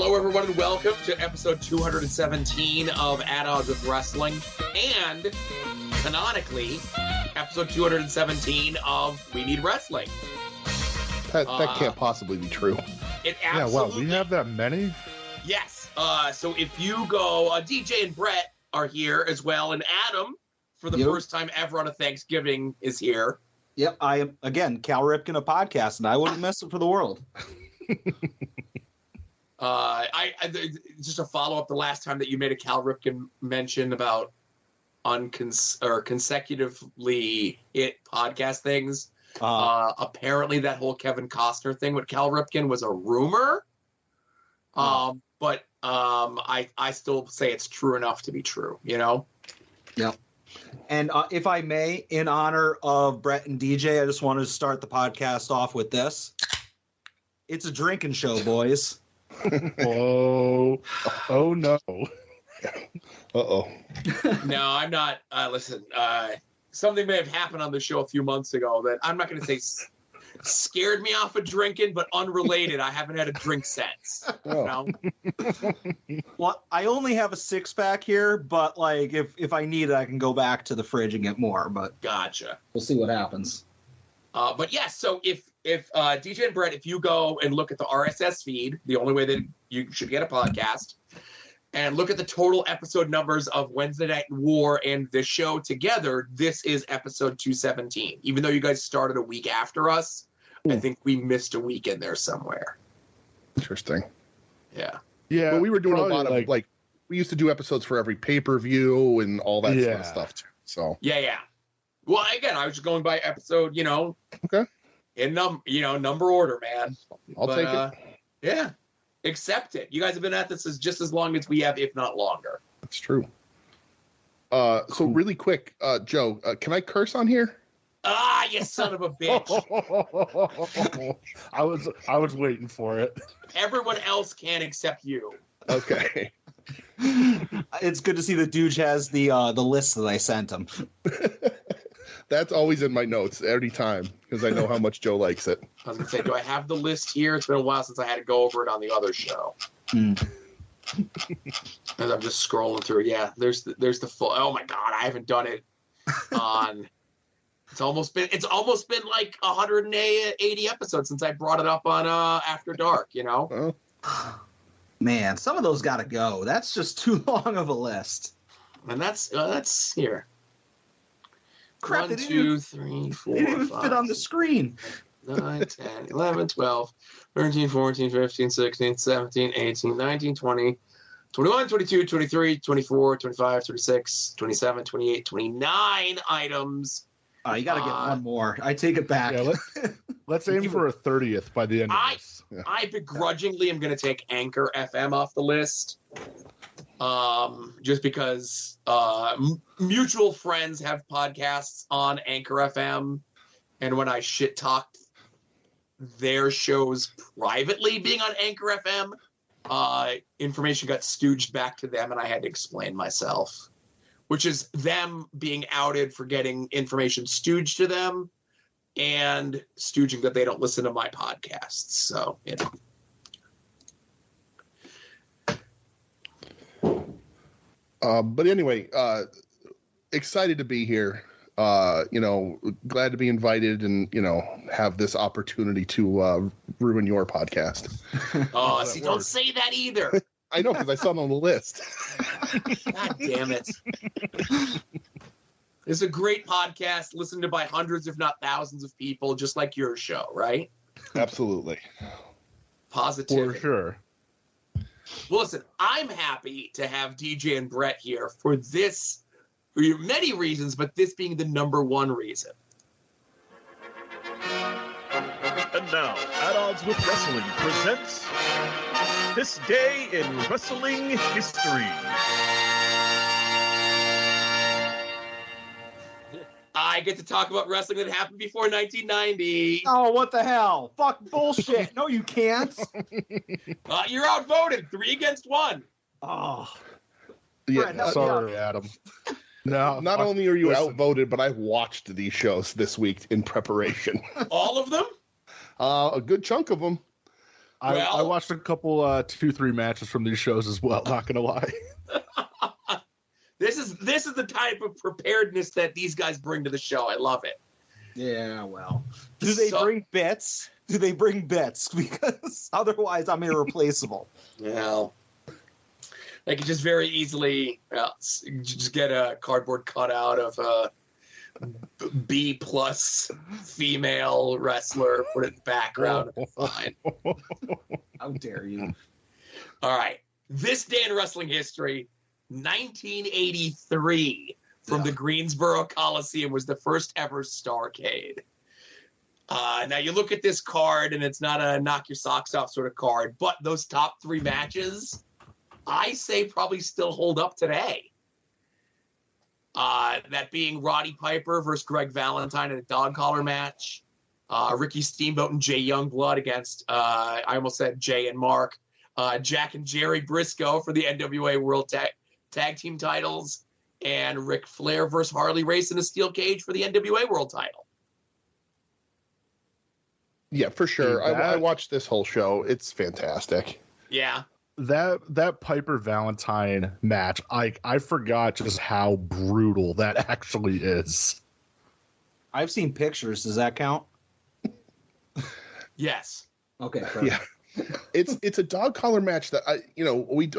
Hello, everyone, and welcome to episode 217 of At Odds with Wrestling, and, canonically, episode 217 of We Need Wrestling. That can't possibly be true. It absolutely... we have that many? Yes. So if you go, DJ and Brett are here as well, and Adam, for the first time ever on a Thanksgiving, is here. Yep, I am, again, Cal Ripken, a podcast, and I wouldn't miss it for the world. I just a follow-up the last time that you made a Cal Ripken mention about consecutively hit podcast things. Apparently that whole Kevin Costner thing with Cal Ripken was a rumor. But I still say it's true enough to be true, you know? Yep. And if I may, in honor of Brett and DJ, I just wanted to start the podcast off with this. It's a drinking show, boys. Oh no. Uh-oh. No, I'm not. Listen, something may have happened on the show a few months ago that I'm not going to say scared me off of drinking, but unrelated. I haven't had a drink since. Oh. You know? Well, I only have a six-pack here, but like if I need it, I can go back to the fridge and get more. But Gotcha. we'll see what happens. But yes, so if DJ and Brett, if you go and look at the RSS feed, the only way that you should get a podcast, and look at the total episode numbers of Wednesday Night War and this show together, this is episode 217. Even though you guys started a week after us, I think we missed a week in there somewhere. Interesting. Yeah. Yeah. But we were doing a lot of, like, we used to do episodes for every pay-per-view and all that sort of stuff, too. So. Yeah. Well, again, I was just going by episode, Okay. In number order, man. I'll take it. Yeah. Accept it. You guys have been at this just as long as we have, if not longer. That's true. So really quick, Joe, can I curse on here? Ah, you son of a bitch. I was waiting for it. Everyone else can except you. Okay. It's good to see that Dooge has the list that I sent him. That's always in my notes every time because I know how much Joe likes it. I was going to say, do I have the list here? It's been a while since I had to go over it on the other show. As I'm just scrolling through. Yeah, there's the full. Oh my God, I haven't done it on. It's almost been like 180 episodes since I brought it up on After Dark. You know. Oh. Man, some of those got to go. That's just too long of a list. And that's here. Crap, 1, 2, 3, 4, They didn't even 5, fit on the screen. 9, 10, 11, 12, 13, 14, 15, 16, 17, 18, 19, 20, 21, 22, 23, 24, 25, 26, 27, 28, 29 items. You got to get one more. I take it back. Yeah, let's aim for a 30th by the end of this. Yeah. I begrudgingly am going to take Anchor FM off the list. Just because mutual friends have podcasts on Anchor FM, and when I shit talked their shows privately being on Anchor FM, information got stooged back to them, and I had to explain myself, which is them being outed for getting information stooged to them and stooging that they don't listen to my podcasts. So, But anyway, excited to be here. Glad to be invited and, have this opportunity to ruin your podcast. Oh, see, don't say that either. I know, because I saw it on the list. God damn it. It's a great podcast listened to by hundreds, if not thousands of people, just like your show, right? Absolutely. Positivity. For sure. Well, listen, I'm happy to have DJ and Brett here for many reasons, but this being the number one reason. And now, At Odds with Wrestling presents This Day in Wrestling History. I get to talk about wrestling that happened before 1990. Oh, what the hell? Fuck bullshit. No, you can't. You're outvoted. 3 against 1. Oh. Yeah, Brett, Sorry, Adam. No, not only are you listen. outvoted, but I've watched these shows this week in preparation. All of them? A good chunk of them. I watched a couple 2-3 matches from these shows as well, not gonna lie. This is the type of preparedness that these guys bring to the show. I love it. Yeah, well. Do they bring bits? Do they bring bits? Because otherwise I'm irreplaceable. Well, they could just very easily just get a cardboard cutout of a B+ female wrestler, put it in the background, and fine. How dare you? All right. This day in wrestling history, 1983 from the Greensboro Coliseum was the first ever Starrcade. Now you look at this card and it's not a knock your socks off sort of card, but those top 3 matches, I say probably still hold up today. That being Roddy Piper versus Greg Valentine in a dog collar match. Ricky Steamboat and Jay Youngblood against, I almost said Jay and Mark. Jack and Jerry Briscoe for the NWA World Tag Team titles. And Ric Flair versus Harley Race in a steel cage for the NWA World title. Yeah, for sure. Dude, I watched this whole show. It's fantastic. Yeah. That Piper Valentine match, I forgot just how brutal that actually is. I've seen pictures. Does that count? Yes. Okay. Perfect. Yeah. It's a dog collar match that I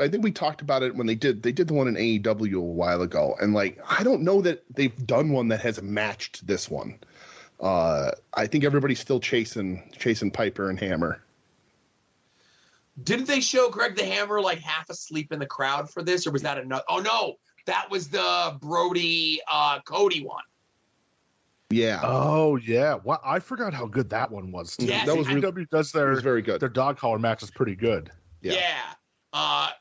think we talked about it when they did the one in AEW a while ago, and I don't know that they've done one that has matched this one. I think everybody's still chasing Piper and Hammer. Didn't they show Greg the Hammer half asleep in the crowd for this, or was that another? Oh no, that was the Brody Cody one. Yeah. Oh yeah. What? I forgot how good that one was too. Yes, that was AEW does their very good. Their dog collar match is pretty good. Yeah.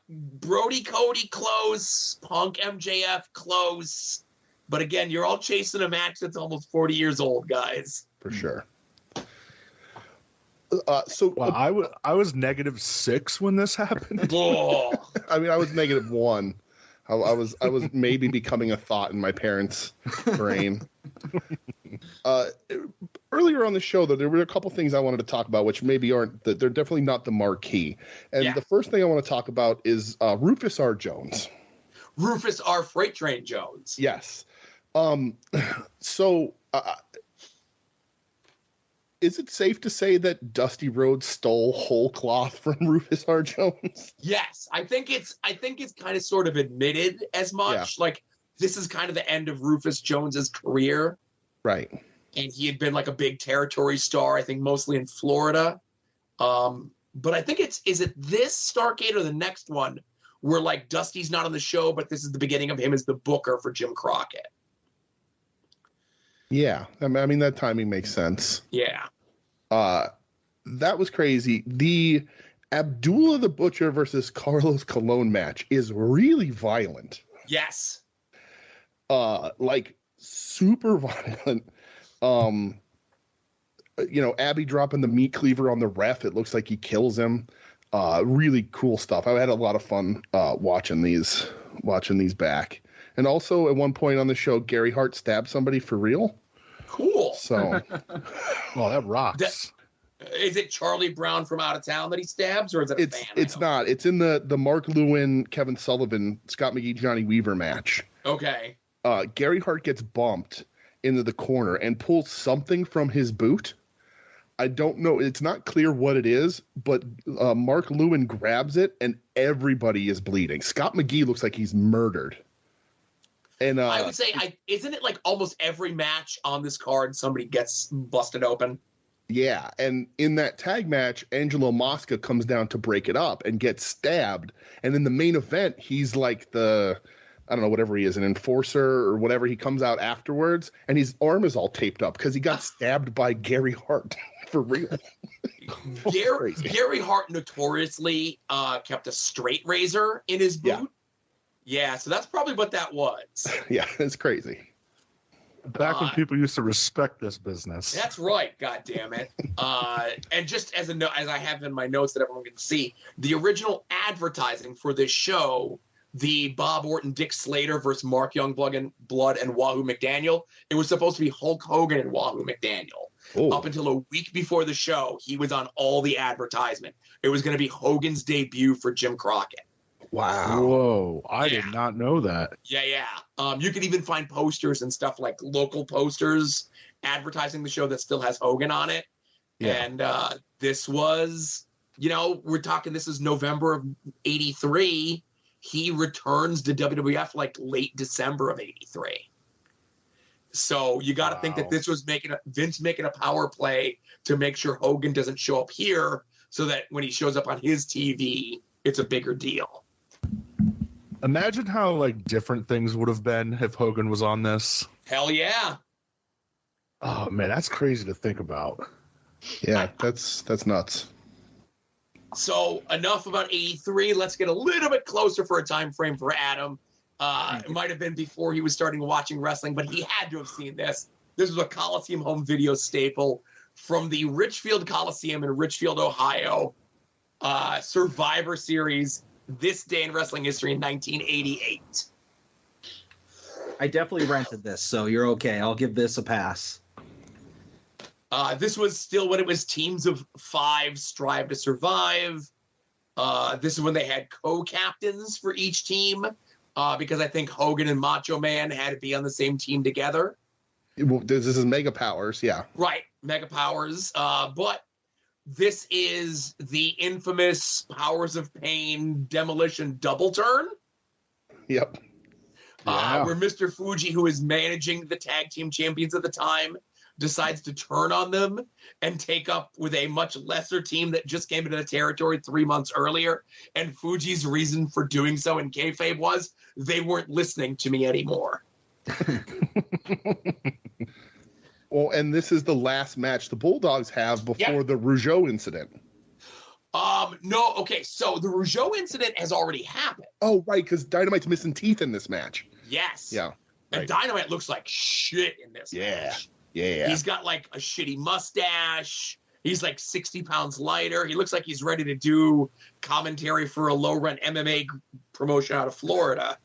Brody Cody close, Punk MJF close. But again, you're all chasing a match that's almost 40 years old, guys. For sure. I was -6 when this happened. Oh. I mean, I was -1. I was maybe becoming a thought in my parents' brain. Earlier on the show, though, there were a couple things I wanted to talk about, which maybe they're definitely not the marquee. And the first thing I want to talk about is Rufus R. Jones. Rufus R. Freight Train Jones. Yes. Is it safe to say that Dusty Rhodes stole whole cloth from Rufus R. Jones? Yes, I think it's kind of sort of admitted as much. Yeah. This is kind of the end of Rufus Jones's career, right? And he had been a big territory star, I think, mostly in Florida. But I think is it this Starrcade or the next one where Dusty's not on the show, but this is the beginning of him as the booker for Jim Crockett. Yeah, I mean that timing makes sense. Yeah. That was crazy. The Abdullah the Butcher versus Carlos Colon match is really violent. Yes. Super violent. Abby dropping the meat cleaver on the ref. It looks like he kills him. Really cool stuff. I had a lot of fun watching these back. And also, at one point on the show, Gary Hart stabbed somebody for real. Cool. So, well, that rocks. Is it Charlie Brown from Out of Town that he stabs, or is it a fan? It's not. It's in the Mark Lewin, Kevin Sullivan, Scott McGhee, Johnny Weaver match. Okay. Gary Hart gets bumped into the corner and pulls something from his boot. I don't know. It's not clear what it is, but Mark Lewin grabs it, and everybody is bleeding. Scott McGhee looks like he's murdered. And I would say, isn't it almost every match on this card somebody gets busted open? Yeah, and in that tag match, Angelo Mosca comes down to break it up and gets stabbed. And in the main event, he's I don't know, whatever he is, an enforcer or whatever. He comes out afterwards, and his arm is all taped up because he got stabbed by Gary Hart. For real. Gary Hart notoriously kept a straight razor in his boot. Yeah, so that's probably what that was. Yeah, it's crazy. Back when people used to respect this business. That's right, God damn it. And just as I have in my notes that everyone can see, the original advertising for this show, the Bob Orton, Dick Slater versus Mark Youngblood and Wahoo McDaniel, it was supposed to be Hulk Hogan and Wahoo McDaniel. Oh. Up until a week before the show, he was on all the advertisement. It was going to be Hogan's debut for Jim Crockett. Wow. Whoa, I Yeah. did not know that. Yeah. You can even find posters and stuff like local posters advertising the show that still has Hogan on it. Yeah. And this was, we're talking, this is November of 83. He returns to WWF like late December of 83. So you got to think that Wow. this was Vince making a power play to make sure Hogan doesn't show up here so that when he shows up on his TV, it's a bigger deal. Imagine how like different things would have been if Hogan was on this. Hell yeah. Oh man, that's crazy to think about. Yeah, that's nuts. So enough about 83. Let's get a little bit closer for a time frame for Adam. It might have been before he was starting watching wrestling, but he had to have seen this. This was a Coliseum home video staple from the Richfield Coliseum in Richfield, Ohio. Survivor Series, This Day in Wrestling History in 1988. I definitely rented this, so you're okay. I'll give this a pass. This was still when it was teams of 5 strive to survive. This is when they had co-captains for each team because I think Hogan and Macho Man had to be on the same team together. Well, this is Mega Powers, yeah. Right, Mega Powers. But this is the infamous Powers of Pain Demolition double turn. Yep. Yeah. Where Mr. Fuji, who is managing the tag team champions at the time, decides to turn on them and take up with a much lesser team that just came into the territory 3 months earlier. And Fuji's reason for doing so in kayfabe was they weren't listening to me anymore. Well, and this is the last match the Bulldogs have before the Rougeau incident. No, okay, so the Rougeau incident has already happened. Oh, right, because Dynamite's missing teeth in this match. Yes. Yeah. And right. Dynamite looks like shit in this match. Yeah. He's got like a shitty mustache. He's like 60 pounds lighter. He looks like he's ready to do commentary for a low-rent MMA promotion out of Florida.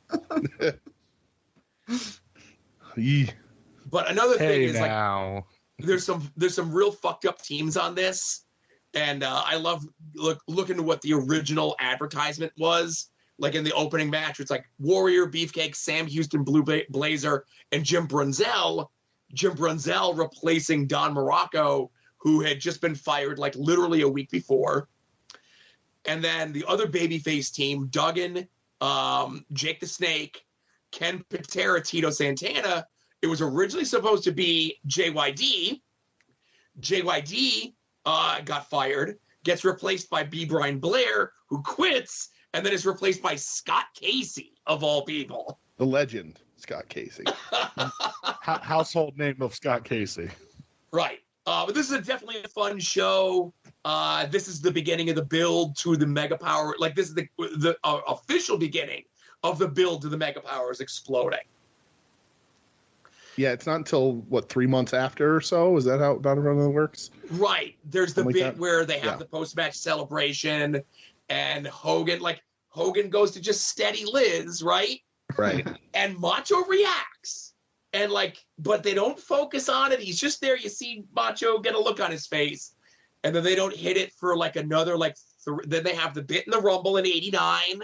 Yee. But another thing Hey is like now. there's some real fucked up teams on this, and I love looking at what the original advertisement was. Like in the opening match, it's like Warrior, Beefcake, Sam Houston, Blue Blazer, and Jim Brunzell. Jim Brunzell replacing Don Morocco, who had just been fired like literally a week before. And then the other babyface team, Duggan, Jake the Snake, Ken Patera, Tito Santana. It was originally supposed to be JYD. JYD got fired, gets replaced by B. Brian Blair, who quits, and then is replaced by Scott Casey, of all people. The legend, Scott Casey. Household name of Scott Casey. Right. But this is definitely a fun show. This is the beginning of the build to the Mega Power. Like, this is the official beginning of the build to the Mega Powers exploding. Yeah, it's not until, 3 months after or so? Is that how Donovan works? Right. There's the Something bit like that? where they have Yeah. the post-match celebration, and Hogan goes to just steady Liz, right? Right. And Macho reacts. And but they don't focus on it. He's just there. You see Macho get a look on his face. And then they don't hit it for another, then they have the bit in the Rumble in 89.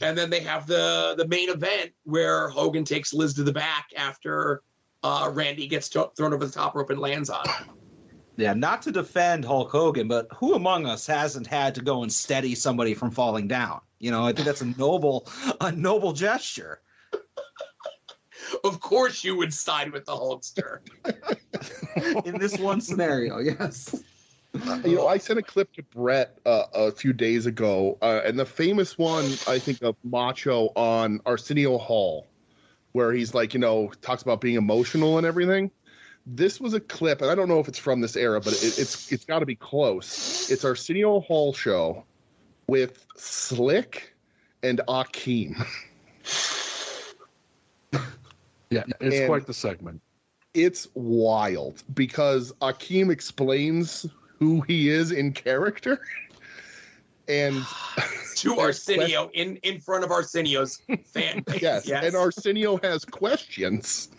And then they have the main event where Hogan takes Liz to the back after Randy gets thrown over the top rope and lands on him. Yeah, not to defend Hulk Hogan, but who among us hasn't had to go and steady somebody from falling down? I think that's a noble gesture. Of course you would side with the Hulkster. In this one scenario, yes. I sent a clip to Brett a few days ago, and the famous one, I think, of Macho on Arsenio Hall, where he's talks about being emotional and everything. This was a clip, and I don't know if it's from this era, but it's got to be close. It's Arsenio Hall show with Slick and Akeem. Yeah, it's And- quite the segment. It's wild because Akeem explains who he is in character, and To Arsenio, in front of Arsenio's fan base. yes, and Arsenio has questions.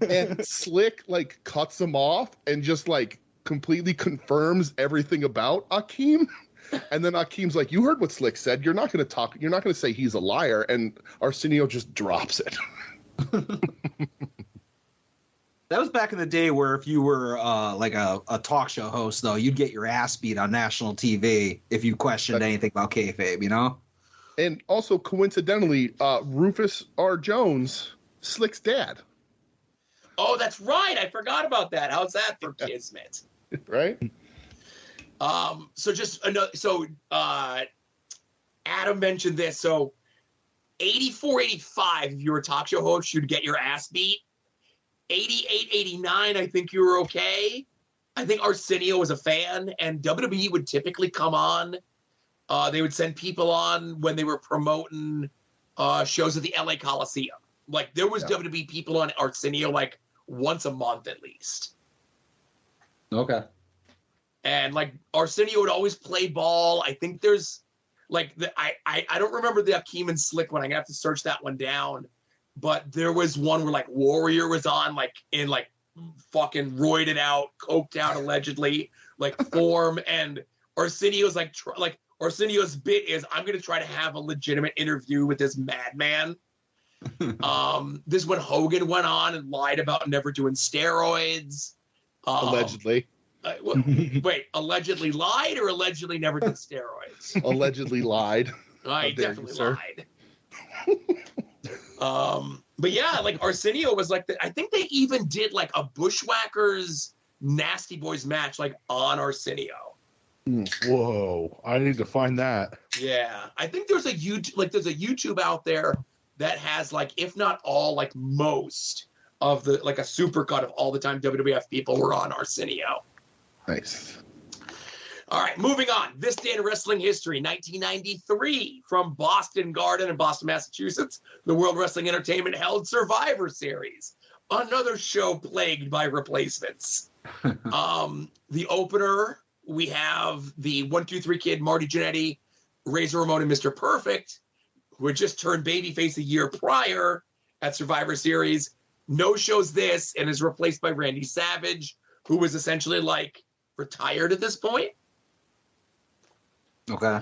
And Slick like cuts him off and just like completely confirms everything about Akeem. And then Akeem's like, "You heard what Slick said. You're not going to say he's a liar." And Arsenio just drops it. That was back in the day where if you were like a talk show host, though, you'd get your ass beat on national TV if you questioned anything about kayfabe, you know? And also, coincidentally, Rufus R. Jones, Slick's dad. Oh, that's right. I forgot about that. How's that for kismet? Right? So just another. So Adam mentioned this. So 84, 85, if you were a talk show host, you'd get your ass beat. 88, 89, I think you were okay. I think Arsenio was a fan, and WWE would typically come on. They would send people on when they were promoting shows at the LA Coliseum. Like there was WWE people on Arsenio like once a month at least. Okay. And like Arsenio would always play ball. I think there's like I don't remember the Akeem and Slick one. I'm gonna have to search that one down. But there was one where like Warrior was on like in like fucking roided out, coked out allegedly, like form, and Arsenio's like Arsenio's bit is I'm gonna try to have a legitimate interview with this madman. This is when Hogan went on and lied about never doing steroids. Allegedly. Wait, allegedly lied or allegedly never did steroids? Allegedly lied. I definitely lied. But yeah, like Arsenio was like I think they even did like a Bushwhackers Nasty Boys match like on Arsenio. Whoa, I need to find that. Yeah, I think there's a YouTube out there that has like if not all like most of the like a supercut of all the time WWF people were on Arsenio. Nice. All right, moving on. This day in wrestling history, 1993, from Boston Garden in Boston, Massachusetts, the World Wrestling Entertainment held Survivor Series, another show plagued by replacements. The opener, we have the 1-2-3 Kid, Marty Jannetty, Razor Ramon, and Mr. Perfect, who had just turned babyface a year prior at Survivor Series. No shows this and is replaced by Randy Savage, who was essentially like retired at this point. Okay.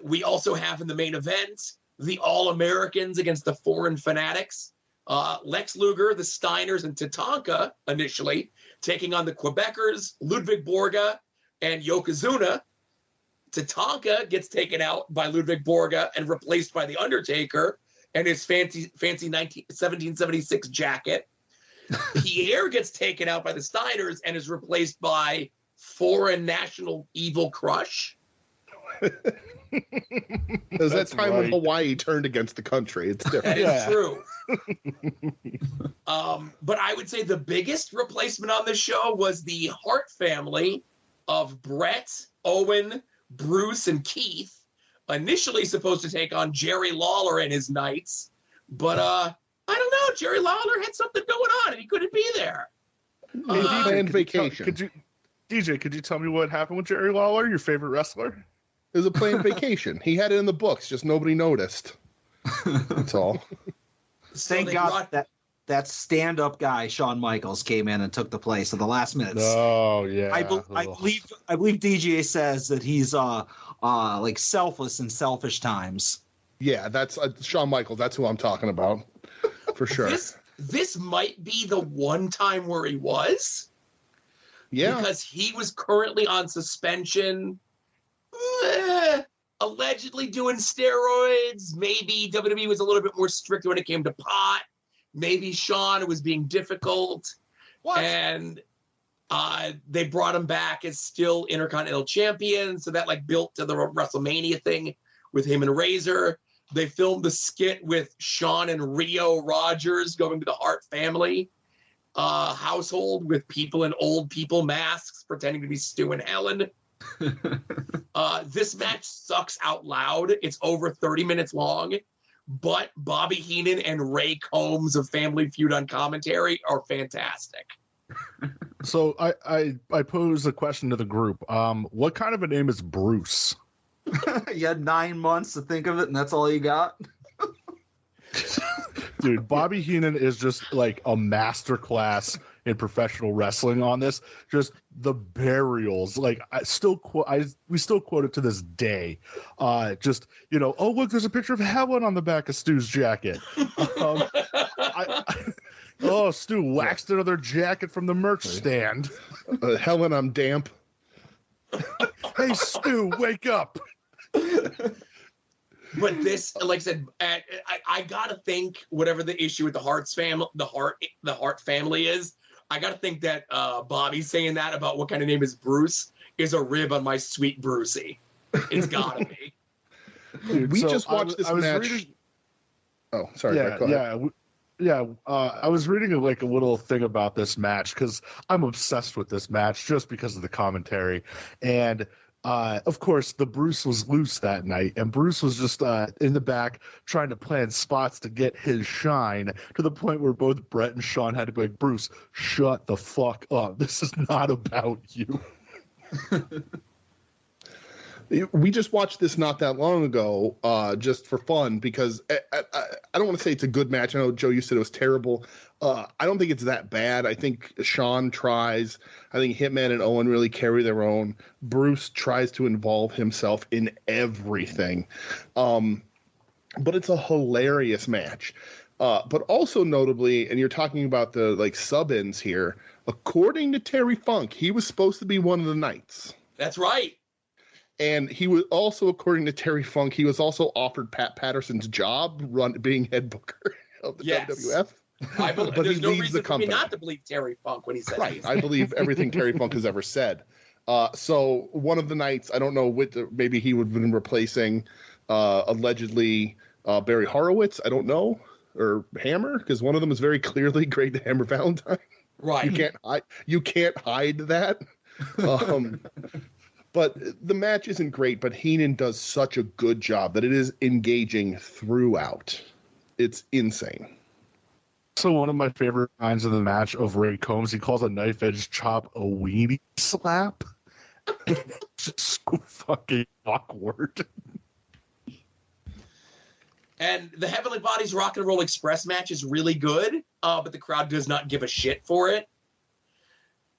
We also have in the main event the All-Americans against the Foreign Fanatics. Lex Luger, the Steiners, and Tatanka initially taking on the Quebecers, Ludwig Borga, and Yokozuna. Tatanka gets taken out by Ludwig Borga and replaced by The Undertaker and his fancy 1776 jacket. Pierre gets taken out by the Steiners and is replaced by Foreign National Evil Crush. Because that time when Hawaii turned against the country, it's different. That is true. But I would say the biggest replacement on this show was the Hart family of Brett, Owen, Bruce, and Keith, initially supposed to take on Jerry Lawler and his Knights. But I don't know. Jerry Lawler had something going on and he couldn't be there. Planned vacation. Could you tell me what happened with Jerry Lawler, your favorite wrestler? It was a planned vacation. He had it in the books, just nobody noticed. That's all. Thank God that stand-up guy, Shawn Michaels, came in and took the place at the last minute. Oh yeah. I believe DGA says that he's like selfless in selfish times. Yeah, that's Shawn Michaels. That's who I'm talking about, for sure. This might be the one time where he was. Yeah. Because he was currently on suspension, allegedly doing steroids. Maybe WWE was a little bit more strict when it came to pot. Maybe Shawn was being difficult. What? And they brought him back as still Intercontinental Champion. So that like built to the WrestleMania thing with him and Razor. They filmed the skit with Shawn and Rio Rogers going to the Hart family household with people in old people masks pretending to be Stu and Helen. This match sucks out loud. It's over 30 minutes long, but Bobby Heenan and Ray Combs of Family Feud on commentary are fantastic. So I pose a question to the group. What kind of a name is Bruce? You had 9 months to think of it, and that's all you got? Dude, Bobby Heenan is just like a masterclass in professional wrestling on this. Just the burials, like we still quote it to this day. Just oh look, there's a picture of Helen on the back of Stu's jacket. Oh, Stu waxed another jacket from the merch stand. Helen, I'm damp. Hey, Stu, wake up. But this, like I said, I gotta think whatever the issue with the Hart family is, I gotta think that Bobby saying that about what kind of name is Bruce is a rib on my sweet Brucey. It's gotta be. Dude, we just watched this match. Oh, sorry. Yeah, go ahead. Yeah. I was reading a little thing about this match because I'm obsessed with this match just because of the commentary. And of course, the Bruce was loose that night, and Bruce was just in the back trying to plan spots to get his shine to the point where both Brett and Sean had to be like, Bruce, shut the fuck up. This is not about you. We just watched this not that long ago, just for fun, because I don't want to say it's a good match. I know, Joe, you said it was terrible. I don't think it's that bad. I think Sean tries. I think Hitman and Owen really carry their own. Bruce tries to involve himself in everything. But it's a hilarious match. But also notably, and you're talking about the sub-ins here, according to Terry Funk, he was supposed to be one of the Knights. That's right. And he was also, according to Terry Funk, he was also offered Pat Patterson's job, being head booker of the WWF. But there's no reason for me not to believe Terry Funk when he says right. I believe everything Terry Funk has ever said. So one of the Knights, I don't know, maybe he would have been replacing allegedly Barry Horowitz. I don't know, or Hammer, because one of them is very clearly Greg the Hammer Valentine. Right. You can't hide that. But the match isn't great, but Heenan does such a good job that it is engaging throughout. It's insane. So one of my favorite lines of the match of Ray Combs, he calls a knife edge chop a weenie slap. Just so fucking awkward. And the Heavenly Bodies Rock and Roll Express match is really good, but the crowd does not give a shit for it.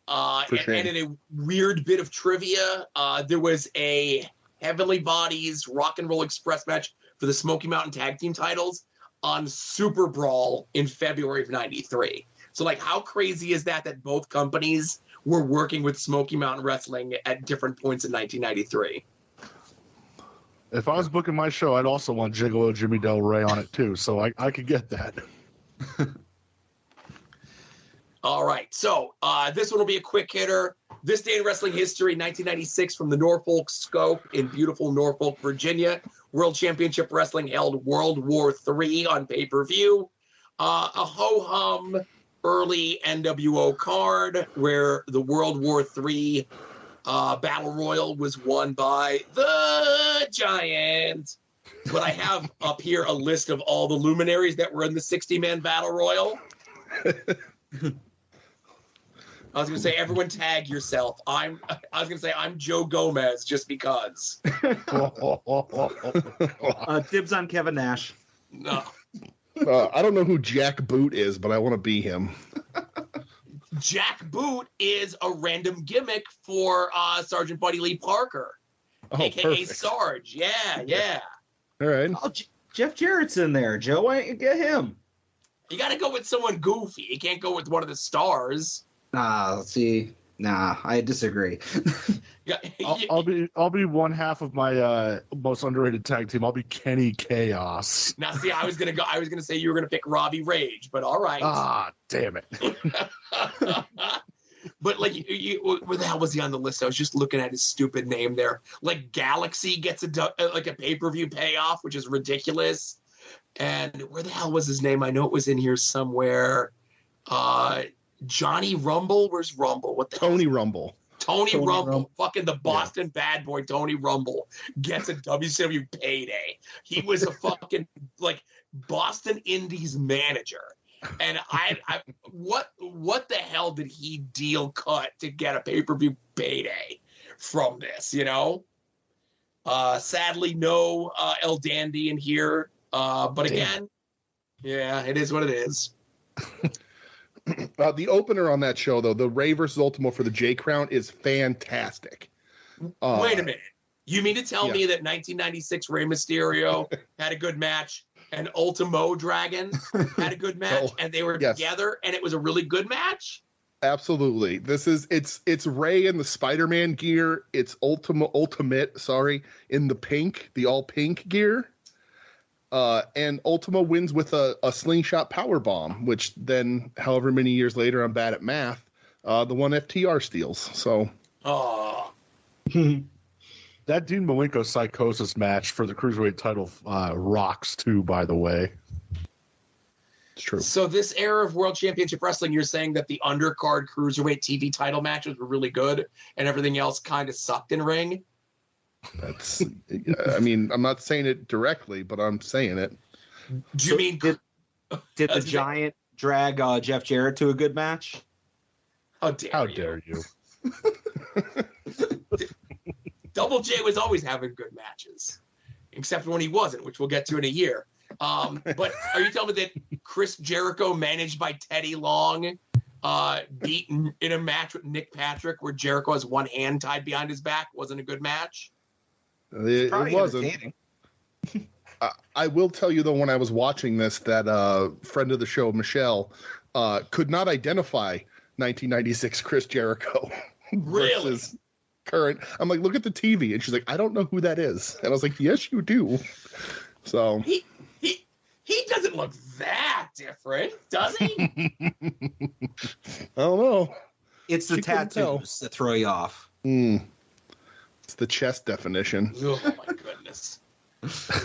And in a weird bit of trivia, there was a Heavenly Bodies Rock and Roll Express match for the Smoky Mountain Tag Team titles on Super Brawl in February of '93. So, how crazy is that both companies were working with Smoky Mountain Wrestling at different points in 1993? If I was booking my show, I'd also want Gigolo Jimmy Del Rey on it too, so I could get that. All right, so this one will be a quick hitter. This day in wrestling history, 1996, from the Norfolk Scope in beautiful Norfolk, Virginia. World Championship Wrestling held World War III on pay-per-view. A ho-hum early NWO card where the World War III Battle Royal was won by the Giant. But I have up here a list of all the luminaries that were in the 60-man Battle Royal. I was going to say, everyone tag yourself. I was going to say, I'm Joe Gomez just because. Dibs on Kevin Nash. No. I don't know who Jack Boot is, but I want to be him. Jack Boot is a random gimmick for Sergeant Buddy Lee Parker, a.k.a. Perfect. Sarge. Yeah. All right. Oh, Jeff Jarrett's in there, Joe. Why don't you get him? You got to go with someone goofy. You can't go with one of the stars. I disagree. Yeah, I'll be one half of my most underrated tag team. I'll be Kenny Chaos. Now, see, I was gonna say you were gonna pick Robbie Rage, but all right. Ah, damn it. But where the hell was he on the list? I was just looking at his stupid name there. Galaxy gets a pay-per-view payoff, which is ridiculous. And where the hell was his name? I know it was in here somewhere. Johnny Rumble? Where's Rumble? What the Tony Rumble. Tony Rumble. Fucking the Boston bad boy Tony Rumble gets a WCW payday. He was a fucking Boston Indies manager. And I what the hell did he deal cut to get a pay-per-view payday from this, Sadly, no El Dandy in here. But again, Yeah, it is what it is. The opener on that show, though, the Ray versus Ultimo for the J Crown is fantastic. Wait a minute. You mean to tell yeah. me that 1996 Rey Mysterio had a good match and Ultimo Dragon had a good match and they were together and it was a really good match? Absolutely. It's Ray in the Spider-Man gear. It's Ultimate, in the pink, the all pink gear. And Ultimo wins with a slingshot power bomb, which then, however many years later, I'm bad at math, the one FTR steals. So, that Dean Malenko Psychosis match for the Cruiserweight title rocks too, by the way. It's true. So this era of World Championship Wrestling, you're saying that the undercard Cruiserweight TV title matches were really good and everything else kind of sucked in ring? That's, I mean, I'm not saying it directly, but I'm saying it. Do you mean did the Giant drag Jeff Jarrett to a good match? How dare you? Double J was always having good matches, except when he wasn't, which we'll get to in a year. But are you telling me that Chris Jericho, managed by Teddy Long, beat in a match with Nick Patrick where Jericho has one hand tied behind his back, wasn't a good match? It wasn't. I will tell you, though, when I was watching this, that friend of the show, Michelle, could not identify 1996 Chris Jericho. Really? Versus current. I'm like, look at the TV. And she's like, I don't know who that is. And I was like, yes, you do. So he doesn't look that different, does he? I don't know. It's the tattoos that throw you off. It's the chest definition. Oh my goodness.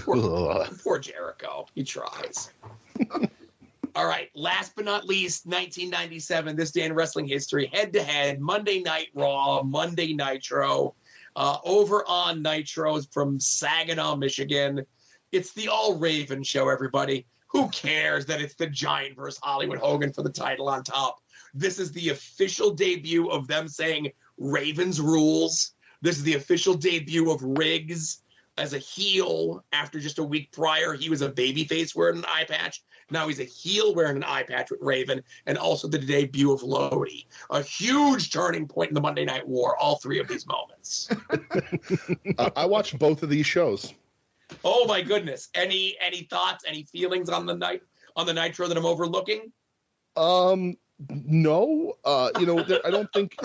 Poor Jericho. He tries. All right. Last but not least, 1997, this day in wrestling history, head-to-head, Monday Night Raw, Monday Nitro, over on Nitro from Saginaw, Michigan. It's the All Raven show, everybody. Who cares that it's the Giant versus Hollywood Hogan for the title on top? This is the official debut of them saying Ravens rules. This is the official debut of Riggs as a heel. After just a week prior, he was a babyface wearing an eye patch. Now he's a heel wearing an eye patch with Raven, and also the debut of Lodi. A huge turning point in the Monday Night War, all three of these moments. I watched both of these shows. Oh my goodness. Any thoughts, any feelings on the Nitro that I'm overlooking? No, I don't think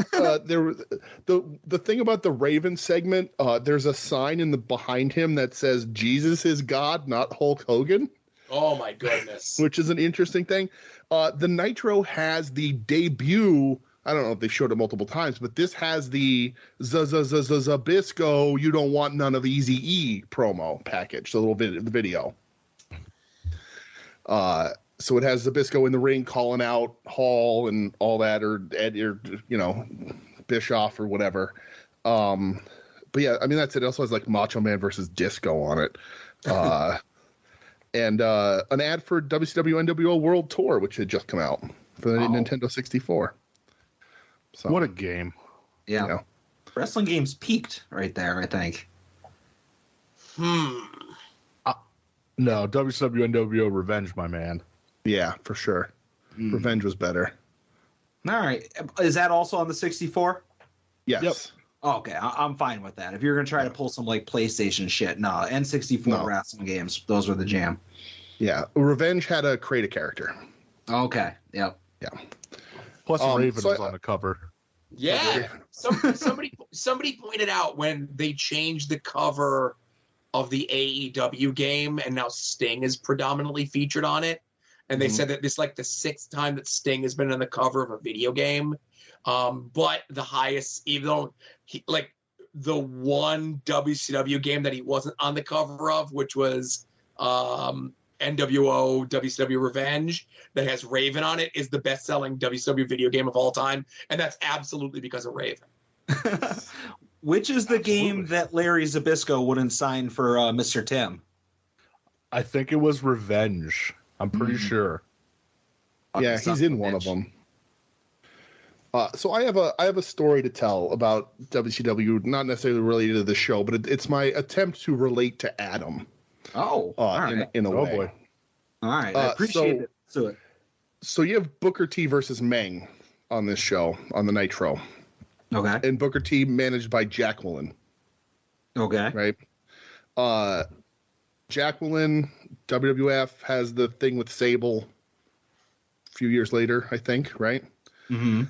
the thing about the Raven segment, there's a sign behind him that says Jesus is God, not Hulk Hogan. Oh my goodness. Which is an interesting thing. The Nitro has the debut. I don't know if they showed it multiple times, but this has the Zabisco, you don't want none of Eazy-E promo package, the little video. So it has Zabisco in the ring calling out Hall and all that, or Ed, or Bischoff or whatever. But yeah, I mean that's it. It also has like Macho Man versus Disco on it, and an ad for WCW NWO World Tour, which had just come out for the Nintendo 64. So, what a game! Yeah, wrestling games peaked right there, I think. No, WCW NWO Revenge, my man. Yeah, for sure. Revenge was better. All right. Is that also on the 64? Yes. Yep. Oh, okay. I'm fine with that. If you're going to try to pull some like PlayStation shit, no. N64 wrestling games, those were the jam. Yeah. Revenge had to create a character. Okay. Yep. Yeah. Plus Raven was on the cover. Yeah. Somebody pointed out when they changed the cover of the AEW game and now Sting is predominantly featured on it. And they said that this is like the 6th time that Sting has been on the cover of a video game. But the highest, even though the one WCW game that he wasn't on the cover of, which was NWO WCW Revenge, that has Raven on it, is the best-selling WCW video game of all time. And that's absolutely because of Raven. Which is the game that Larry Zabisco wouldn't sign for Mr. Tim? I think it was Revenge. I'm pretty sure. Yeah, he's in one of them. So I have a story to tell about WCW, not necessarily related to the show, but it's my attempt to relate to Adam. Oh, in a way. Boy. All right, I appreciate it. So you have Booker T versus Meng on this show, on the Nitro. Okay. And Booker T managed by Jacqueline. Okay. Right? Jacqueline, WWF, has the thing with Sable a few years later, I think, right? Mm-hmm.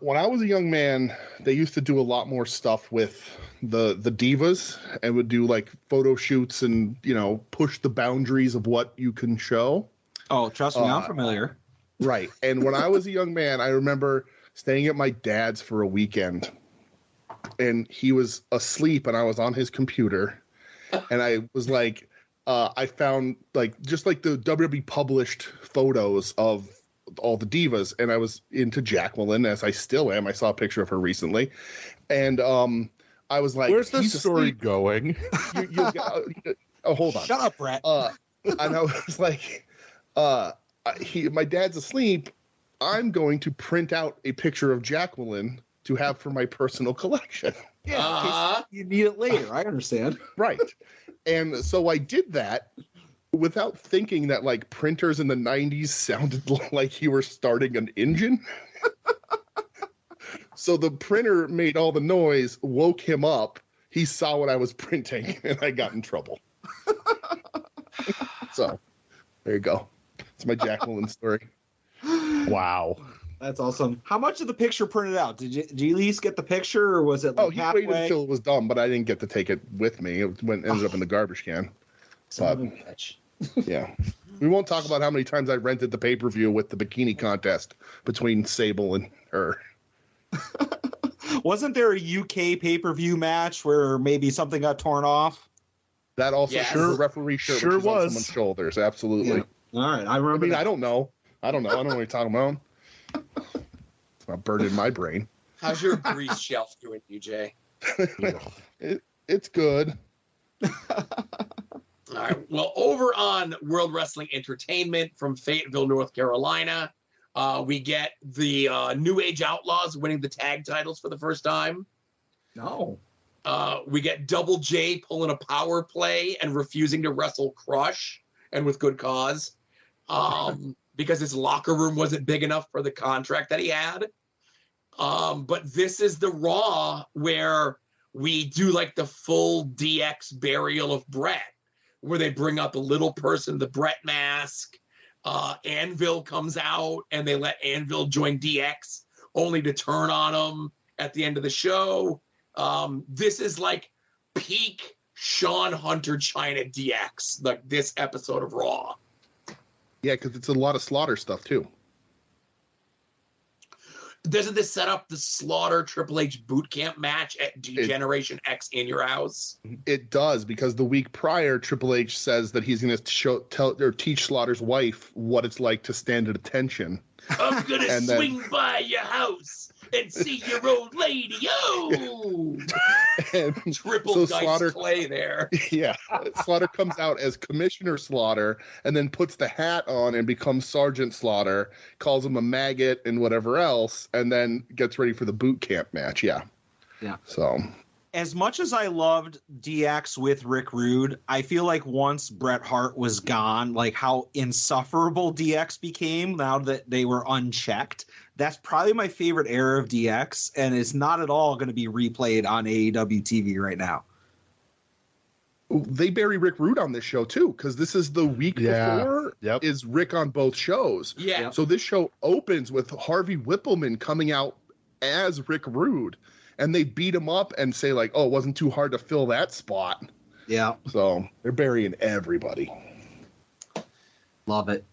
When I was a young man, they used to do a lot more stuff with the divas and would do like photo shoots and, push the boundaries of what you can show. Oh, trust me, I'm familiar. Right. And when I was a young man, I remember staying at my dad's for a weekend, and he was asleep and I was on his computer, and I was like, I found just the WWE published photos of all the divas, and I was into Jacqueline, as I still am. I saw a picture of her recently, and I was like, "Where's this story going?" Hold on. Shut up, Brett. And I was like, my dad's asleep. I'm going to print out a picture of Jacqueline to have for my personal collection. Yeah, you need it later. I understand. Right. And so I did that without thinking that printers in the 90s sounded like you were starting an engine. So the printer made all the noise, woke him up. He saw what I was printing, and I got in trouble. So there you go. It's my Jacqueline story. Wow. That's awesome. How much of the picture printed out? Did you at least get the picture, or was it he halfway? waited until it was done, but I didn't get to take it with me. It ended up in the garbage can. Son of a bitch. Yeah. We won't talk about how many times I rented the pay-per-view with the bikini contest between Sable and her. Wasn't there a UK pay-per-view match where maybe something got torn off? That also the referee shirt sure was on was. someone's shoulders. Absolutely. Yeah. All right, I remember. I don't know. I don't know what you're talking about. It's not burned in my brain. How's your grease shelf doing, DJ? It's good. All right. Well, over on World Wrestling Entertainment from Fayetteville, North Carolina, we get the New Age Outlaws winning the tag titles for the first time. No. We get Double J pulling a power play and refusing to wrestle Crush, and with good cause, because his locker room wasn't big enough for the contract that he had. But this is the Raw where we do the full DX burial of Brett, where they bring out the little person, the Brett mask. Anvil comes out, and they let Anvil join DX, only to turn on him at the end of the show. This is peak Sean Hunter China DX, this episode of Raw. Yeah, because it's a lot of Slaughter stuff, too. Doesn't this set up the Slaughter Triple H boot camp match at Generation X in your house? It does, because the week prior, Triple H says that he's going to teach Slaughter's wife what it's like to stand at attention. I'm going to swing by your house and see your old lady. Oh! Triple Dice Slaughter, Clay there. Yeah. Slaughter comes out as Commissioner Slaughter and then puts the hat on and becomes Sergeant Slaughter, calls him a maggot and whatever else, and then gets ready for the boot camp match. Yeah. Yeah. So, as much as I loved DX with Rick Rude, I feel like once Bret Hart was gone, how insufferable DX became now that they were unchecked. That's probably my favorite era of DX, and it's not at all going to be replayed on AEW TV right now. They bury Rick Rude on this show, too, because this is the week before is Rick on both shows. Yeah. So this show opens with Harvey Whippleman coming out as Rick Rude, and they beat him up and say, it wasn't too hard to fill that spot. Yeah. So they're burying everybody. Love it.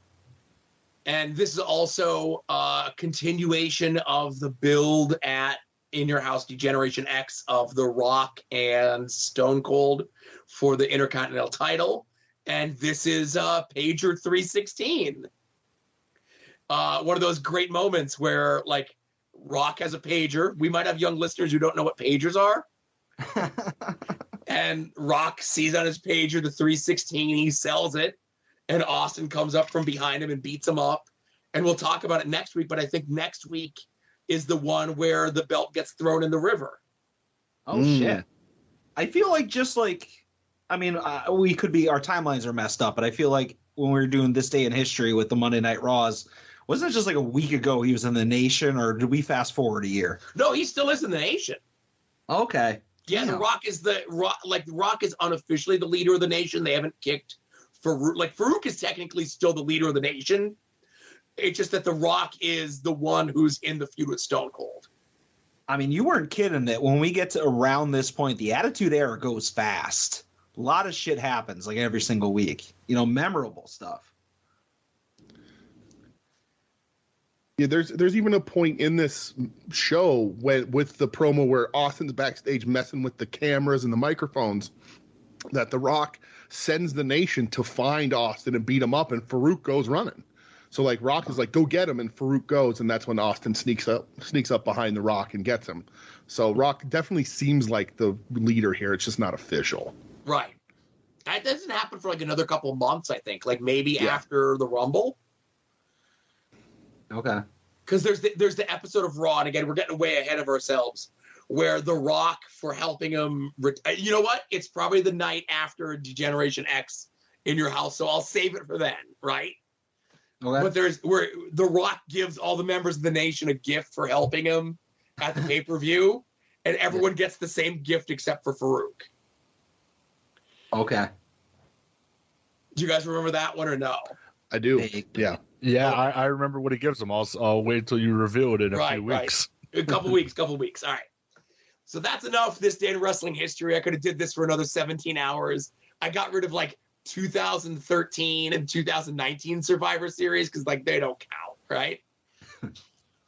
And this is also a continuation of the build at In Your House Degeneration X of The Rock and Stone Cold for the Intercontinental title. And this is Pager 316. One of those great moments where, Rock has a pager. We might have young listeners who don't know what pagers are. And Rock sees on his pager the 316. He sells it. And Austin comes up from behind him and beats him up. And we'll talk about it next week. But I think next week is the one where the belt gets thrown in the river. Oh, shit. I feel we could be, our timelines are messed up, but I feel like when we were doing This Day in History with the Monday Night Raws, wasn't it just like a week ago he was in the Nation, or did we fast forward a year? No, he still is in the Nation. Okay. Yeah, The Rock is The Rock is unofficially the leader of the Nation. They haven't kicked Farouk. Like, Farouk is technically still the leader of the Nation. It's just that The Rock is the one who's in the feud with Stone Cold. I mean, you weren't kidding that when we get to around this point, the Attitude Era goes fast. A lot of shit happens like every single week. You know, memorable stuff. Yeah, there's even a point in this show with the promo where Austin's backstage messing with the cameras and the microphones, that The Rock sends the Nation to find Austin and beat him up, and Farouk goes running. So like Rock is like, go get him, and Farouk goes, and that's when Austin sneaks up behind The Rock and gets him. So Rock definitely seems like the leader here. It's just not official. Right. That doesn't happen for like another couple months, I think. Like maybe after the Rumble. Okay. Because there's the episode of Raw, and again, we're getting way ahead of ourselves, where The Rock, for helping him, you know what? It's probably the night after Degeneration X in your house, so I'll save it for then, right? Okay. But there's where The Rock gives all the members of the Nation a gift for helping him at the pay-per-view, and everyone gets the same gift except for Farouk. Okay. Do you guys remember that one or no? I do. Yeah. Yeah, I remember what he gives them. I'll wait until you reveal it in a few weeks. A couple weeks. All right. So that's enough This Day in Wrestling History. I could have did this for another 17 hours. I got rid of like 2013 and 2019 Survivor Series because like they don't count, right?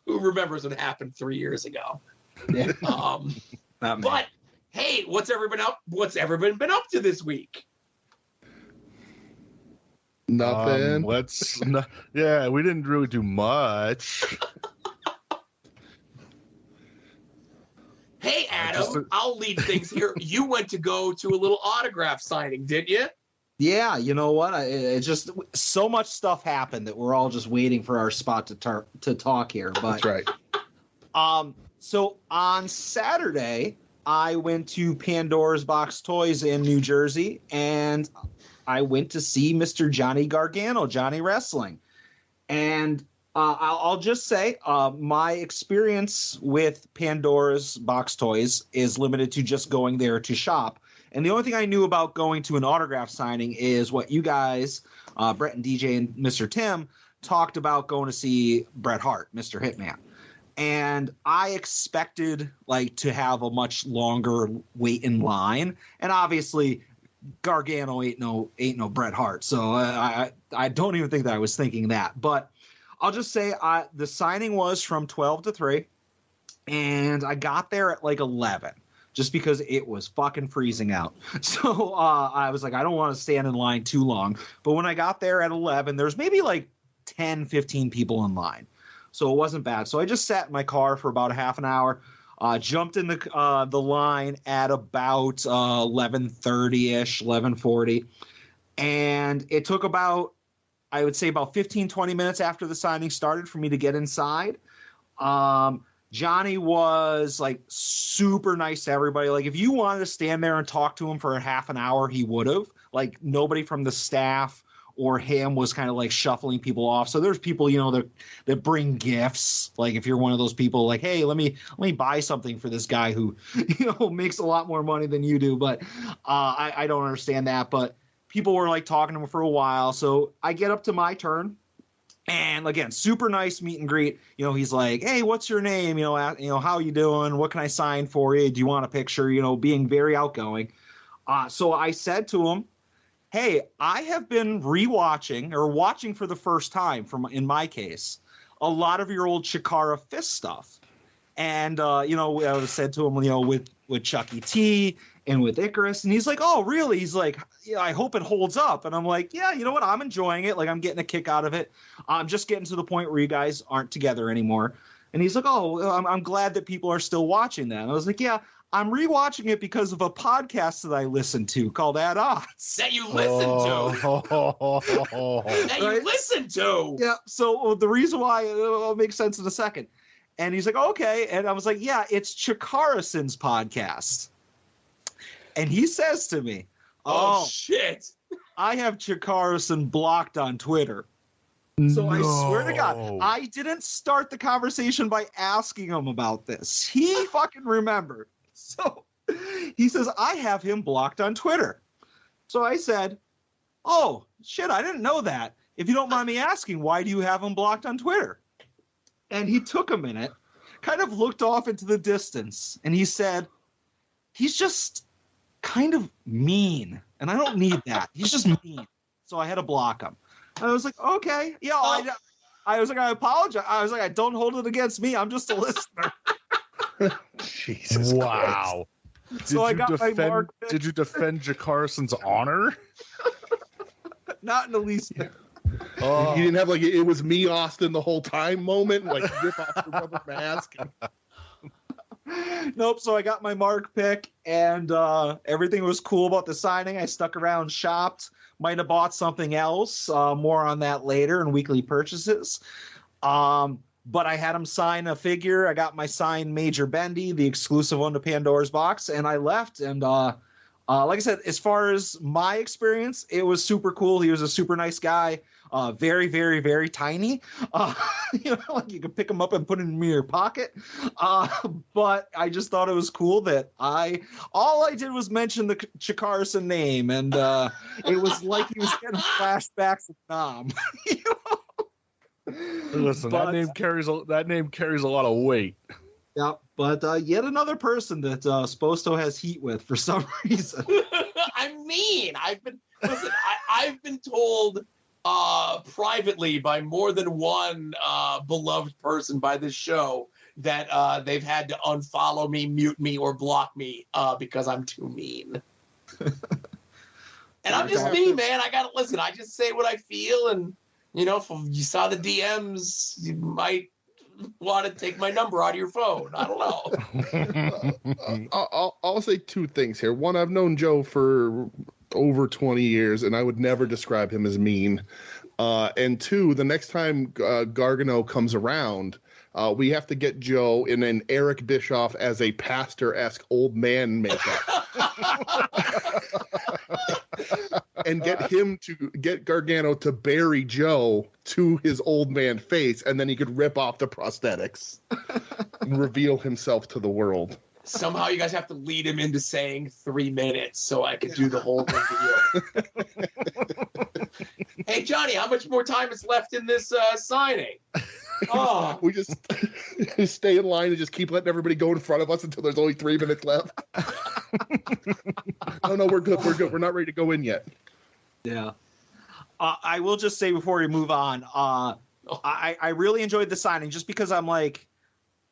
Who remembers what happened 3 years ago? Yeah. But hey, what's everyone been up to this week? Nothing. We didn't really do much. Hey, Adam, I'll lead things here. You went to go to a little autograph signing, didn't you? Yeah, you know what? It just so much stuff happened that we're all just waiting for our spot to talk here. But That's right. So on Saturday, I went to Pandora's Box Toys in New Jersey, and I went to see Mr. Johnny Gargano, Johnny Wrestling. And I'll just say my experience with Pandora's Box Toys is limited to just going there to shop. And the only thing I knew about going to an autograph signing is what you guys, Brett and DJ and Mr. Tim, talked about going to see Bret Hart, Mr. Hitman. And I expected like to have a much longer wait in line. And obviously Gargano ain't no Bret Hart. So I don't even think that I was thinking that. But I'll just say the signing was from 12 to 3. And I got there at like 11. Just because it was fucking freezing out. So I was like, I don't want to stand in line too long. But when I got there at 11, there's maybe like 10, 15 people in line. So it wasn't bad. So I just sat in my car for about a half an hour, jumped in the line at about 11:30-ish, 11:40. And it took about, I would say about 15, 20 minutes after the signing started for me to get inside. Johnny was like super nice to everybody. Like if you wanted to stand there and talk to him for a half an hour, he would have. Like nobody from the staff or him was kind of like shuffling people off. So there's people, you know, that bring gifts. Like if you're one of those people like, hey, let me buy something for this guy who, you know, makes a lot more money than you do. But I don't understand that. But people were like talking to him for a while. So I get up to my turn. And again, super nice meet and greet. You know, he's like, hey, what's your name? You know, how you doing? What can I sign for you? Do you want a picture? You know, being very outgoing. So I said to him, hey, I have been rewatching or watching for the first time, in my case, a lot of your old Chikara Fist stuff. And, you know, I said to him, you know, with Chucky T and with Icarus. And he's like, oh, really? He's like, yeah, I hope it holds up. And I'm like, yeah, you know what? I'm enjoying it. Like, I'm getting a kick out of it. I'm just getting to the point where you guys aren't together anymore. And he's like, oh, I'm glad that people are still watching that. And I was like, yeah, I'm rewatching it because of a podcast that I listened to called At Odds. That you listened to. That you listened to. Yeah. So the reason why it'll make sense in a second. And he's like, okay. And I was like, yeah, it's Chikarison's podcast. And he says to me, oh shit. I have Chikarson blocked on Twitter. So I swear to God, I didn't start the conversation by asking him about this. He fucking remembered. So he says, I have him blocked on Twitter. So I said, oh, shit, I didn't know that. If you don't mind me asking, why do you have him blocked on Twitter? And he took a minute, kind of looked off into the distance, and he said, he's just kind of mean. And I don't need that. He's just mean. So I had to block him. I was like, okay, yeah. I was like, I apologize. I was like, I don't hold it against me. I'm just a listener. Jesus. Wow. So I got my mark. Did you defend Jakarson's honor? Not in the least bit. You didn't have like it was me, Austin, the whole time moment, like rip off the rubber mask. Nope. So I got my mark pick, and everything was cool about the signing. I stuck around, shopped. Might have bought something else. More on that later in weekly purchases. But I had him sign a figure. I got my signed Major Bendy, the exclusive one to Pandora's Box, and I left. And like I said, as far as my experience, it was super cool. He was a super nice guy. Very, very, very tiny. Like you could pick him up and put him in your pocket. But I just thought it was cool that all I did was mention the Chikarson name, and it was like he was getting flashbacks of Nam. Listen, that name carries a lot of weight. Yeah, but yet another person that Sposto has heat with for some reason. I mean, I've been told privately by more than one beloved person by this show that they've had to unfollow me, mute me, or block me because I'm too mean. And I'm just me, man. I gotta listen. I just say what I feel, and if you saw the DMs, you might want to take my number out of your phone. I don't know. I'll say two things here. One, I've known Joe for over 20 years, and I would never describe him as mean. And two, the next time Gargano comes around, we have to get Joe in an Eric Bischoff as a pastor-esque old man makeup. And get Gargano to bury Joe to his old man face, and then he could rip off the prosthetics and reveal himself to the world. Somehow you guys have to lead him into saying 3 minutes so I could do the whole thing. Hey, Johnny, how much more time is left in this signing? Oh, We just stay in line and just keep letting everybody go in front of us until there's only 3 minutes left. No, we're good. We're not ready to go in yet. Yeah. I will just say before we move on, I really enjoyed the signing just because I'm like,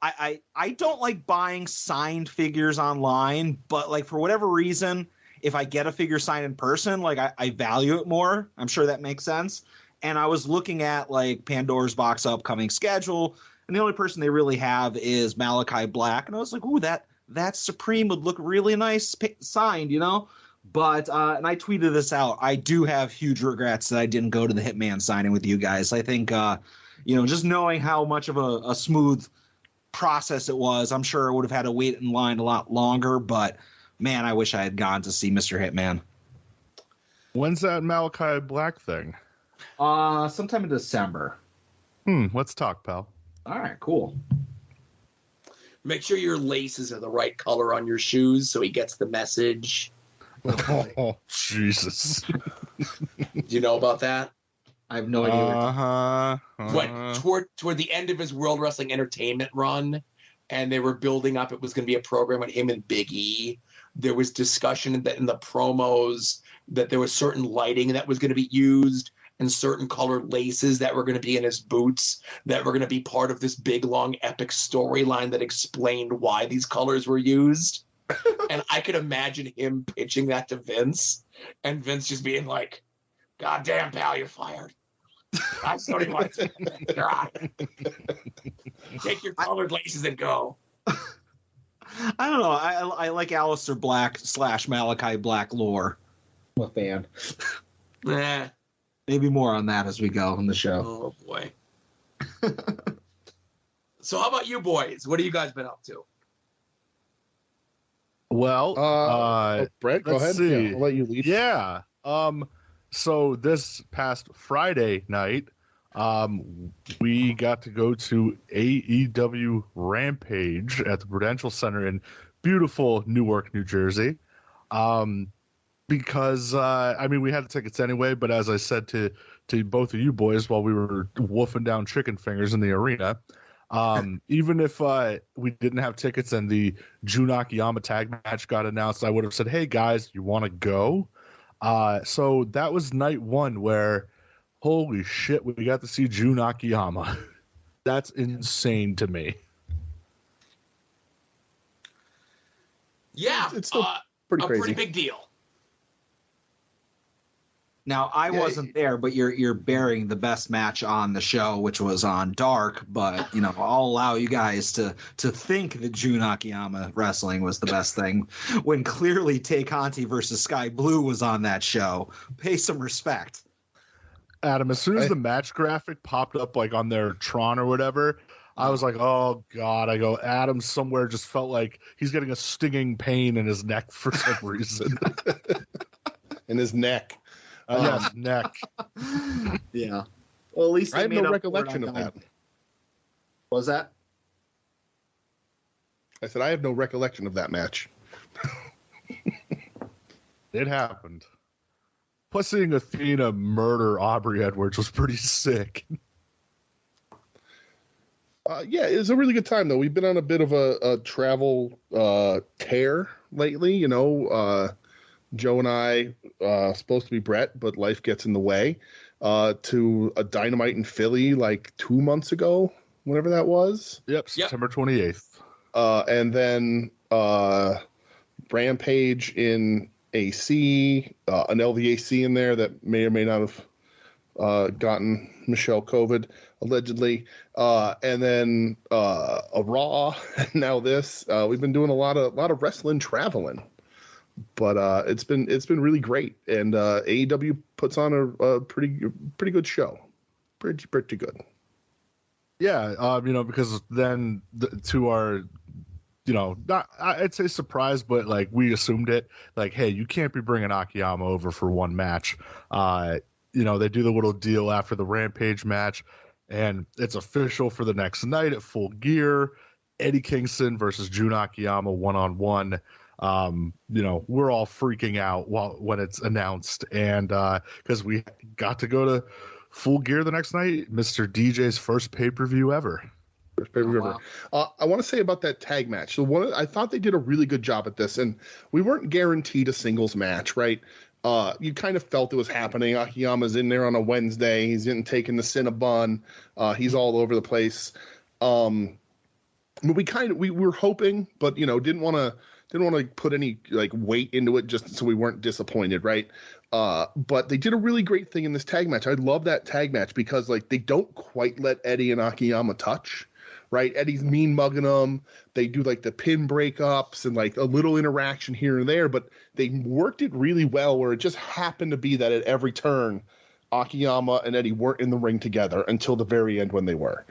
I don't like buying signed figures online, but like for whatever reason, if I get a figure signed in person, like I value it more. I'm sure that makes sense. And I was looking at like Pandora's Box upcoming schedule, and the only person they really have is Malachi Black. And I was like, ooh, that Supreme would look really nice signed, But, and I tweeted this out, I do have huge regrets that I didn't go to the Hitman signing with you guys. I think, just knowing how much of a smooth process it was, I'm sure I would have had to wait in line a lot longer, but man, I wish I had gone to see Mr. Hitman. When's that Malachi Black thing? Sometime in December. Let's talk, pal. All right, cool. make sure your laces are the right color on your shoes so he gets the message. Oh, Jesus. Do you know about that? I have no idea. What toward the end of his World Wrestling Entertainment run, and they were building up, it was going to be a program with him and Big E. There was discussion in the promos that there was certain lighting that was going to be used and certain colored laces that were going to be in his boots that were going to be part of this big, long, epic storyline that explained why these colors were used. And I could imagine him pitching that to Vince, and Vince just being like, "God damn, pal, you're fired. I still didn't want to. You're out. Take your colored laces and go." I don't know. I like Aleister Black / Malachi Black lore. I'm a fan. Nah. Maybe more on that as we go on the show. Oh, boy. So how about you boys? What have you guys been up to? Well, Brett, go ahead. let's see. Yeah, I'll let you lead. Yeah. So this past Friday night, we got to go to AEW Rampage at the Prudential Center in beautiful Newark, New Jersey. Because I mean, we had the tickets anyway, but as I said to both of you boys while we were wolfing down chicken fingers in the arena, even if we didn't have tickets and the Jun Akiyama tag match got announced, I would have said, "Hey guys, you want to go?" So that was night one where, holy shit, we got to see Jun Akiyama. That's insane to me. Yeah, It's still pretty crazy. pretty big deal. Now I wasn't there, but you're bearing the best match on the show, which was on Dark. But I'll allow you guys to think that Jun Akiyama wrestling was the best thing when clearly Tay Conti versus Sky Blue was on that show. Pay some respect. Adam, as soon as the match graphic popped up like on their Tron or whatever, I was like, oh God, I go, Adam somewhere just felt like he's getting a stinging pain in his neck for some reason. In his neck. Yes, neck. Yeah. Well, at least I have no recollection of that. What was that? I said I have no recollection of that match. It happened. Plus, seeing Athena murder Aubrey Edwards was pretty sick. Yeah, it was a really good time, though. We've been on a bit of a travel tear lately. Joe and I, supposed to be Brett, but life gets in the way, to a Dynamite in Philly like 2 months ago, whenever that was. Yep, September 28th. And then Rampage in AC, an LVAC in there that may or may not have gotten Michelle COVID, allegedly. And then a Raw, and now this. We've been doing a lot of wrestling traveling. But it's been really great, and AEW puts on a pretty good show, pretty good. Yeah, because then to our, not I'd say surprise, but like we assumed it, like, hey, you can't be bringing Akiyama over for one match. They do the little deal after the Rampage match, and it's official for the next night at Full Gear, Eddie Kingston versus Jun Akiyama 1-on-1. We're all freaking out when it's announced, and because we got to go to Full Gear the next night, Mr. DJ's first pay-per-view ever. Wow. I want to say about that tag match. So I thought they did a really good job at this, and we weren't guaranteed a singles match, right? You kind of felt it was happening. Akiyama's in there on a Wednesday. He's getting taken to Cinnabon. He's all over the place. We were hoping, but didn't want to put any like weight into it just so we weren't disappointed, right? But they did a really great thing in this tag match. I love that tag match because like they don't quite let Eddie and Akiyama touch, right? Eddie's mean mugging them. They do like the pin breakups and like a little interaction here and there, but they worked it really well where it just happened to be that at every turn, Akiyama and Eddie weren't in the ring together until the very end when they were.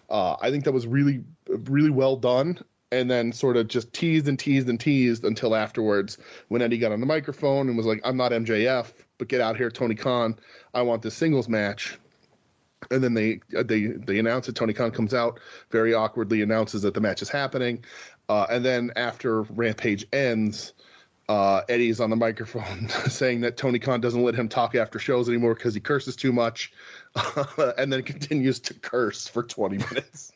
I think that was really, really well done. And then sort of just teased until afterwards when Eddie got on the microphone and was like, I'm not MJF, but get out here, Tony Khan. I want this singles match. And then they announce it. Tony Khan comes out, very awkwardly announces that the match is happening. And then after Rampage ends, Eddie's on the microphone saying that Tony Khan doesn't let him talk after shows anymore because he curses too much, and then continues to curse for 20 minutes.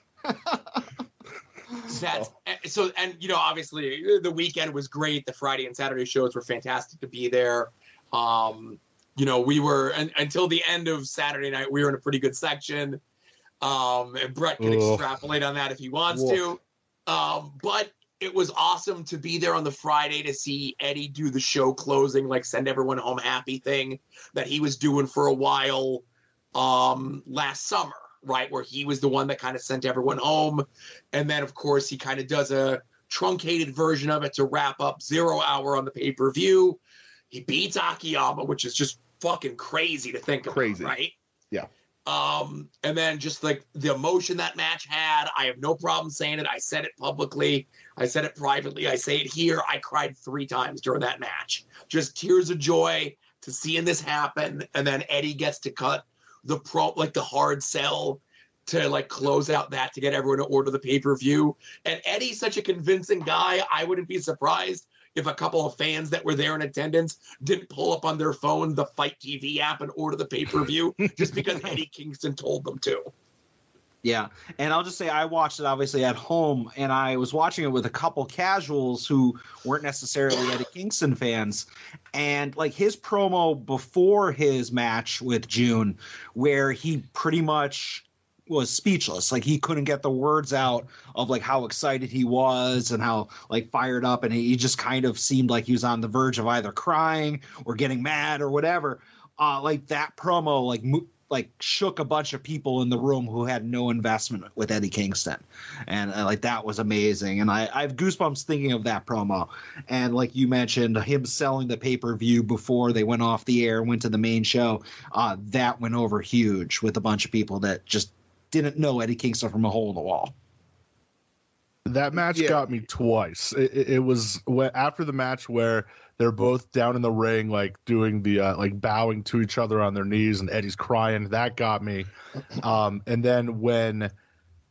Obviously the weekend was great. The Friday and Saturday shows were fantastic to be there. We were until the end of Saturday night, we were in a pretty good section. And Brett can extrapolate on that if he wants to. But it was awesome to be there on the Friday to see Eddie do the show closing, like send everyone home happy thing that he was doing for a while last summer. Right, where he was the one that kind of sent everyone home. And then, of course, he kind of does a truncated version of it to wrap up 0 Hour on the pay-per-view. He beats Akiyama, which is just fucking crazy to think about, right? Yeah. And then just like the emotion that match had, I have no problem saying it. I said it publicly. I said it privately. I say it here. I cried 3 times during that match. Just tears of joy. to seeing this happen, and then Eddie gets to cut the the hard sell to like close out that to get everyone to order the pay-per-view. And Eddie's such a convincing guy. I wouldn't be surprised if a couple of fans that were there in attendance didn't pull up on their phone the Fight TV app and order the pay-per-view just because Eddie Kingston told them to. Yeah, and I'll just say I watched it obviously at home, and I was watching it with a couple casuals who weren't necessarily Eddie Kingston fans, and like his promo before his match with June, where he pretty much was speechless. Like he couldn't get the words out of like how excited he was and how like fired up, and he just kind of seemed like he was on the verge of either crying or getting mad or whatever. Like that promo like shook a bunch of people in the room who had no investment with Eddie Kingston. And like that was amazing. And I have goosebumps thinking of that promo. And like you mentioned, him selling the pay-per-view before they went off the air and went to the main show, that went over huge with a bunch of people that just didn't know Eddie Kingston from a hole in the wall. That match got me twice. It was after the match where they're both down in the ring, like doing the like bowing to each other on their knees, and Eddie's crying. That got me. And then when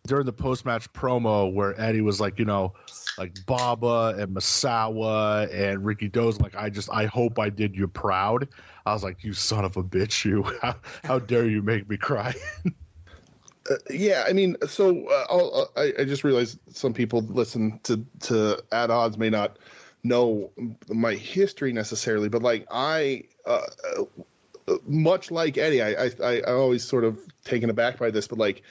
during the post-match promo where Eddie was like, you know, like Baba and Masawa and Ricky Doze, like I hope I did you proud. I was like, you son of a bitch, you! How dare you make me cry? Yeah, I mean, so I just realized some people listen to At Odds may not know my history necessarily, but like I much like Eddie, I always sort of taken aback by this, but like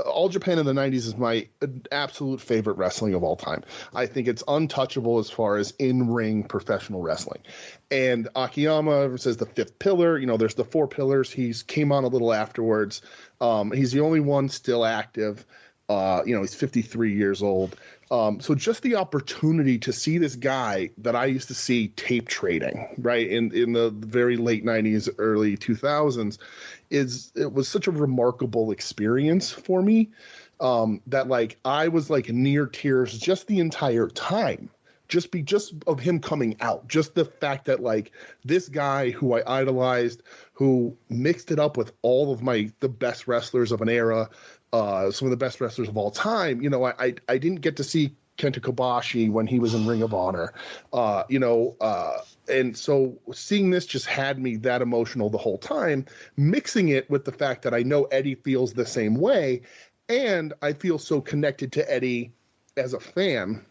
All Japan in the 90s is my absolute favorite wrestling of all time. I think it's untouchable as far as in-ring professional wrestling. And Akiyama says the fifth pillar, you know, there's the four pillars. He's came on a little afterwards. He's the only one still active. You know, he's 53 years old. So just the opportunity to see this guy that I used to see tape trading, right, in the very late 90s, early 2000s, it was such a remarkable experience for me that like I was like near tears just the entire time. Just of him coming out, just the fact that like this guy who I idolized, who mixed it up with all of the best wrestlers of an era, some of the best wrestlers of all time. You know, I didn't get to see Kenta Kobashi when he was in Ring of Honor, you know, and so seeing this just had me that emotional the whole time, mixing it with the fact that I know Eddie feels the same way, and I feel so connected to Eddie as a fan,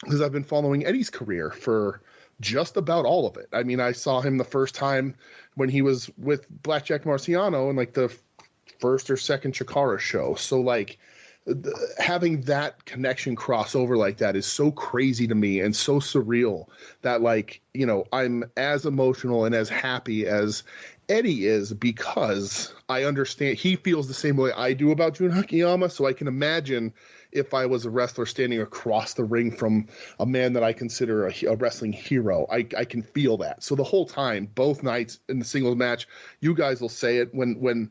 because I've been following Eddie's career for just about all of it. I mean, I saw him the first time when he was with Blackjack Marciano in like the first or second Chikara show. So like having that connection crossover like that is so crazy to me and so surreal that like, you know, I'm as emotional and as happy as Eddie is because I understand he feels the same way I do about Jun Akiyama. So I can imagine if I was a wrestler standing across the ring from a man that I consider a wrestling hero. I can feel that. So the whole time, both nights in the singles match, you guys will say it, when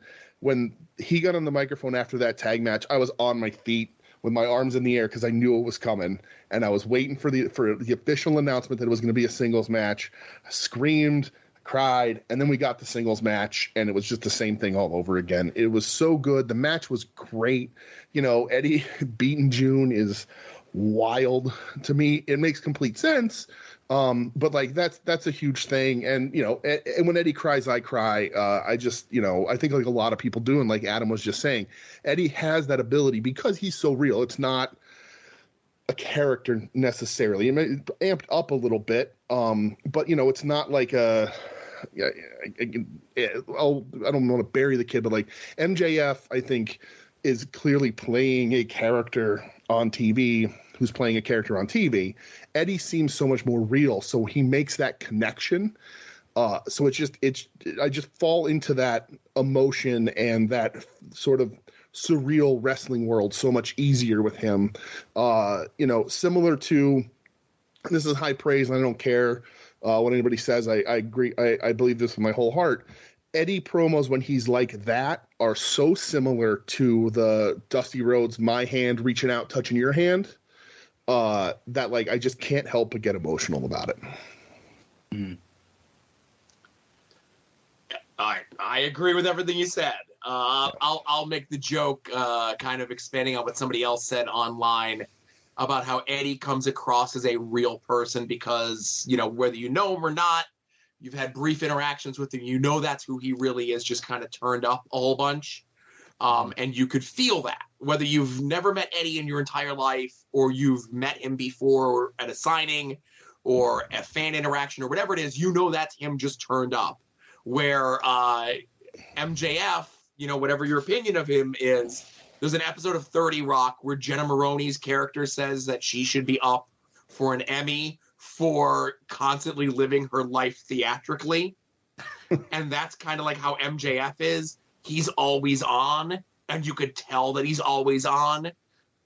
he got on the microphone after that tag match, I was on my feet with my arms in the air because I knew it was coming, and I was waiting for the official announcement that it was going to be a singles match. I screamed, cried, and then we got the singles match, and it was just the same thing all over again. It was so good. The match was great. You know, Eddie beating June is wild to me. It makes complete sense. But like that's a huge thing. And, you know, and when Eddie cries, I cry. I just, you know, I think like a lot of people do. And like Adam was just saying, Eddie has that ability because he's so real. It's not a character necessarily. It may amped up a little bit. But you know, it's not like I don't want to bury the kid, but like MJF, I think, is clearly playing a character on TV who's playing a character on TV. Eddie seems so much more real, so he makes that connection. So I just fall into that emotion and that sort of surreal wrestling world so much easier with him. You know, similar to, this is high praise, and I don't care what anybody says. I agree. I believe this with my whole heart. Eddie promos when he's like that are so similar to the Dusty Rhodes, my hand reaching out, touching your hand, that like I just can't help but get emotional about it. I agree with everything you said. I'll make the joke, kind of expanding on what somebody else said online about how Eddie comes across as a real person because, you know, whether you know him or not, you've had brief interactions with him, you know that's who he really is, just kind of turned up a whole bunch. And you could feel that, whether you've never met Eddie in your entire life or you've met him before or at a signing or a fan interaction or whatever it is, you know that's him just turned up. Where MJF, you know, whatever your opinion of him is, there's an episode of 30 Rock where Jenna Maroney's character says that she should be up for an Emmy for constantly living her life theatrically. And that's kind of like how MJF is. He's always on, and you could tell that he's always on.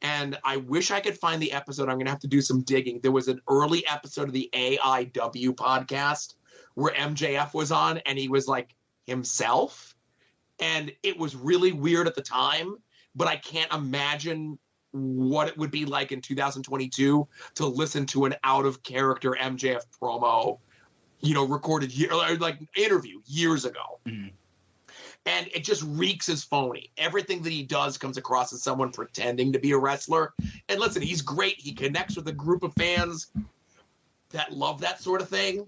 And I wish I could find the episode. I'm going to have to do some digging. There was an early episode of the AIW podcast where MJF was on, and he was like himself. And it was really weird at the time, but I can't imagine what it would be like in 2022 to listen to an out-of-character MJF promo, you know, recorded like interview years ago. Mm-hmm. And it just reeks as phony. Everything that he does comes across as someone pretending to be a wrestler. And listen, he's great. He connects with a group of fans that love that sort of thing.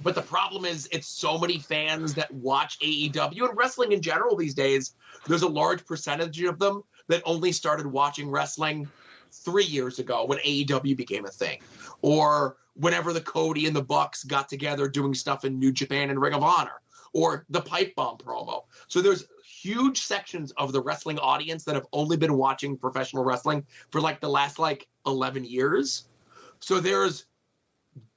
But the problem is it's so many fans that watch AEW and wrestling in general these days. There's a large percentage of them that only started watching wrestling 3 years ago when AEW became a thing. Or whenever the Cody and the Bucks got together doing stuff in New Japan and Ring of Honor. Or the Pipe Bomb promo. So there's huge sections of the wrestling audience that have only been watching professional wrestling for like the last 11 years. So there's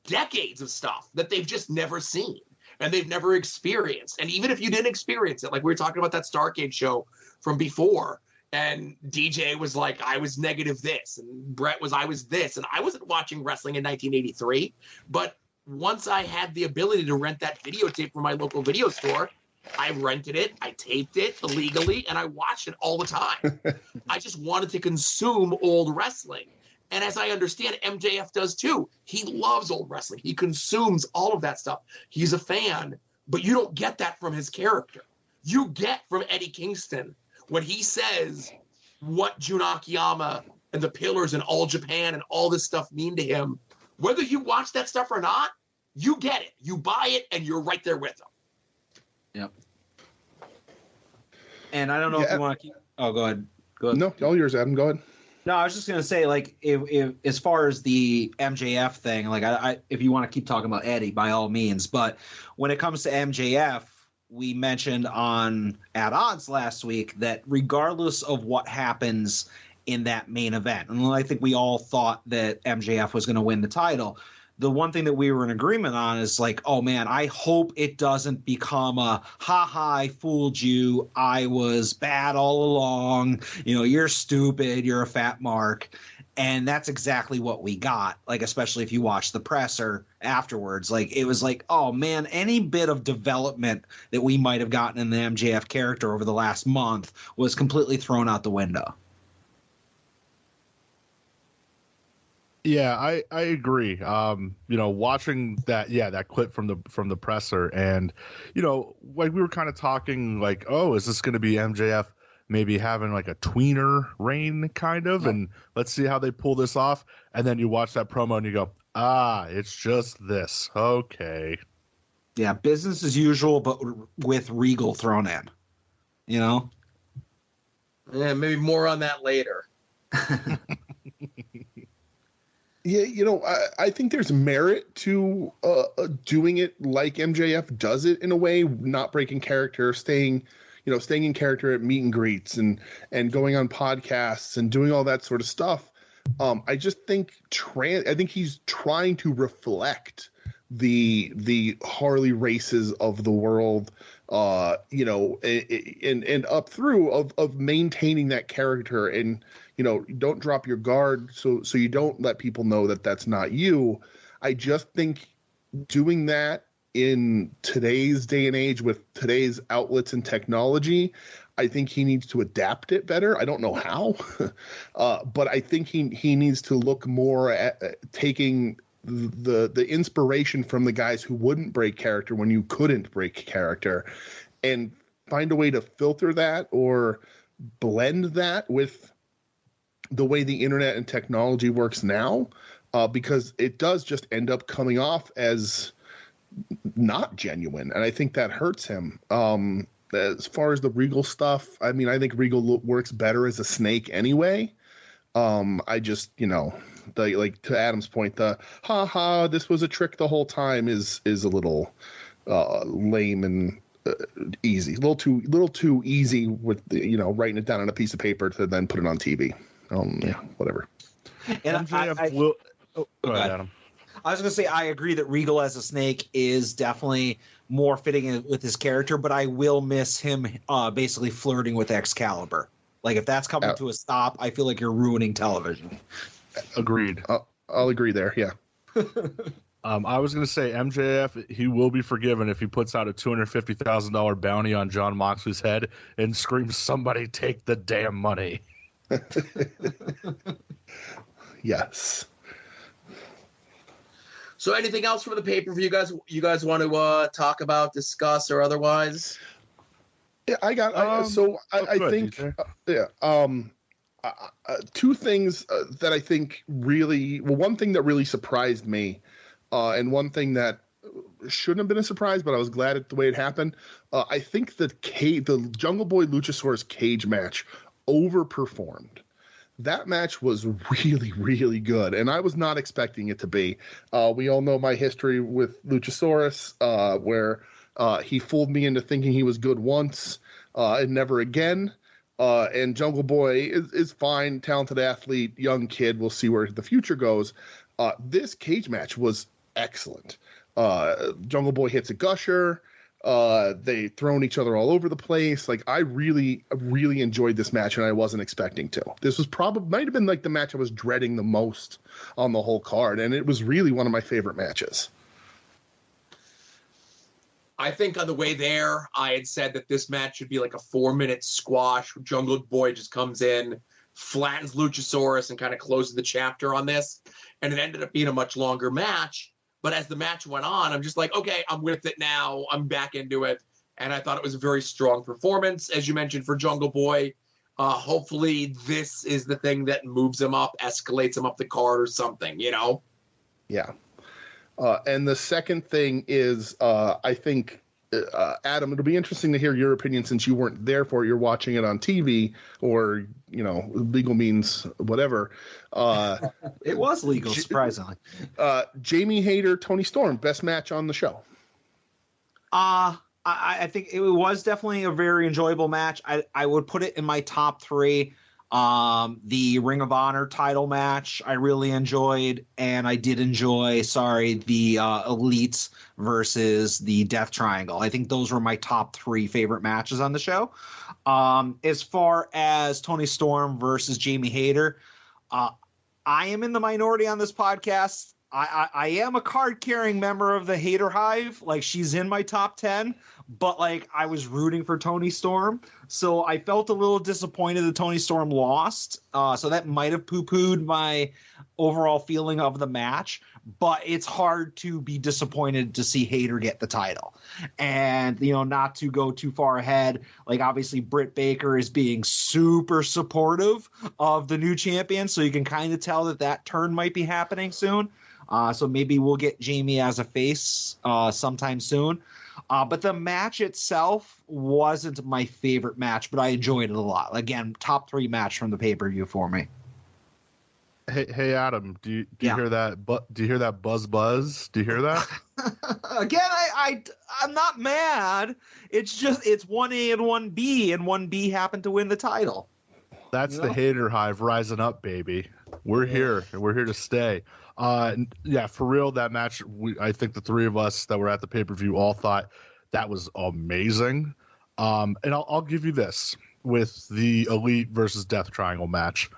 decades of stuff that they've just never seen and they've never experienced. And even if you didn't experience it, like we were talking about that Starrcade show from before, and DJ was like, I was negative this, and Brett was, I was this, and I wasn't watching wrestling in 1983, but once I had the ability to rent that videotape from my local video store, I rented it, I taped it illegally, and I watched it all the time. I just wanted to consume old wrestling. And as I understand, MJF does too. He loves old wrestling. He consumes all of that stuff. He's a fan, but you don't get that from his character. You get from Eddie Kingston when he says what Jun Akiyama and the Pillars and All Japan and all this stuff mean to him. Whether you watch that stuff or not, you get it. You buy it, and you're right there with them. Yep. And I don't know if you want to keep... Oh, go ahead. No, all yours, Adam. Go ahead. No, I was just going to say, like, if as far as the MJF thing, like, I if you want to keep talking about Eddie, by all means. But when it comes to MJF, we mentioned on At Odds last week that regardless of what happens in that main event, and I think we all thought that MJF was going to win the title, the one thing that we were in agreement on is like, oh man, I hope it doesn't become a I fooled you, I was bad all along, you know, you're stupid, you're a fat mark. And that's exactly what we got, like, especially if you watch the presser afterwards. Like, it was like, oh man, any bit of development that we might have gotten in the MJF character over the last month was completely thrown out the window. Yeah, I agree. You know, watching that clip from the presser, and you know, like we were kind of talking, like, oh, is this going to be MJF maybe having like a tweener reign, kind of, and let's see how they pull this off. And then you watch that promo and you go, it's just this, okay. Yeah, business as usual, but with Regal thrown in. You know. Yeah, maybe more on that later. Yeah, you know, I think there's merit to doing it like MJF does it in a way, not breaking character, staying in character at meet and greets and going on podcasts and doing all that sort of stuff. I just think I think he's trying to reflect the Harley Races of the world, you know, and up through of maintaining that character and, you know, don't drop your guard so you don't let people know that that's not you. I just think doing that in today's day and age with today's outlets and technology, I think he needs to adapt it better. I don't know how, but I think he needs to look more at taking the inspiration from the guys who wouldn't break character when you couldn't break character, and find a way to filter that or blend that with the way the internet and technology works now, because it does just end up coming off as not genuine, and I think that hurts him. As far as the Regal stuff, I mean, I think Regal works better as a snake anyway. I just, like to Adam's point, the this was a trick the whole time is a little lame and easy, a little too easy with writing it down on a piece of paper to then put it on TV. Whatever. And go ahead, Adam. I was going to say, I agree that Regal as a snake is definitely more fitting in with his character, but I will miss him basically flirting with Excalibur. Like, if that's coming to a stop, I feel like you're ruining television. Agreed. I'll agree there, yeah. I was going to say, MJF, he will be forgiven if he puts out a $250,000 bounty on John Moxley's head and screams, "Somebody take the damn money." Yes. So anything else from the pay-per-view you guys want to talk about, discuss, or otherwise? Yeah, I think two things that I think really, well, one thing that really surprised me, and one thing that shouldn't have been a surprise, but I was glad at the way it happened. I think the Jungle Boy Luchasaurus cage match overperformed. That match was really, really good, and I was not expecting it to be. We all know my history with Luchasaurus, where he fooled me into thinking he was good once and never again. And Jungle Boy is fine, talented athlete, young kid. We'll see where the future goes. This cage match was excellent. Jungle Boy hits a gusher. They thrown each other all over the place. Like, I really, really enjoyed this match, and I wasn't expecting to. This was might have been like the match I was dreading the most on the whole card, and it was really one of my favorite matches. I think on the way there, I had said that this match should be like a 4-minute squash. Jungle Boy just comes in, flattens Luchasaurus, and kind of closes the chapter on this. And it ended up being a much longer match. But as the match went on, I'm just like, okay, I'm with it now. I'm back into it. And I thought it was a very strong performance, as you mentioned, for Jungle Boy. Hopefully this is the thing that moves him up, escalates him up the card or something, Yeah. And the second thing is, I think, Adam, it'll be interesting to hear your opinion since you weren't there for it. You're watching it on TV or, legal means whatever. It was legal, surprisingly. Jamie Hayter, Tony Storm, best match on the show. I think it was definitely a very enjoyable match. I would put it in my top 3. The Ring of Honor title match I really enjoyed, and I did enjoy, the Elites versus the Death Triangle. I think those were my top 3 favorite matches on the show. As far as Tony Storm versus Jamie Hayter, I am in the minority on this podcast. I am a card-carrying member of the Hayter Hive. Like, she's in my top 10. But, I was rooting for Tony Storm, so I felt a little disappointed that Tony Storm lost. So that might have poo-pooed my overall feeling of the match. But it's hard to be disappointed to see Hayter get the title. And, not to go too far ahead, obviously Britt Baker is being super supportive of the new champion, so you can kind of tell that turn might be happening soon. So maybe we'll get Jamie as a face sometime soon. But the match itself wasn't my favorite match, but I enjoyed it a lot. Again, top 3 match from the pay-per-view for me. Hey Adam, do you hear that? Do you hear that buzz? Do you hear that? Again, I'm not mad. It's just it's 1A and 1B, and 1B happened to win the title. That's the Hayter Hive rising up, baby. We're here, and we're here to stay. Yeah, for real, that match, I think the 3 of us that were at the pay-per-view all thought that was amazing. And I'll give you this with the Elite versus Death Triangle match.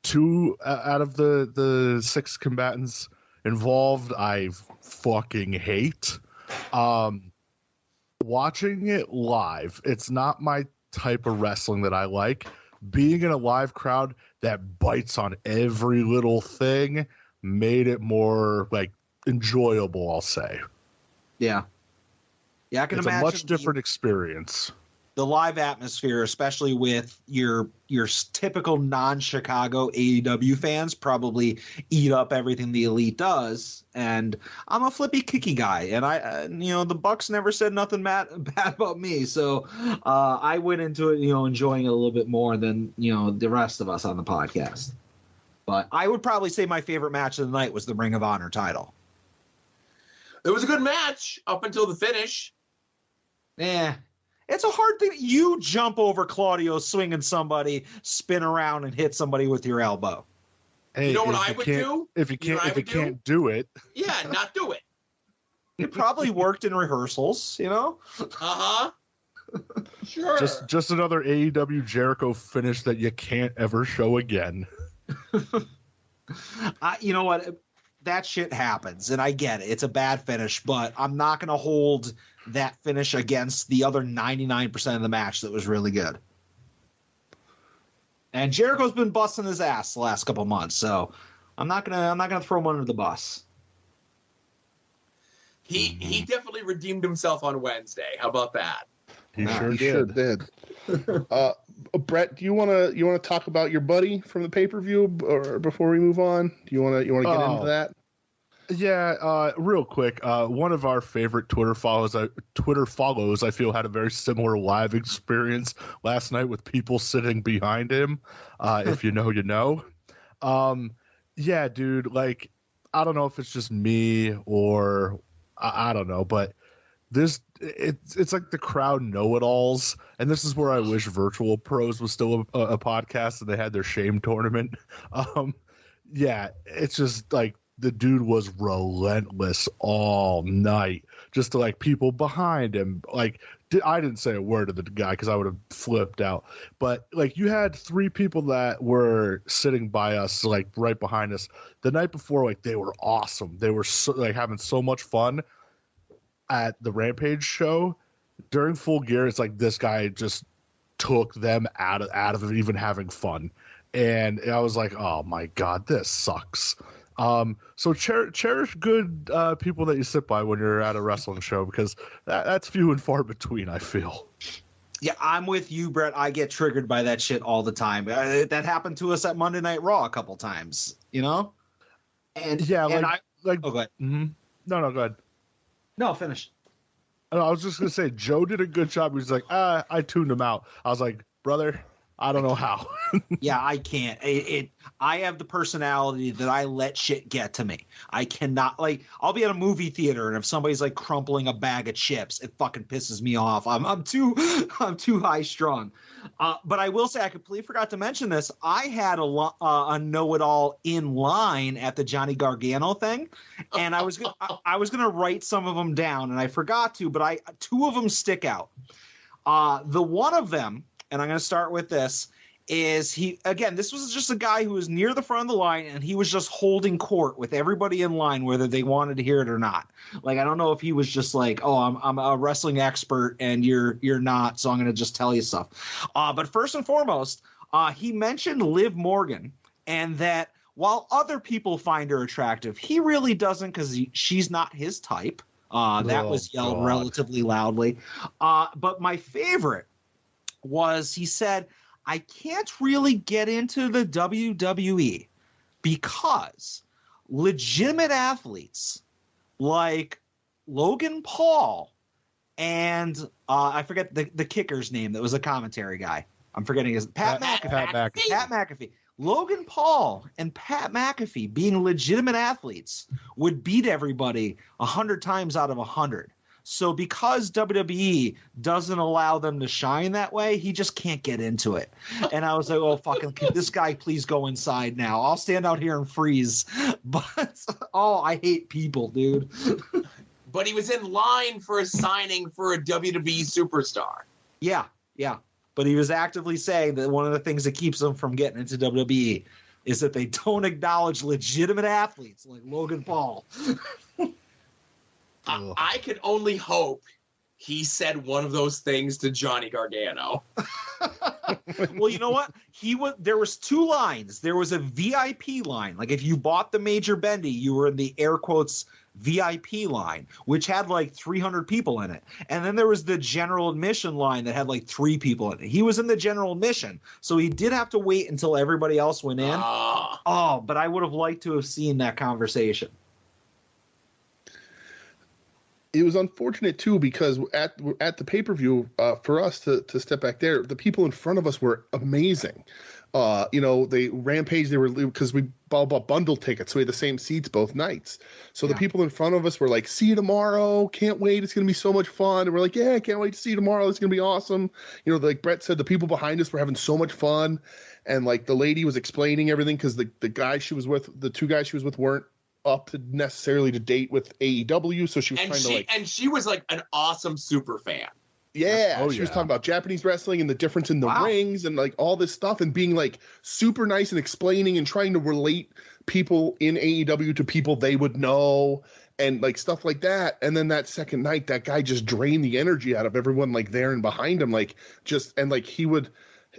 2 out of the 6 combatants involved, I fucking hate. Watching it live, it's not my type of wrestling that I like. Being in a live crowd that bites on every little thing, made it more like enjoyable, I'll say. Yeah. Yeah, I can It's imagine a much different experience. the live atmosphere, especially with your typical non-Chicago AEW fans, probably eat up everything the Elite does. And I'm a flippy kicky guy, and the Bucks never said nothing bad about me, so I went into it, enjoying it a little bit more than the rest of us on the podcast. But I would probably say my favorite match of the night was the Ring of Honor title. It was a good match up until the finish. It's a hard thing. You jump over Claudio swinging somebody, spin around, and hit somebody with your elbow. Hey, You know what I would do? If you You know what I can't, if you would do? can't do it, Yeah, not do it. It probably worked in rehearsals, Uh-huh. Sure. just another AEW Jericho finish that you can't ever show again. You know what? That shit happens, and I get it. It's a bad finish, but I'm not going to hold that finish against the other 99% of the match that was really good. And Jericho's been busting his ass the last couple months, so I'm not gonna throw him under the bus. He definitely redeemed himself on Wednesday. How about that? He He sure did. Brett, do you want to talk about your buddy from the pay-per-view, or before we move on? Do you want to get into that? Yeah, real quick. One of our favorite Twitter follows, I feel, had a very similar live experience last night with people sitting behind him. If you know, you know. Yeah, dude. Like, I don't know if it's just me or I don't know, but it's like the crowd know-it-alls, and this is where I wish Virtual Pros was still a podcast and they had their shame tournament. Yeah, it's just like the dude was relentless all night, just to like people behind him. Like, I didn't say a word to the guy because I would have flipped out, but like you had 3 people that were sitting by us, like right behind us the night before. Like, they were awesome. They were like having so much fun at the Rampage show. During Full Gear, it's like this guy just took them out of even having fun, and I was like, oh my god, this sucks. So cherish good people that you sit by when you're at a wrestling show, because that's few and far between, I feel. Yeah, I'm with you, Brett. I get triggered by that shit all the time. That happened to us at Monday Night Raw a couple times, And yeah, and like go ahead. Mm-hmm. No, go ahead. No, finish. I was just gonna say Joe did a good job. He was like, I tuned him out. I was like, brother, I don't know how. Yeah, I can't. I have the personality that I let shit get to me. I cannot, like, I'll be at a movie theater, and if somebody's like crumpling a bag of chips, it fucking pisses me off. I'm too high strung. But I will say, I completely forgot to mention this. I had a know-it-all in line at the Johnny Gargano thing, and I was gonna write some of them down, and I forgot to, but 2 of them stick out. The one of them, and I'm going to start with this, is this was just a guy who was near the front of the line, and he was just holding court with everybody in line, whether they wanted to hear it or not. Like, I don't know if he was just like, oh, I'm a wrestling expert and you're not, so I'm going to just tell you stuff. But first and foremost, he mentioned Liv Morgan, and that while other people find her attractive, he really doesn't, because she's not his type. That was yelled relatively loudly. But my favorite was, he said, I can't really get into the WWE because legitimate athletes like Logan Paul and I forget the kicker's name that was a commentary guy. I'm forgetting his Pat McAfee. Pat McAfee. Logan Paul and Pat McAfee, being legitimate athletes, would beat everybody 100 times out of 100. So because WWE doesn't allow them to shine that way, he just can't get into it. And I was like, oh, fucking, can this guy please go inside now? I'll stand out here and freeze. But, I hate people, dude. But he was in line for a signing for a WWE superstar. Yeah. But he was actively saying that one of the things that keeps him from getting into WWE is that they don't acknowledge legitimate athletes like Logan Paul. I can only hope he said one of those things to Johnny Gargano. Well, you know what? There was 2 lines. There was a VIP line. Like if you bought the Major Bendy, you were in the air quotes VIP line, which had like 300 people in it. And then there was the general admission line that had like 3 people in it. He was in the general admission, so he did have to wait until everybody else went in. Oh, but I would have liked to have seen that conversation. It was unfortunate too because at the pay-per-view, for us to step back there, the people in front of us were amazing. They Rampage, because we bought bundle tickets, so we had the same seats both nights. So the people in front of us were like, "See you tomorrow! Can't wait! It's gonna be so much fun!" And we're like, "Yeah, can't wait to see you tomorrow! It's gonna be awesome!" Like Brett said, the people behind us were having so much fun, and like the lady was explaining everything because the guys she was with, the 2 guys she was with, weren't up to necessarily to date with AEW, so she was and she was like an awesome super fan. Yeah, she was talking about Japanese wrestling and the difference in the rings and like all this stuff and being like super nice and explaining and trying to relate people in AEW to people they would know and like stuff like that. And then that second night, that guy just drained the energy out of everyone like there and behind him,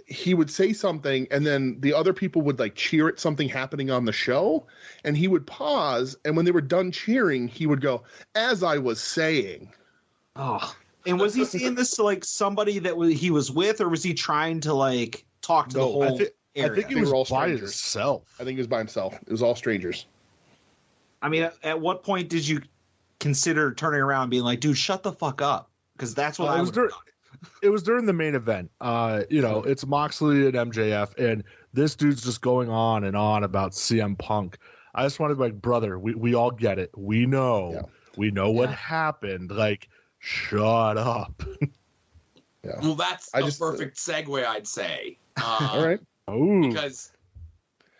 he would say something and then the other people would like cheer at something happening on the show and he would pause. And when they were done cheering, he would go, "As I was saying." Oh, and was he saying this to like somebody that he was with, or was he trying to like talk to the whole area? I think he was all by himself. I think he was by himself. It was all strangers. I mean, at what point did you consider turning around and being like, "Dude, shut the fuck up"? Because that's what I was doing. It was during the main event. It's Moxley and MJF, and this dude's just going on and on about CM Punk. I just wanted to be like, brother, we all get it. We know. Yeah. We know what happened. Like, shut up. Yeah. Well, that's a perfect segue, I'd say. All right. Because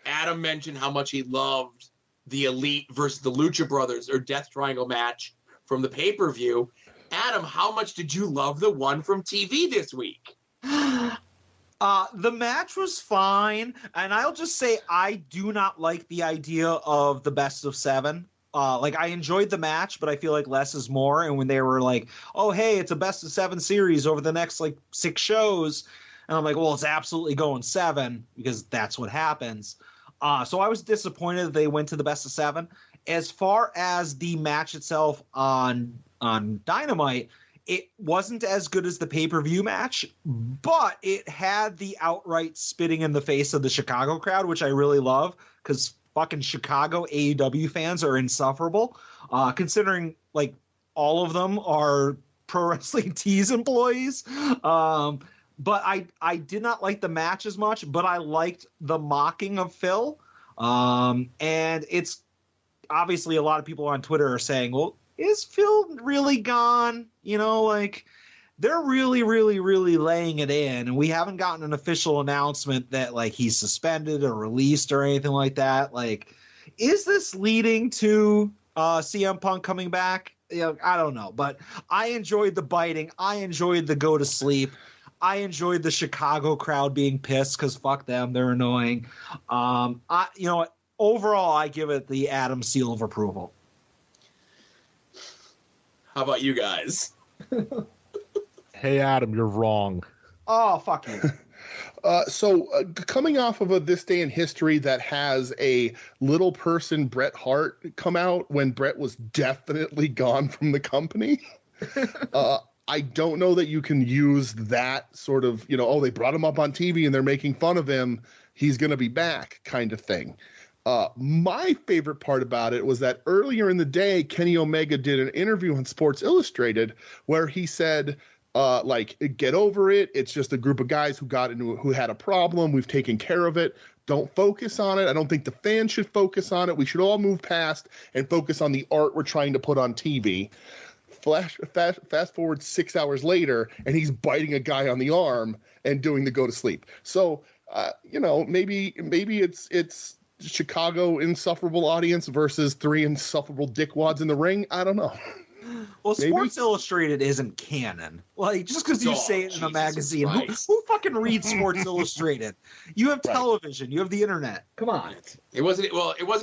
Adam mentioned how much he loved the Elite versus the Lucha Brothers or Death Triangle match from the pay-per-view. Adam, how much did you love the one from TV this week? The match was fine, and I'll just say I do not like the idea of the best of 7. I enjoyed the match, but I feel like less is more. And when they were like, "Oh, hey, it's a best of 7 series over the next 6 shows," and I'm like, "Well, it's absolutely going 7 because that's what happens." So I was disappointed that they went to the best of 7. As far as the match itself on Dynamite, it wasn't as good as the pay-per-view match, but it had the outright spitting in the face of the Chicago crowd, which I really love because fucking Chicago AEW fans are insufferable, considering all of them are Pro Wrestling Tees employees. But I did not like the match as much, but I liked the mocking of Phil. And it's obviously a lot of people on Twitter are saying, well, is Phil really gone? They're really, really, really laying it in. And we haven't gotten an official announcement that he's suspended or released or anything like that. Is this leading to CM Punk coming back? I don't know. But I enjoyed the biting. I enjoyed the go to sleep. I enjoyed the Chicago crowd being pissed because fuck them. They're annoying. Overall, I give it the Adam seal of approval. How about you guys? Hey, Adam, you're wrong. Oh, fuck you. Coming off of This Day in History that has a little person Bret Hart come out when Bret was definitely gone from the company, I don't know that you can use that sort of, they brought him up on TV and they're making fun of him, he's going to be back kind of thing. My favorite part about it was that earlier in the day, Kenny Omega did an interview on Sports Illustrated where he said, get over it. It's just a group of guys who had a problem. We've taken care of it. Don't focus on it. I don't think the fans should focus on it. We should all move past and focus on the art we're trying to put on TV. Fast forward 6 hours later, and he's biting a guy on the arm and doing the go to sleep. So, maybe it's Chicago insufferable audience versus 3 insufferable dickwads in the ring. I don't know. Well, maybe. Sports Illustrated isn't canon. Just because you say it in a magazine, who fucking reads Sports Illustrated? You have television, you have the internet. Come on. It wasn't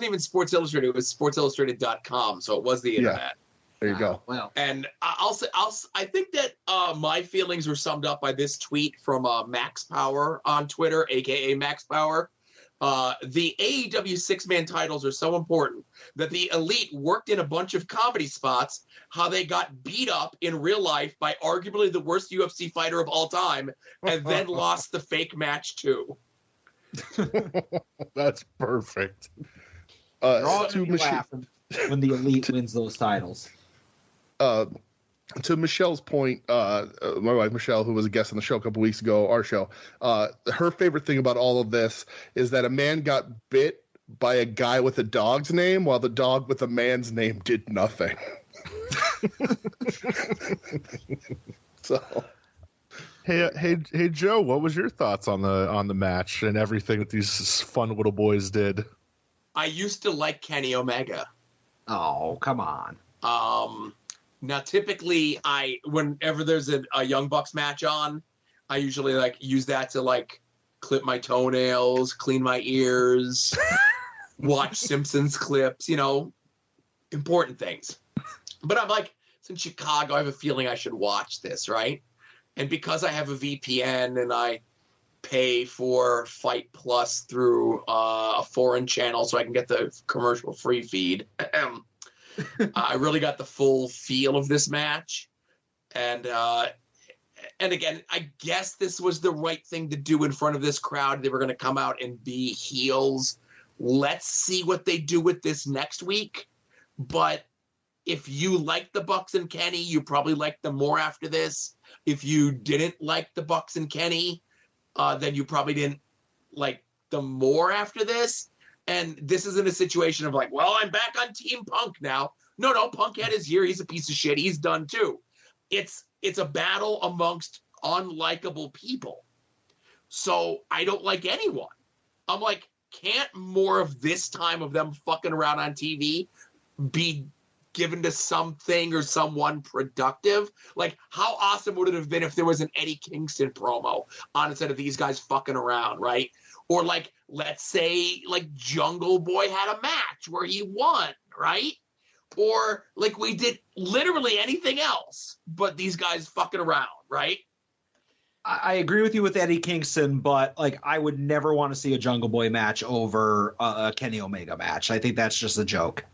even Sports Illustrated. It was SportsIllustrated.com, so it was the internet. There you go. Well, And I think that my feelings were summed up by this tweet from Max Power on Twitter, aka Max Power. The AEW 6-man titles are so important that the Elite worked in a bunch of comedy spots how they got beat up in real life by arguably the worst UFC fighter of all time and then lost the fake match too. That's perfect. they're all To gonna be laughing when the Elite wins those titles. to Michelle's point, my wife Michelle, who was a guest on the show a couple weeks ago, our show, her favorite thing about all of this is that a man got bit by a guy with a dog's name while the dog with a man's name did nothing. So, Hey, Joe, what was your thoughts on the match and everything that these fun little boys did? I used to like Kenny Omega. Oh, come on. Now, typically, whenever there's a Young Bucks match on, I usually use that to clip my toenails, clean my ears, watch Simpsons clips, important things. But I'm it's in Chicago. I have a feeling I should watch this, right? And because I have a VPN and I pay for Fight Plus through a foreign channel so I can get the commercial-free feed, I really got the full feel of this match. And again, I guess this was the right thing to do in front of this crowd. They were going to come out and be heels. Let's see what they do with this next week. But if you like the Bucks and Kenny, you probably like them more after this. If you didn't like the Bucks and Kenny, then you probably didn't like them more after this. And this isn't a situation of well, I'm back on Team Punk now. No, Punk had his year. He's a piece of shit. He's done too. It's a battle amongst unlikable people. So I don't like anyone. I'm can't more of this time of them fucking around on TV be given to something or someone productive? How awesome would it have been if there was an Eddie Kingston promo on instead of these guys fucking around, right? Or let's say Jungle Boy had a match where he won, right? Or we did literally anything else but these guys fucking around, right? I agree with you with Eddie Kingston, but I would never want to see a Jungle Boy match over a Kenny Omega match. I think that's just a joke.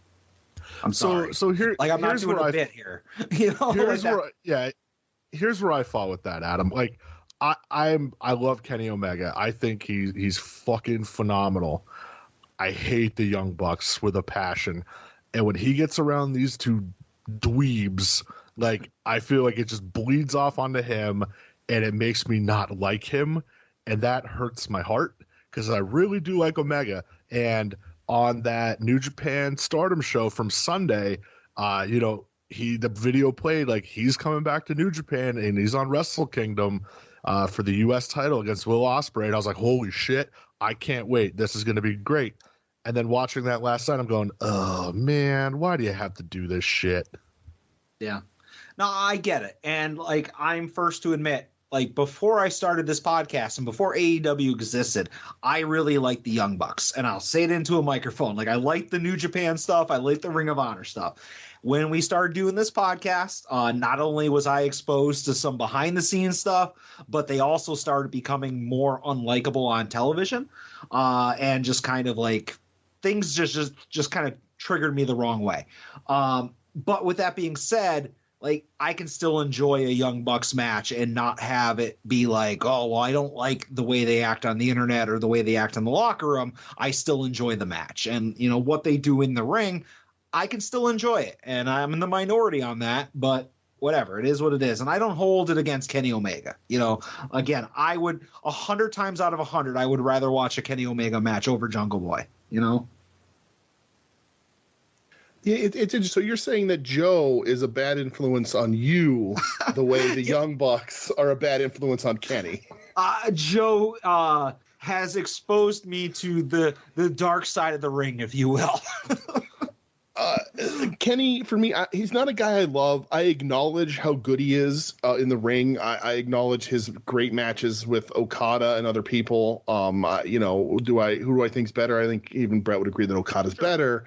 I'm sorry. So here, I'm not doing a bit here. Here's where I fall with that, Adam. I love Kenny Omega. I think he's fucking phenomenal. I hate the Young Bucks with a passion. And when he gets around these two dweebs, I feel like it just bleeds off onto him and it makes me not like him. And that hurts my heart because I really do like Omega. And on that New Japan Stardom show from Sunday, the video played he's coming back to New Japan and he's on Wrestle Kingdom for the U.S. title against Will Ospreay. And I was like, holy shit, I can't wait. This is going to be great. And then watching that last night, I'm going, oh, man, why do you have to do this shit? Yeah. No, I get it. And I'm first to admit, before I started this podcast and before AEW existed, I really liked the Young Bucks. And I'll say it into a microphone. I like the New Japan stuff. I like the Ring of Honor stuff. When we started doing this podcast, not only was I exposed to some behind the scenes stuff, but they also started becoming more unlikable on television. And just kind of things just kind of triggered me the wrong way. But with that being said, I can still enjoy a Young Bucks match and not have it be oh, well, I don't like the way they act on the internet or the way they act in the locker room. I still enjoy the match. And, what they do in the ring, I can still enjoy it. And I'm in the minority on that, but whatever. It is what it is. And I don't hold it against Kenny Omega. Again, I would 100 times out of 100, I would rather watch a Kenny Omega match over Jungle Boy, Yeah, it's interesting. So you're saying that Joe is a bad influence on you, the way the Young Bucks are a bad influence on Kenny. Joe has exposed me to the dark side of the ring, if you will. Kenny, for me, he's not a guy I love. I acknowledge how good he is in the ring. I acknowledge his great matches with Okada and other people. Who do I think's better? I think even Brett would agree that Okada's better.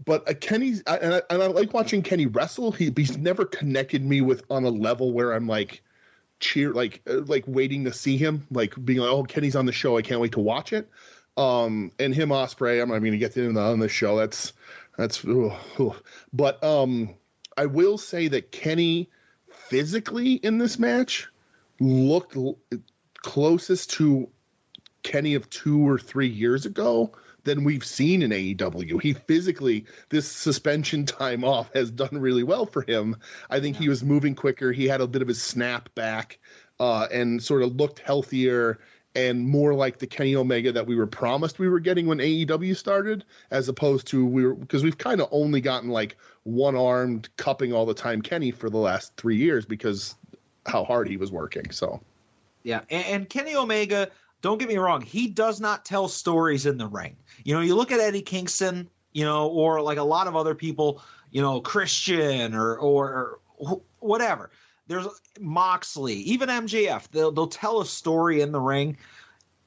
But Kenny's and I like watching Kenny wrestle. He's never connected me with on a level where I'm like like waiting to see him, like being like, oh, Kenny's on the show, I can't wait to watch it. And him Ospreay, I'm not going to get into on the show. That's but I will say that Kenny physically in this match looked closest to Kenny of 2 or 3 years ago than we've seen in AEW. He physically, this suspension time off has done really well for him. I think he was moving quicker. He had a bit of his snap back and sort of looked healthier and more like the Kenny Omega that we were promised we were getting when AEW started, as opposed to because we've kind of only gotten like one-armed cupping all the time Kenny for the last 3 years because how hard he was working. So yeah, and Kenny Omega, don't get me wrong, he does not tell stories in the ring. You know, you look at Eddie Kingston, you know, or like a lot of other people, you know, Christian or whatever. There's Moxley, even MJF. They'll tell a story in the ring.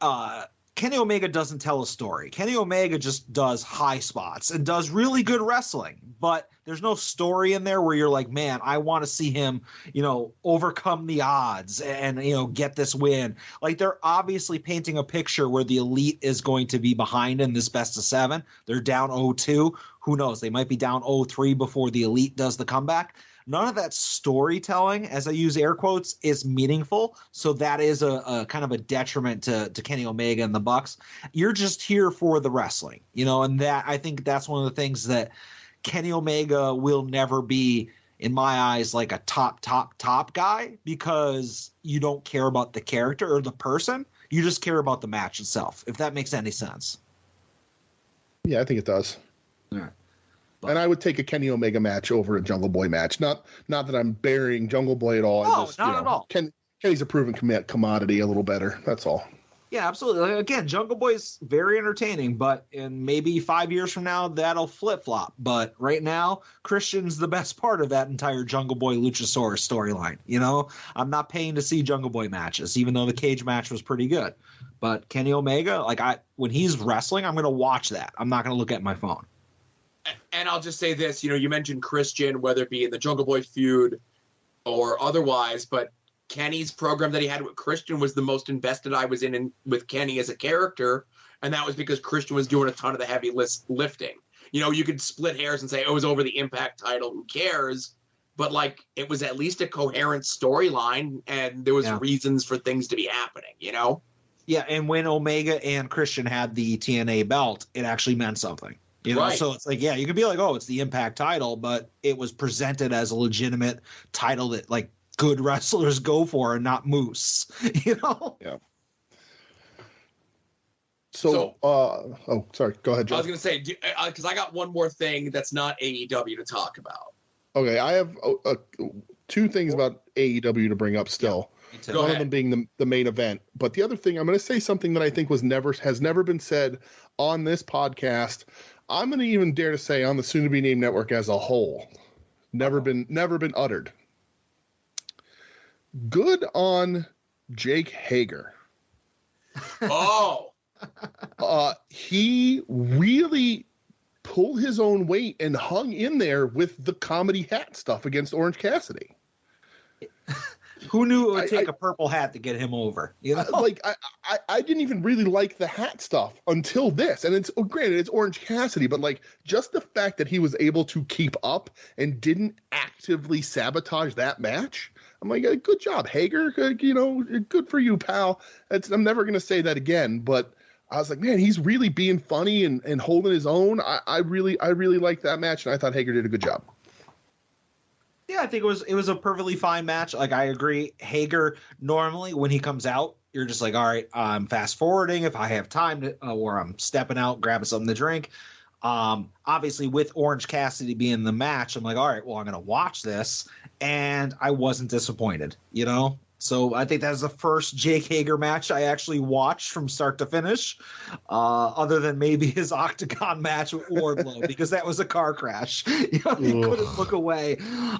Kenny Omega doesn't tell a story. Kenny Omega just does high spots and does really good wrestling, but there's no story in there where you're like, man, I want to see him, you know, overcome the odds and, you know, get this win. Like, they're obviously painting a picture where the Elite is going to be behind in this best of 7. They're down 0-2. Who knows? They might be down 0-3 before the Elite does the comeback. None of that storytelling, as I use air quotes, is meaningful. So that is a kind of a detriment to Kenny Omega and the Bucks. You're just here for the wrestling, you know, and that I think that's one of the things that Kenny Omega will never be, in my eyes, like a top guy, because you don't care about the character or the person. You just care about the match itself, if that makes any sense. Yeah, I think it does. All right. And I would take a Kenny Omega match over a Jungle Boy match. Not that I'm burying Jungle Boy at all. No, not at all. Kenny's a proven commodity a little better. That's all. Yeah, absolutely. Again, Jungle Boy's very entertaining, but in maybe 5 years from now, that'll flip-flop. But right now, Christian's the best part of that entire Jungle Boy Luchasaurus storyline. You know, I'm not paying to see Jungle Boy matches, even though the cage match was pretty good. But Kenny Omega, when he's wrestling, I'm going to watch that. I'm not going to look at my phone. And I'll just say this, you know, you mentioned Christian, whether it be in the Jungle Boy feud or otherwise, but Kenny's program that he had with Christian was the most invested I was in with Kenny as a character, and that was because Christian was doing a ton of the heavy lifting. You know, you could split hairs and say, oh, it was over the Impact title, who cares? But, like, it was at least a coherent storyline, and there was reasons for things to be happening, you know? Yeah, and when Omega and Christian had the TNA belt, it actually meant something. You know, right. So it's like, yeah, you could be like, oh, it's the Impact title, but it was presented as a legitimate title that like good wrestlers go for and not Moose, you know? Yeah. So sorry, go ahead, Joe. I was going to say, because I got one more thing that's not AEW to talk about. Okay, I have 2 things about AEW to bring up still. Go One ahead. of them being the main event. But the other thing, I'm going to say something that I think has never been said on this podcast. I'm going to even dare to say on the soon-to-be-named network as a whole. Never been uttered. Good on Jake Hager. Oh. He really pulled his own weight and hung in there with the comedy hat stuff against Orange Cassidy. Who knew it would take a purple hat to get him over? You know, I didn't even really like the hat stuff until this, and it's granted it's Orange Cassidy, but like just the fact that he was able to keep up and didn't actively sabotage that match. I'm like, good job, Hager. You know, good for you, pal. I'm never gonna say that again, but I was like, man, he's really being funny and holding his own. I really liked that match, and I thought Hager did a good job. yeah, I think it was a perfectly fine match. Like, I agree. Hager, normally when he comes out, you're just like, all right, I'm fast forwarding if I have time to, or I'm stepping out, grabbing something to drink. Obviously with Orange Cassidy being in the match, I'm like, all right, well, I'm going to watch this. And I wasn't disappointed, you know? So I think that was the first Jake Hager match I actually watched from start to finish, other than maybe his Octagon match with Wardlow, because that was a car crash. You know, he couldn't look away.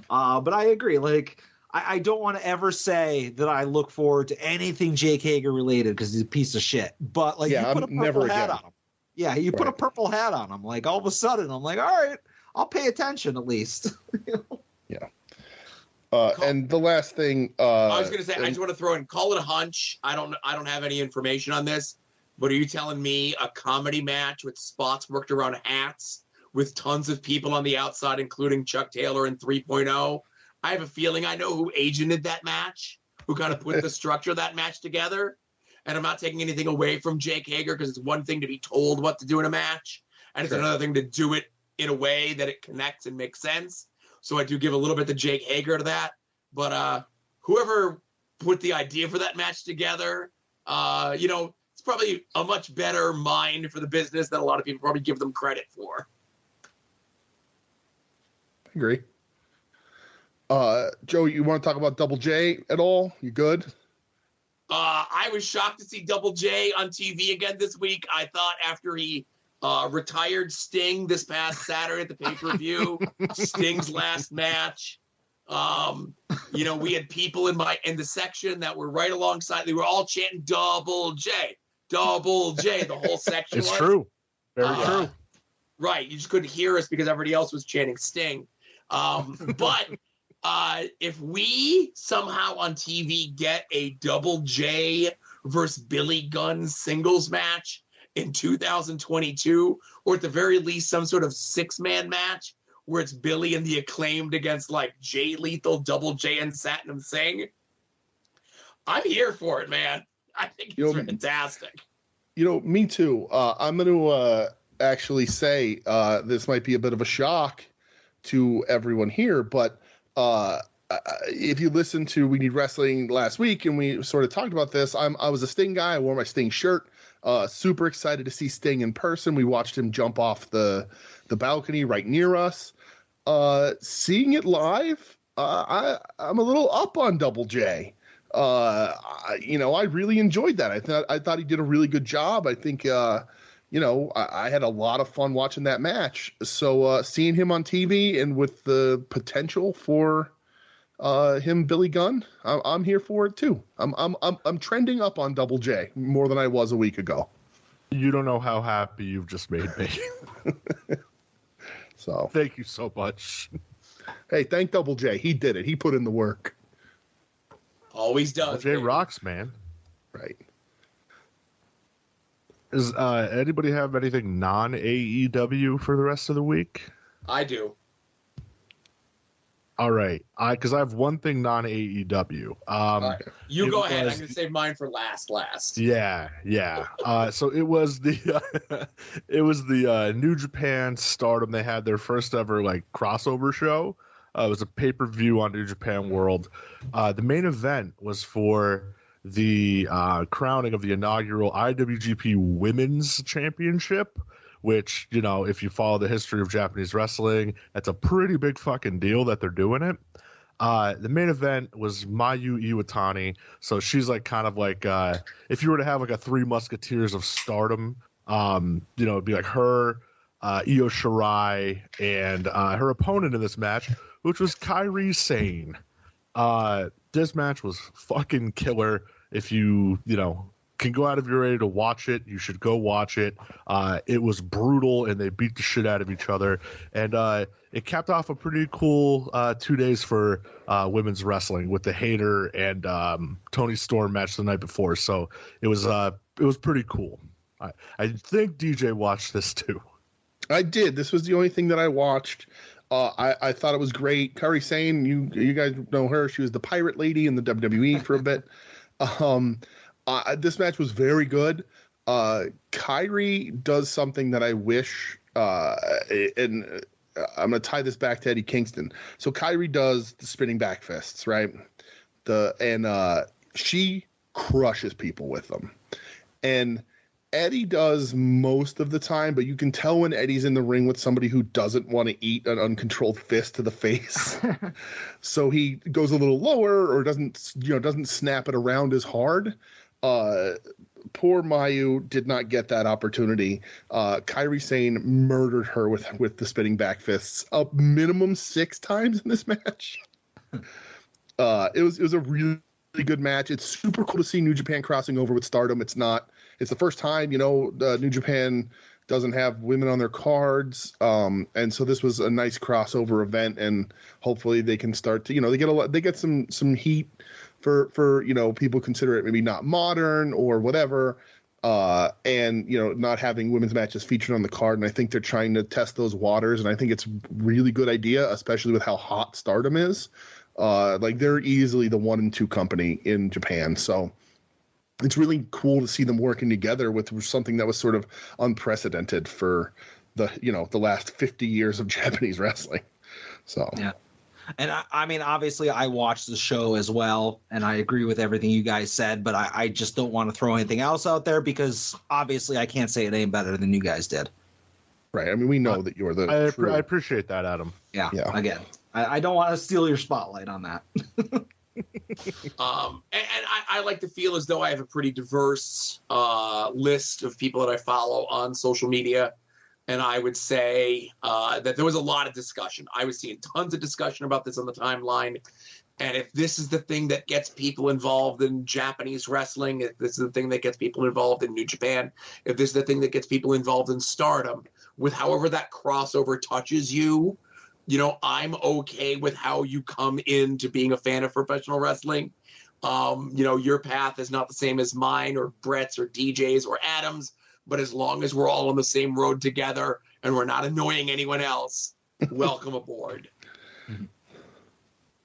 But I agree. Like, I don't want to ever say that I look forward to anything Jake Hager related because he's a piece of shit. But like, Yeah, you put a I'm purple never hat again. on him. Yeah, you put a Right. purple hat on him. Like all of a sudden, I'm like, all right, I'll pay attention at least. And the last thing, I was gonna say, I and- just want to throw in, call it a hunch. I don't have any information on this, but are you telling me a comedy match with spots worked around hats with tons of people on the outside, including Chuck Taylor and 3.0? I have a feeling I know who agented that match, who kind of put the structure of that match together. And I'm not taking anything away from Jake Hager, because it's one thing to be told what to do in a match, and it's Sure. another thing to do it in a way that it connects and makes sense. So I do give a little bit to Jake Hager to that. But whoever put the idea for that match together, it's probably a much better mind for the business than a lot of people probably give them credit for. I agree. Joe, you want to talk about Double J at all? You good? I was shocked to see Double J on TV again this week. I thought after he retired Sting this past Saturday at the pay-per-view, Sting's last match, we had people in the section that were right alongside. They were all chanting Double J, Double J. The whole section. It's was. true. Very Uh, true. Right. You just couldn't hear us because everybody else was chanting Sting. But if we somehow on TV get a Double J versus Billy Gunn singles match in 2022, or at the very least some sort of 6-man match where it's Billy and the Acclaimed against like Jay Lethal, Double J, and Satnam Singh, I'm here for it, man. I think it's fantastic. Me too. I'm going to actually say this might be a bit of a shock to everyone here, but if you listen to We Need Wrestling last week and we sort of talked about this, I was a Sting guy. I wore my Sting shirt. Super excited to see Sting in person. We watched him jump off the balcony right near us. Seeing it live, I'm a little up on Double J. I really enjoyed that. I thought he did a really good job. I think, I had a lot of fun watching that match. So seeing him on TV and with the potential for him, Billy Gunn, I'm here for it too. I'm trending up on Double J more than I was a week ago. You don't know how happy you've just made me. So Thank you so much. hey, thank Double J. He did it. He put in the work. Always does. Jay baby. rocks, man. Right. Does anybody have anything non-AEW for the rest of the week? I do. All right, because I have one thing non-AEW. All right. You it go ahead. was- I'm going to save mine for last. Yeah. So it was the New Japan Stardom. They had their first ever crossover show. It was a pay-per-view on New Japan World. The main event was for the crowning of the inaugural IWGP Women's Championship, which, if you follow the history of Japanese wrestling, that's a pretty big fucking deal that they're doing it. The main event was Mayu Iwatani. So she's if you were to have a Three Musketeers of Stardom, it'd be like her, Io Shirai, and her opponent in this match, which was Kairi Sane. This match was fucking killer. If you can go out of your way to watch it, you should go watch it. It was brutal, and they beat the shit out of each other. And it capped off a pretty cool 2 days for women's wrestling with the Hayter and Toni Storm match the night before. So it was pretty cool. I think DJ watched this too. I did. This was the only thing that I watched. I thought it was great. Kairi Sane, you guys know her. She was the pirate lady in the WWE for a bit. This match was very good. Kairi does something that I wish, and I'm going to tie this back to Eddie Kingston. So Kairi does the spinning back fists, right? She crushes people with them. And Eddie does most of the time, but you can tell when Eddie's in the ring with somebody who doesn't want to eat an uncontrolled fist to the face. So he goes a little lower or doesn't snap it around as hard. Poor Mayu did not get that opportunity. Kairi Sane murdered her with the spinning back fists a minimum 6 times in this match. It was a really good match. It's super cool to see New Japan crossing over with Stardom. It's the first time, New Japan doesn't have women on their cards. And so this was a nice crossover event, and hopefully they can start to, they get some heat for people consider it maybe not modern or whatever. And not having women's matches featured on the card, and I think they're trying to test those waters, and I think it's a really good idea, especially with how hot Stardom is. They're easily the 1 and 2 company in Japan, so it's really cool to see them working together with something that was sort of unprecedented for the last 50 years of Japanese wrestling. So yeah. And I mean, obviously, I watched the show as well, and I agree with everything you guys said, but I just don't want to throw anything else out there because obviously I can't say it any better than you guys did. Right. I mean, we know that you're the I appreciate that, Adam. Yeah. Again, I don't want to steal your spotlight on that. I like to feel as though I have a pretty diverse list of people that I follow on social media. And I would say that there was a lot of discussion. I was seeing tons of discussion about this on the timeline. And if this is the thing that gets people involved in Japanese wrestling, if this is the thing that gets people involved in New Japan, if this is the thing that gets people involved in Stardom, with however that crossover touches you, I'm okay with how you come into being a fan of professional wrestling. Your path is not the same as mine or Brett's or DJ's or Adam's. But as long as we're all on the same road together and we're not annoying anyone else, welcome aboard.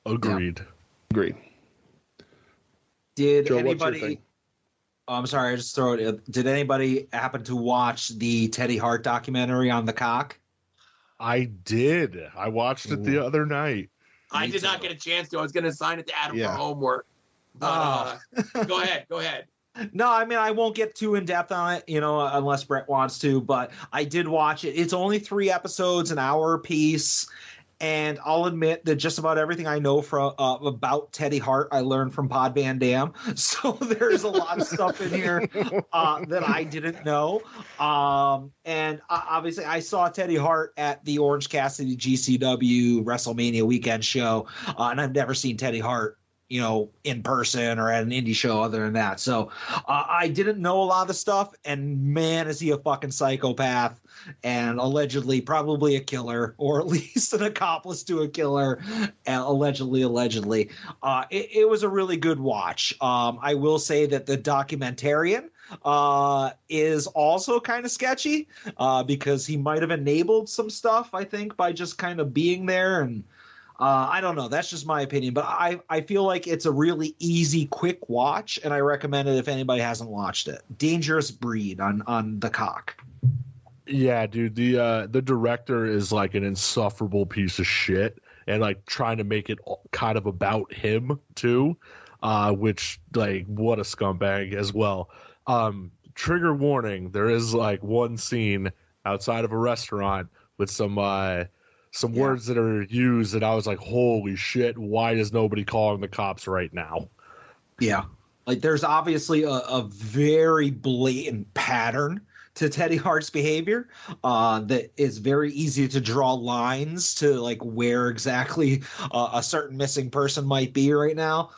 Agreed. Yeah. Agreed. Did Joe, anybody? Oh, I'm sorry, I just throw it. Did anybody happen to watch the Teddy Hart documentary on the cock? I did. I watched it the other night. I did not get a chance to. I was going to assign it to Adam for homework. But go ahead. No, I mean, I won't get too in depth on it, unless Brett wants to, but I did watch it. It's only 3 episodes, an hour apiece. And I'll admit that just about everything I know from about Teddy Hart, I learned from Pod Van Dam. So there's a lot of stuff in here that I didn't know. And obviously, I saw Teddy Hart at the Orange Cassidy GCW WrestleMania weekend show, and I've never seen Teddy Hart in person or at an indie show other than that. So I didn't know a lot of the stuff, and man, is he a fucking psychopath and allegedly probably a killer, or at least an accomplice to a killer, allegedly. It was a really good watch. I will say that the documentarian is also kind of sketchy because he might have enabled some stuff, I think, by just kind of being there. And I don't know. That's just my opinion. But I feel like it's a really easy, quick watch, and I recommend it if anybody hasn't watched it. Dangerous Breed on the cock. Yeah, dude. The director is like an insufferable piece of shit, and like trying to make it kind of about him too, which what a scumbag as well. Trigger warning: there is like one scene outside of a restaurant with some words that are used, and I was like, holy shit, why is nobody calling the cops right now? Yeah. Like, there's obviously a very blatant pattern to Teddy Hart's behavior that is very easy to draw lines to, like, where exactly a certain missing person might be right now.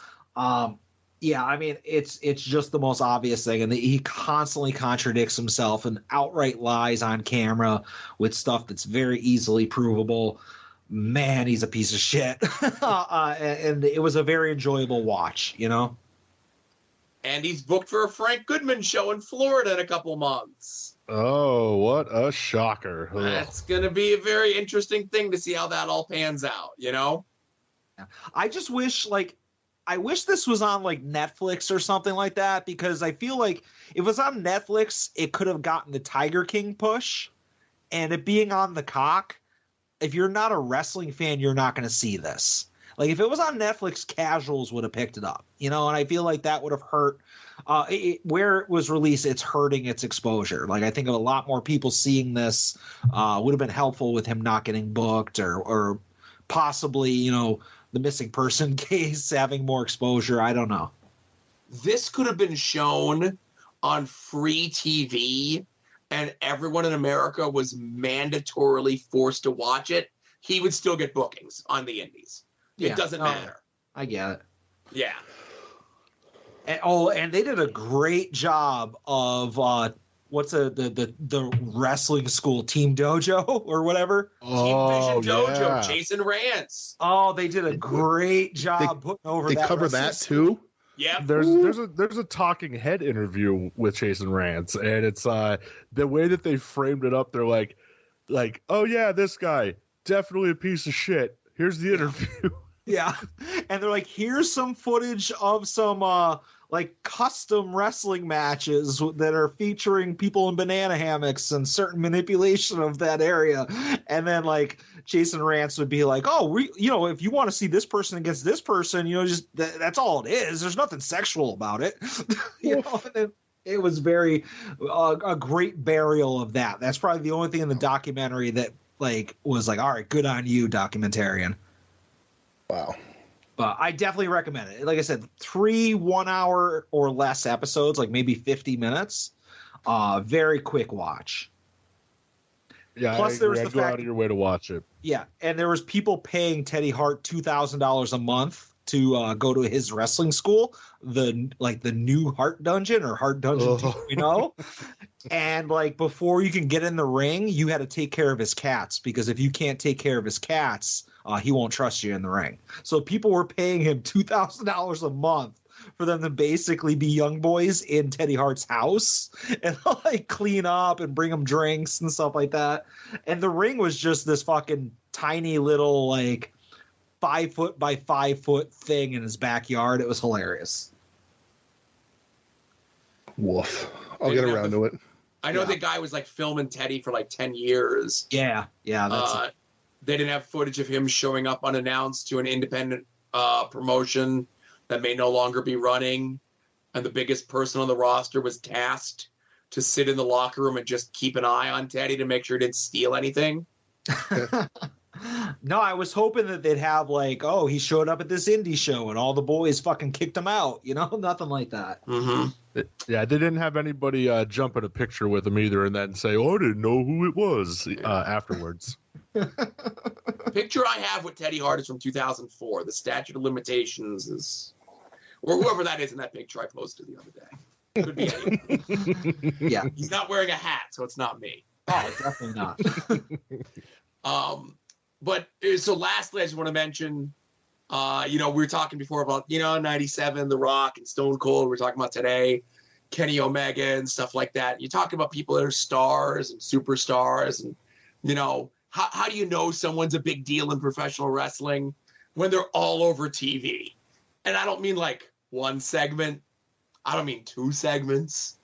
Yeah, I mean, it's just the most obvious thing, and he constantly contradicts himself and outright lies on camera with stuff that's very easily provable. Man, he's a piece of shit. And it was a very enjoyable watch, And he's booked for a Frank Goodman show in Florida in a couple months. Oh, what a shocker. That's going to be a very interesting thing to see how that all pans out, I just wish, I wish this was on Netflix or something like that, because I feel like if it was on Netflix, it could have gotten the Tiger King push, and it being on the cock, if you're not a wrestling fan, you're not going to see this. Like, if it was on Netflix, casuals would have picked it up, and I feel like that would have hurt where it was released. It's hurting its exposure. Like, I think a lot more people seeing this would have been helpful with him not getting booked or possibly, the missing person case having more exposure. I don't know. This could have been shown on free TV and everyone in America was mandatorily forced to watch it. He would still get bookings on the indies. It doesn't matter. I get it. Yeah. And they did a great job of the wrestling school, Team Dojo or whatever. Team Vision Dojo, yeah. Jason Rance. Oh, they did a great job putting over They that. cover wrestling that school. too. Yep. There's a talking head interview with Jason Rance, and it's the way that they framed it up. They're like, oh yeah, this guy definitely a piece of shit. Here's the interview. Yeah, and they're like, here's some footage of some like custom wrestling matches that are featuring people in banana hammocks and certain manipulation of that area. And then like Jason Rance would be like, oh, if you want to see this person against this person, just that's all it is. There's nothing sexual about it. And it was very a great burial of that. That's probably the only thing in the documentary that like was like, all right, good on you, documentarian. Wow. But I definitely recommend it. Like I said, 3 1-hour or less episodes, like maybe 50 minutes. Very quick watch. Yeah, Plus, there was the go fact, out of your way to watch it. yeah, and there was people paying Teddy Hart $2,000 a month to go to his wrestling school, the new Hart Dungeon or Hart Dungeon 2.0. And like before you can get in the ring, you had to take care of his cats, because if you can't take care of his cats, he won't trust you in the ring. So people were paying him $2,000 a month for them to basically be young boys in Teddy Hart's house and like clean up and bring him drinks and stuff like that. And the ring was just this fucking tiny little like 5 foot by 5 foot thing in his backyard. It was hilarious. Woof. I'll get around to it. I know the guy was like filming Teddy for like 10 years. Yeah. That's They didn't have footage of him showing up unannounced to an independent promotion that may no longer be running. And the biggest person on the roster was tasked to sit in the locker room and just keep an eye on Teddy to make sure he didn't steal anything. No, I was hoping that they'd have like, oh, he showed up at this indie show and all the boys fucking kicked him out. Nothing like that. Mm-hmm. Yeah, they didn't have anybody jump in a picture with him either and then say, oh, I didn't know who it was afterwards. Picture I have with Teddy Hart is from 2004. The statute of limitations is, or whoever that is in that picture I posted the other day. Could be anyone. Yeah. He's not wearing a hat, so it's not me. Oh, definitely not. But so lastly, I just want to mention, we were talking before about, 97, The Rock and Stone Cold. We're talking about today, Kenny Omega and stuff like that. You're talking about people that are stars and superstars. And, how do you know someone's a big deal in professional wrestling when they're all over TV? And I don't mean like one segment. I don't mean 2 segments.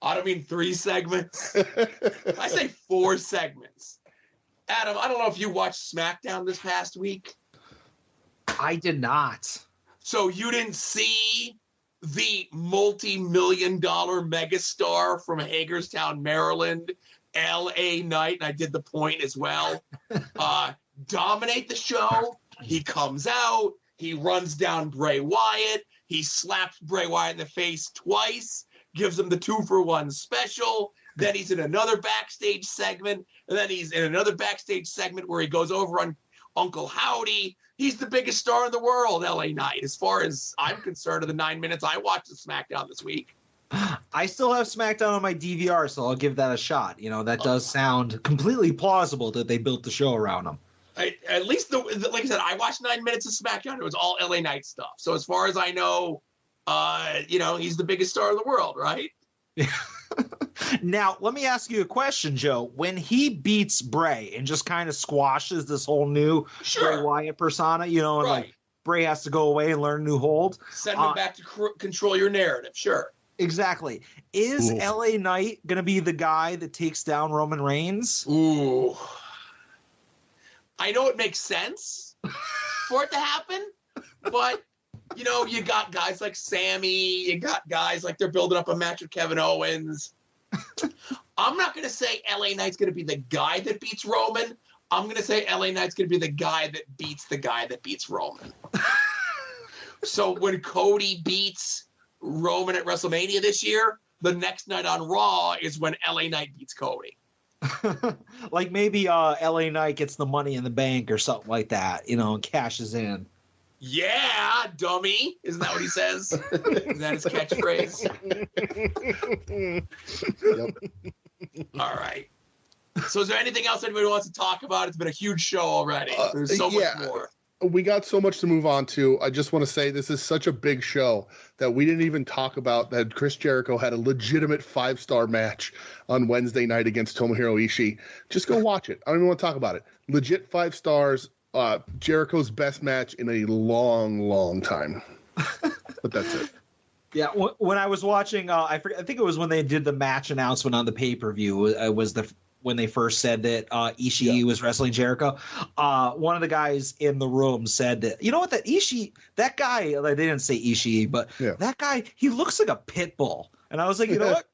I don't mean 3 segments. I say 4 segments. Adam, I don't know if you watched SmackDown this past week. I did not. So you didn't see the multi-million-dollar megastar from Hagerstown, Maryland, LA Knight, and I did the point as well, dominate the show. He comes out. He runs down Bray Wyatt. He slaps Bray Wyatt in the face twice, gives him the 2-for-1 special. Then he's in another backstage segment. And then he's in another backstage segment where he goes over on Uncle Howdy. He's the biggest star in the world, LA Knight, as far as I'm concerned, of the 9 minutes I watched of SmackDown this week. I still have SmackDown on my DVR, so I'll give that a shot. That does sound completely plausible that they built the show around him. At least, like I said, I watched 9 minutes of SmackDown. It was all LA Knight stuff. So as far as I know, he's the biggest star in the world, right? Now, let me ask you a question, Joe. When he beats Bray and just kind of squashes this whole new Bray Wyatt persona, and right. like Bray has to go away and learn a new hold. Send him back to control your narrative, sure. Exactly. Is LA Knight going to be the guy that takes down Roman Reigns? Ooh. I know it makes sense for it to happen, but, you got guys like Sammy, you got guys like they're building up a match with Kevin Owens. I'm not going to say LA Knight's going to be the guy that beats Roman. I'm going to say LA Knight's going to be the guy that beats the guy that beats Roman. So when Cody beats Roman at WrestleMania this year, the next night on Raw is when LA Knight beats Cody. Like maybe LA Knight gets the Money in the Bank or something like that, and cashes in. Yeah, dummy. Isn't that what he says? Is that his catchphrase? Yep. All right. So is there anything else anybody wants to talk about? It's been a huge show already. There's so much more. We got so much to move on to. I just want to say this is such a big show that we didn't even talk about that Chris Jericho had a legitimate 5-star match on Wednesday night against Tomohiro Ishii. Just go watch it. I don't even want to talk about it. Legit 5 stars. Jericho's best match in a long, long time. But that's it. Yeah, when I was watching, I think it was when they did the match announcement on the pay-per-view. Was when they first said that Ishii was wrestling Jericho. One of the guys in the room said that, you know what, that guy, they didn't say Ishii, but that guy, he looks like a pit bull. And I was like, you know what?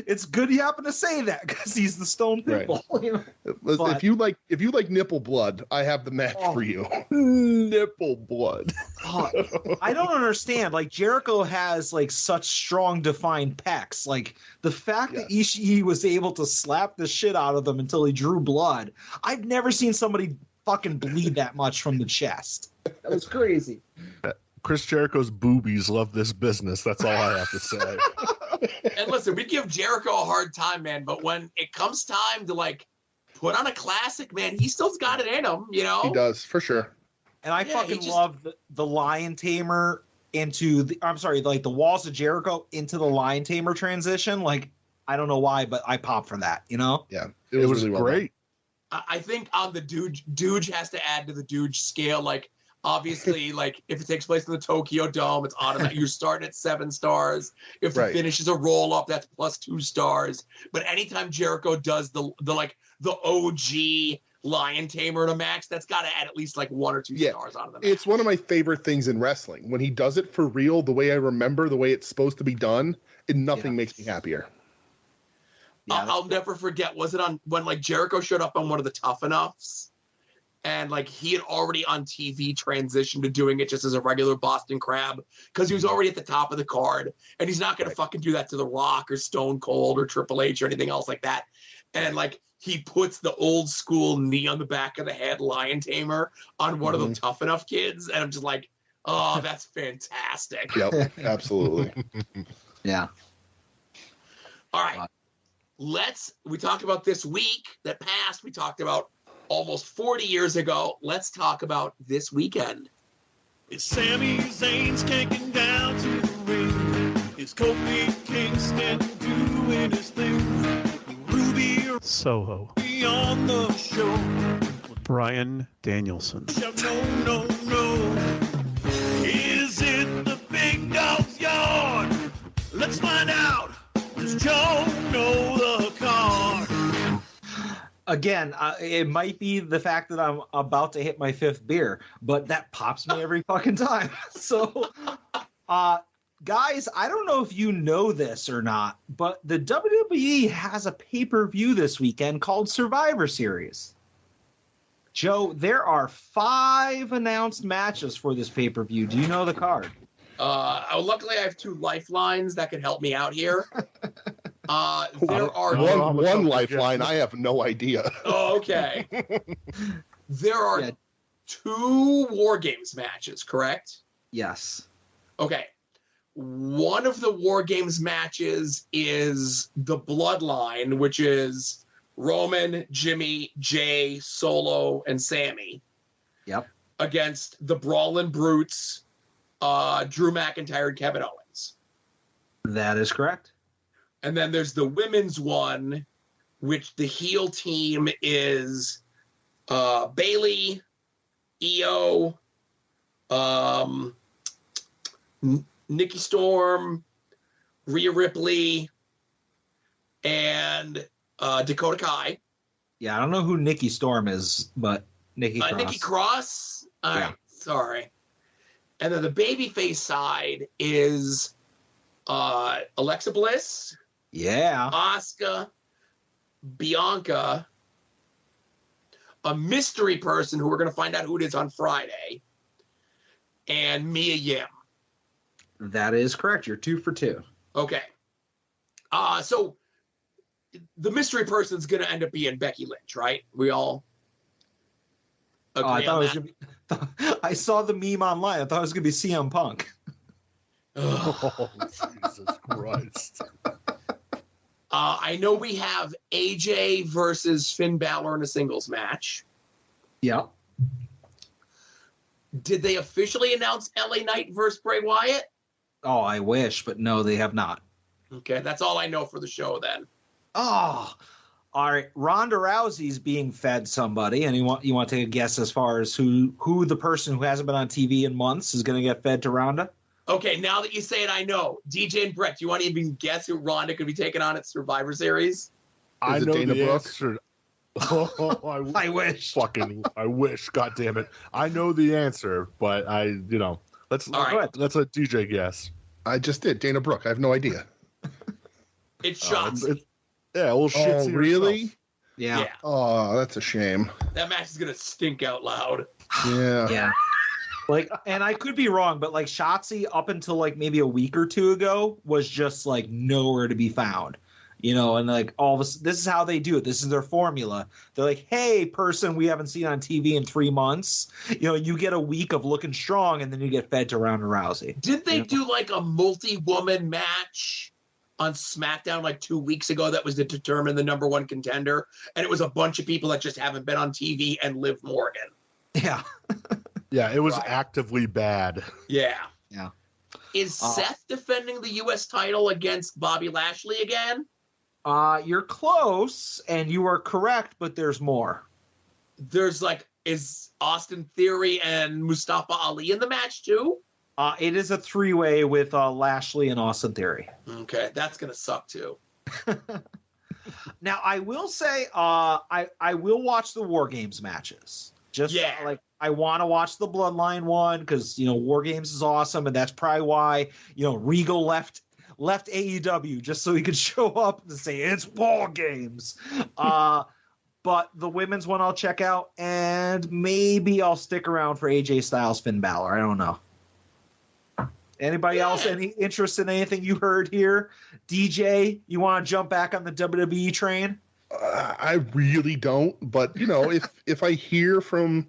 It's good you happen to say that because he's the Stone Pit Bull. You know? But, if you like nipple blood, I have the match for you. Nipple blood. I don't understand. Like, Jericho has like such strong defined pecs. Like, the fact that Ishii was able to slap the shit out of them until he drew blood. I've never seen somebody fucking bleed that much from the chest. That was crazy. Chris Jericho's boobies love this business. That's all I have to say. And listen, we give Jericho a hard time, man, but when it comes time to like put on a classic, man, he still's got it in him, you know? He does, for sure. And I fucking love the Lion Tamer into the Walls of Jericho into the Lion Tamer transition. Like, I don't know why, but I popped for that, you know? Yeah. It was really great. I think on the Dooge has to add to the Dooge scale, like, obviously, like, if it takes place in the Tokyo Dome, it's automatic. You're starting at 7 stars. If the finish is a roll-up, that's plus 2 stars. But anytime Jericho does the OG Lion Tamer in a match, that's got to add at least like 1 or 2 stars on the match. It's one of my favorite things in wrestling. When he does it for real, the way I remember, the way it's supposed to be done, nothing makes me happier. Yeah, I'll never forget, was it on when like Jericho showed up on one of the Tough Enoughs? And like he had already on TV transitioned to doing it just as a regular Boston Crab because he was already at the top of the card, and he's not going to fucking do that to The Rock or Stone Cold or Triple H or anything else like that. And like he puts the old school knee on the back of the head Lion Tamer on one of the Tough Enough kids, and I'm just like, oh, that's fantastic. Yep, absolutely. Yeah. All right, we talked about this week that passed. We talked about almost 40 years ago. Let's talk about this weekend. It's Sami Zayn's kicking down to the ring. It's Kofi Kingston doing his thing. Ruby Soho on the show. Bryan Danielson. No. Is it the big dog's yard? Let's find out. Does Joe know the card? Again, it might be the fact that I'm about to hit my 5th beer, but that pops me every fucking time. So, guys, I don't know if you know this or not, but the WWE has a pay-per-view this weekend called Survivor Series. Joe, there are 5 announced matches for this pay-per-view. Do you know the card? Luckily, I have 2 lifelines that can help me out here. There are one lifeline. I have no idea. Oh, okay. There are 2 War Games matches, correct? Yes. Okay. One of the War Games matches is the Bloodline, which is Roman, Jimmy, Jay, Solo, and Sammy. Yep. Against the Brawlin' Brutes, Drew McIntyre and Kevin Owens. That is correct. And then there's the women's one, which the heel team is Bayley, Io, Nikki Storm, Rhea Ripley, and Dakota Kai. Yeah, I don't know who Nikki Storm is, but Nikki Cross. Nikki Cross? All right, sorry. And then the babyface side is Alexa Bliss. Yeah. Asuka, Bianca, a mystery person who we're going to find out who it is on Friday, and Mia Yim. That is correct. You're 2 for 2. Okay. So the mystery person's going to end up being Becky Lynch, right? We all agree on that? I saw the meme online. I thought it was going to be CM Punk. Oh, Jesus Christ. I know we have AJ versus Finn Balor in a singles match. Yeah. Did they officially announce LA Knight versus Bray Wyatt? Oh, I wish, but no, they have not. Okay, that's all I know for the show then. Oh, all right. Ronda Rousey's being fed somebody, and you want to take a guess as far as who the person who hasn't been on TV in months is going to get fed to Ronda? Okay, now that you say it, I know. DJ and Brett, do you want to even guess who Ronda could be taking on at Survivor Series? I it know Dana the Brooke? answer. Oh, I wish. I wish. God damn it. I know the answer, but let's All right. let's let DJ guess. I just did. Dana Brooke. I have no idea. It's Oh, Shotzi. Yeah, well, shit. Oh, really? Yeah. Yeah, Oh, that's a shame. that match is going to stink out loud. Yeah. Yeah. Like, and I could be wrong, but like Shotzi up until like maybe a week or two ago was just like nowhere to be found, and like this is how they do it. This is their formula. They're like, hey, person we haven't seen on TV in 3 months, you get a week of looking strong and then you get fed to Ronda Rousey. Did they do like a multi-woman match on SmackDown like 2 weeks ago that was to determine the number one contender? And it was a bunch of people that just haven't been on TV and Liv Morgan. Yeah. Yeah, it was Right. actively bad. Yeah. Yeah. Is Seth defending the U.S. title against Bobby Lashley again? You're close and you are correct, but there's more. Is Austin Theory and Mustafa Ali in the match too? It is a 3-way with Lashley and Austin Theory. Okay, that's going to suck too. Now, I will say, I will watch the War Games matches. Just like I want to watch the Bloodline one because War Games is awesome, and that's probably why Regal left AEW just so he could show up and say it's War Games. But the women's one I'll check out, and maybe I'll stick around for AJ Styles, Finn Balor. I don't know. Anybody else any interest in anything you heard here? DJ, you want to jump back on the WWE train? I really don't, but if I hear from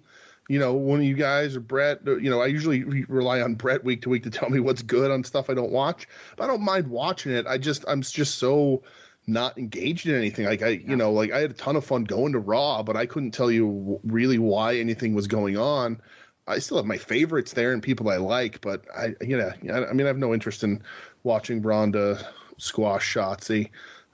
one of you guys or Brett, I usually rely on Brett week to week to tell me what's good on stuff I don't watch. But I don't mind watching it. I'm just so not engaged in anything. Like I had a ton of fun going to Raw, but I couldn't tell you really why anything was going on. I still have my favorites there and people I like, but I have no interest in watching Ronda squash Shotzi.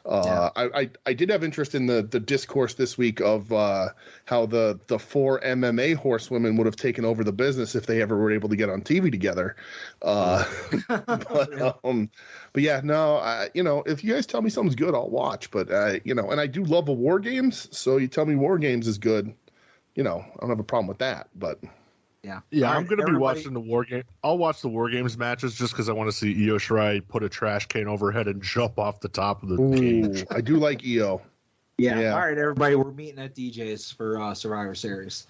I did have interest in the discourse this week of how the 4 MMA horsewomen would have taken over the business if they ever were able to get on TV together. But yeah, no, if you guys tell me something's good, I'll watch. But and I do love a War Games, so you tell me War Games is good, I don't have a problem with that. But yeah, I'm going to be watching the War Game. I'll watch the War Games matches just because I want to see Io Shirai put a trash can over her head and jump off the top of the cage. I do like Io. Yeah. All right, everybody, we're meeting at DJ's for Survivor Series.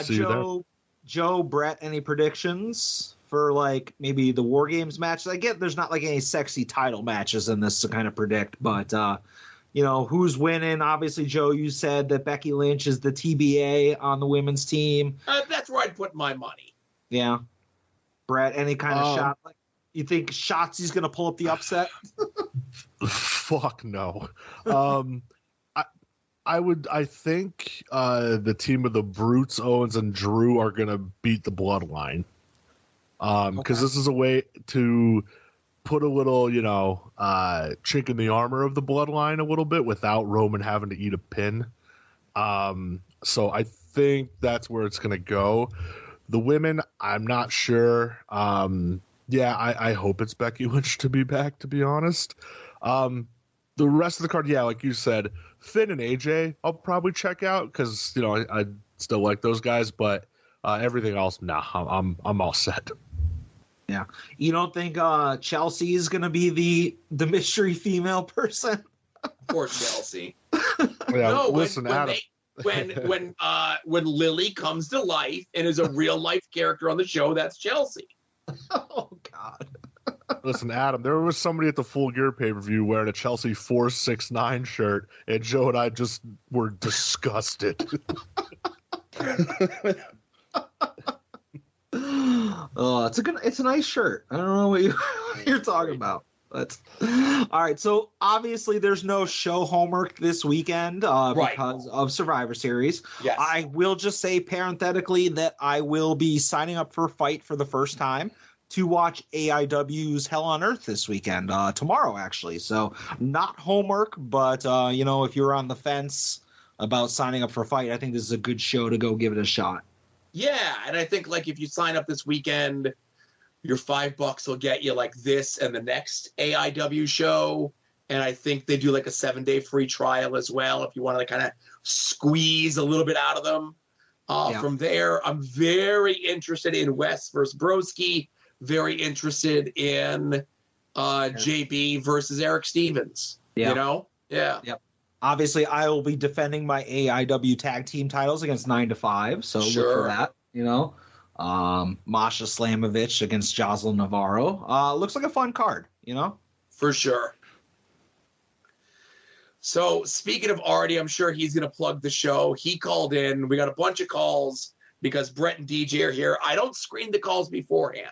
See you Joe, Brett, any predictions for like maybe the War Games matches? I get there's not like any sexy title matches in this to kind of predict, but who's winning? Obviously, Joe, you said that Becky Lynch is the TBA on the women's team. That's where I'd put my money. Yeah. Think any kind of shot? Like, you think Shotzi's going to pull up the upset? Fuck no. I think the team of the Brutes, Owens and Drew are going to beat the Bloodline. Because this is a way to put a little, chink in the armor of the Bloodline a little bit without Roman having to eat a pin. So I think that's where it's going to go. The women, I'm not sure. I hope it's Becky Lynch to be back, to be honest. The rest of the card, like you said, Finn and AJ, I'll probably check out because, I still like those guys, but everything else, I'm all set. Yeah. You don't think Chelsea is going to be the mystery female person? Poor Chelsea. Yeah, listen, Adam. When Lily comes to life and is a real life character on the show, that's Chelsea. Oh God. Listen, Adam, there was somebody at the Full Gear pay-per-view wearing a Chelsea 469 shirt, and Joe and I just were disgusted. It's a nice shirt. I don't know what you're talking about. But all right. So obviously there's no show homework this weekend because of Survivor Series. Yes. I will just say parenthetically that I will be signing up for Fight for the first time to watch AIW's Hell on Earth this weekend, tomorrow actually. So not homework, but if you're on the fence about signing up for Fight, I think this is a good show to go give it a shot. Yeah, and I think like if you sign up this weekend, your $5 will get you like this and the next AIW show. And I think they do like a 7-day free trial as well if you want to kind of squeeze a little bit out of them. From there, I'm very interested in West versus Broski. Very interested in JB versus Eric Stevens. Yeah. Yep. Obviously, I will be defending my AIW tag team titles against 9 to 5. So look for that. Masha Slamovich against Jocelyn Navarro. Looks like a fun card. For sure. So speaking of Artie, I'm sure he's going to plug the show. He called in. We got a bunch of calls because Brett and DJ are here. I don't screen the calls beforehand.